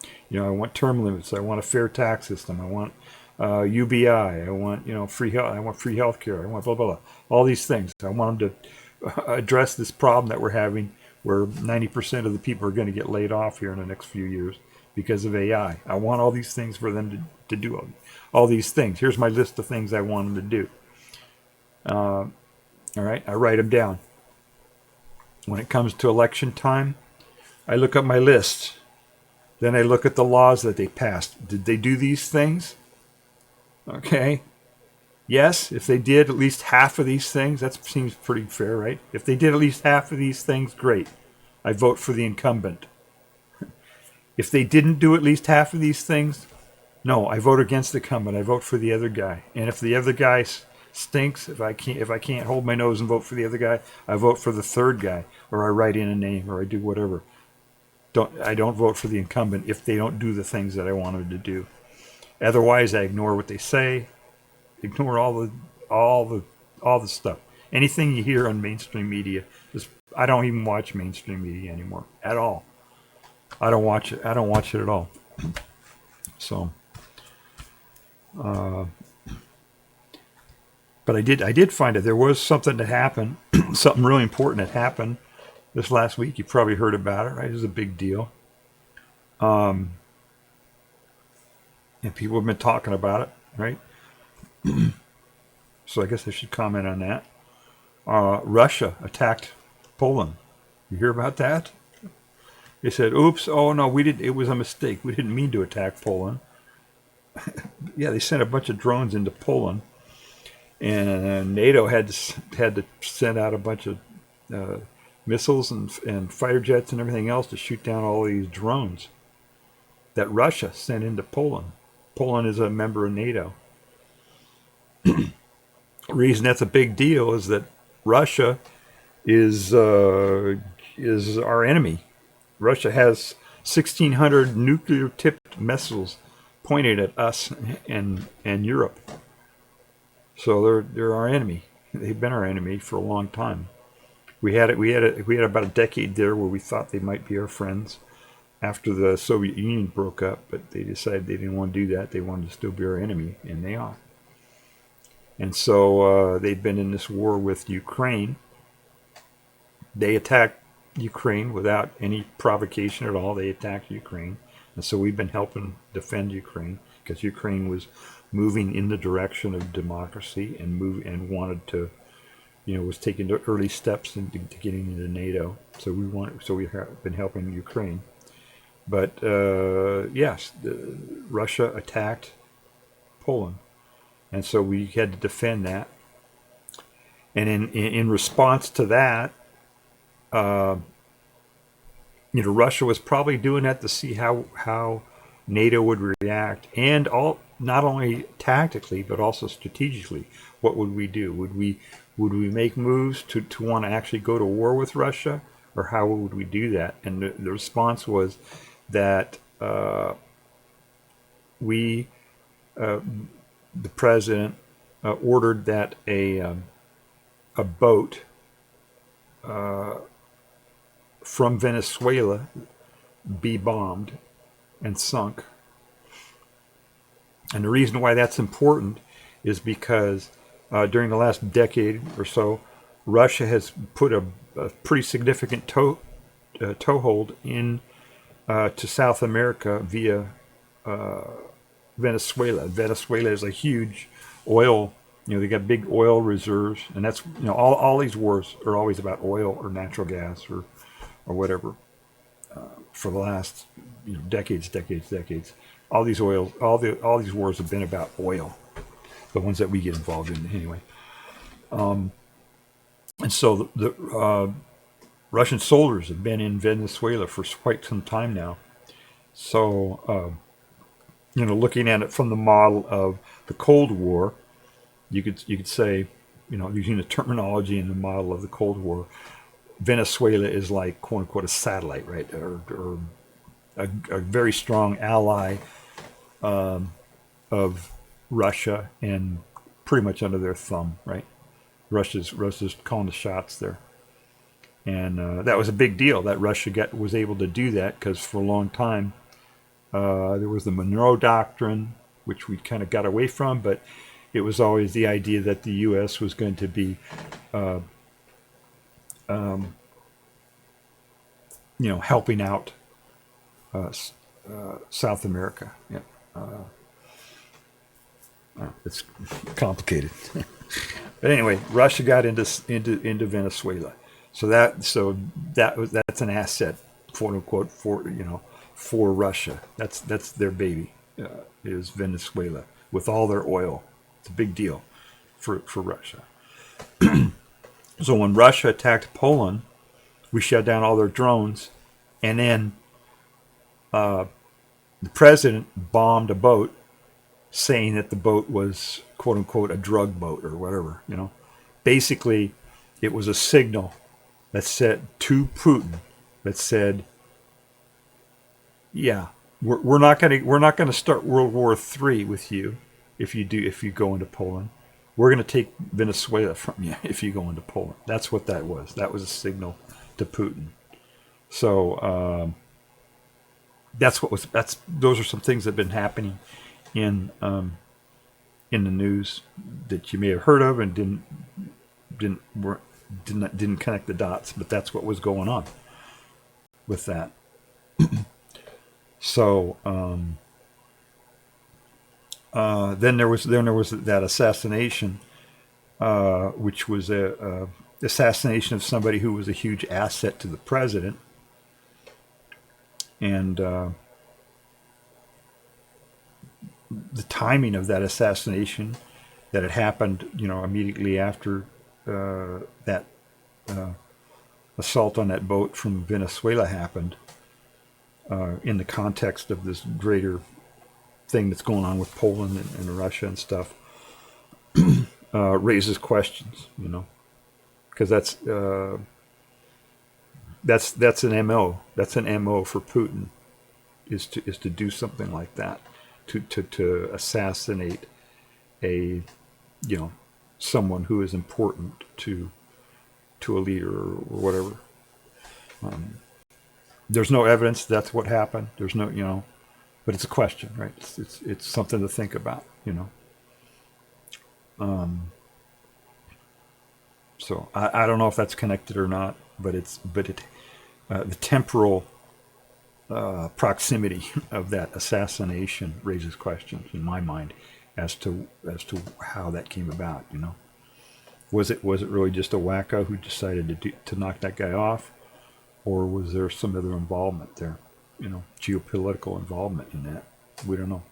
term limits. I want a fair tax system. I want UBI. I want free health. I want free health care. I want blah blah blah. All these things. I want them to address this problem that we're having, where 90% of the people are going to get laid off here in the next few years because of AI. I want all these things for them to do all these things. Here's my list of things I want them to do. All right, I write them down. When it comes to election time, I look at my list. Then I look at the laws that they passed. Did they do these things? Okay. Yes, if they did at least half of these things, that seems pretty fair, right? If they did at least half of these things, great. I vote for the incumbent. If they didn't do at least half of these things, no, I vote against the incumbent. I vote for the other guy. And if the other guy stinks, if I can't hold my nose and vote for the other guy, I vote for the third guy, or I write in a name, or I do whatever. I don't vote for the incumbent if they don't do the things that I want them to do. Otherwise, I ignore what they say, ignore all the stuff. Anything you hear on mainstream media, I don't even watch mainstream media anymore at all. I don't watch it. I don't watch it at all. So, but I did find that there was something that happened, something really important that happened this last week. You probably heard about it, right? It was a big deal. And people have been talking about it, right? So I guess I should comment on that. Russia attacked Poland. You hear about that? They said, oops, oh no, it was a mistake. We didn't mean to attack Poland. Yeah, they sent a bunch of drones into Poland. And NATO had to send out a bunch of missiles and fighter jets and everything else to shoot down all these drones that Russia sent into Poland. Poland is a member of NATO. The reason that's a big deal is that Russia is our enemy. Russia has 1,600 nuclear-tipped missiles pointed at us and Europe. So they're our enemy. They've been our enemy for a long time. We had about a decade there where we thought they might be our friends after the Soviet Union broke up, but they decided they didn't want to do that. They wanted to still be our enemy, and they are. And so they've been in this war with Ukraine. They attacked Ukraine without any provocation at all. They attacked Ukraine. And so we've been helping defend Ukraine because Ukraine was moving in the direction of democracy and wanted to, was taking the early steps into getting into NATO. So we have been helping Ukraine. But yes, Russia attacked Poland, and so we had to defend that. And in response to that, Russia was probably doing that to see how NATO would react, and not only tactically but also strategically. What would we do? Would we make moves to want to actually go to war with Russia, or how would we do that? And the response was that the president ordered that a boat from Venezuela be bombed and sunk. And the reason why that's important is because during the last decade or so, Russia has put a pretty significant toehold in to South America via Venezuela. Venezuela is a huge oil. They got big oil reserves, and that's all these wars are always about oil or natural gas or whatever. For the last decades. All these wars have been about oil, the ones that we get involved in anyway. And so the Russian soldiers have been in Venezuela for quite some time now. So looking at it from the model of the Cold War, you could say, using the terminology in the model of the Cold War, Venezuela is like, quote unquote, a satellite, right, or a very strong ally of Russia and pretty much under their thumb, right? Russia's calling the shots there, and that was a big deal that Russia was able to do that, because for a long time there was the Monroe Doctrine, which we kind of got away from, but it was always the idea that the U.S. was going to be helping out South America. Yeah. It's complicated. But anyway, Russia got into Venezuela. So that's an asset, quote unquote, for Russia. That's their baby, is Venezuela with all their oil. It's a big deal for Russia. So when Russia attacked Poland, we shut down all their drones, and then the president bombed a boat, saying that the boat was, quote unquote, a drug boat or whatever. Basically, it was a signal that said to Putin, that said, yeah, we're not going to start World War III with you if you go into Poland. We're going to take Venezuela from you if you go into Poland. That's what that was. That was a signal to Putin. So those are some things that have been happening in the news that you may have heard of and didn't connect the dots, but that's what was going on with that. So then there was that assassination, which was a assassination of somebody who was a huge asset to the president, and the timing of that assassination, that it happened, immediately after that assault on that boat from Venezuela happened, in the context of this greater thing that's going on with Poland and Russia and stuff, raises questions, because that's an MO. That's an MO for Putin, is to do something like that, to assassinate a, someone who is important to a leader or whatever. There's no evidence that's what happened. There's no, but it's a question, right? It's something to think about, So I don't know if that's connected or not, but the temporal proximity of that assassination raises questions in my mind as to how that came about. Was it really just a wacko who decided to knock that guy off, or was there some other involvement there? Geopolitical involvement in that. We don't know.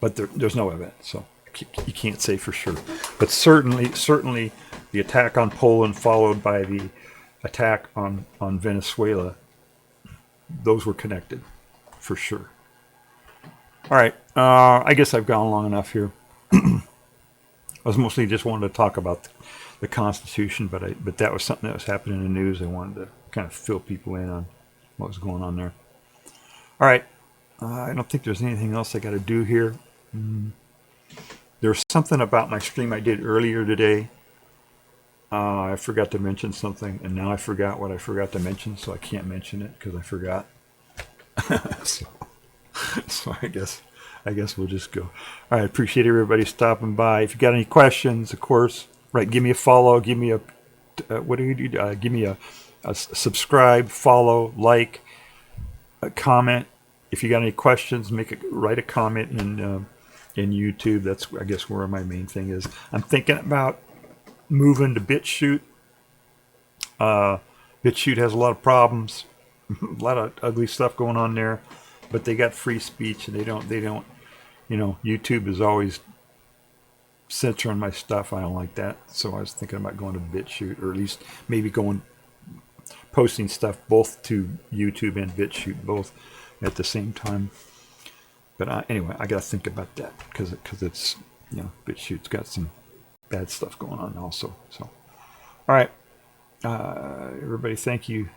But there's no evidence, so you can't say for sure. But certainly, the attack on Poland followed by the attack on Venezuela, those were connected, for sure. All right, I guess I've gone long enough here. I was mostly just wanted to talk about the Constitution, but that was something that was happening in the news. I wanted to kind of fill people in on what was going on there. All right, I don't think there's anything else I got to do here. There's something about my stream I did earlier today. I forgot to mention something, and now I forgot what I forgot to mention, so I can't mention it because I forgot. So I guess we'll just go. All right, appreciate everybody stopping by. If you got any questions, of course, right, give me a follow, give me a what do you do? Give me a subscribe, follow, like, a comment. If you got any questions, write a comment in YouTube. That's, I guess, where my main thing is. I'm thinking about moving to BitChute. BitChute has a lot of problems, a lot of ugly stuff going on there, but they got free speech, and they don't. YouTube is always censoring my stuff. I don't like that, so I was thinking about going to BitChute, or at least maybe posting stuff both to YouTube and BitChute, both at the same time. But anyway, I got to think about that because it's, BitChute's got some bad stuff going on also. So, all right, everybody, thank you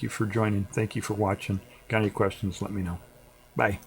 for joining. Thank you for watching. Got any questions? Let me know. Bye.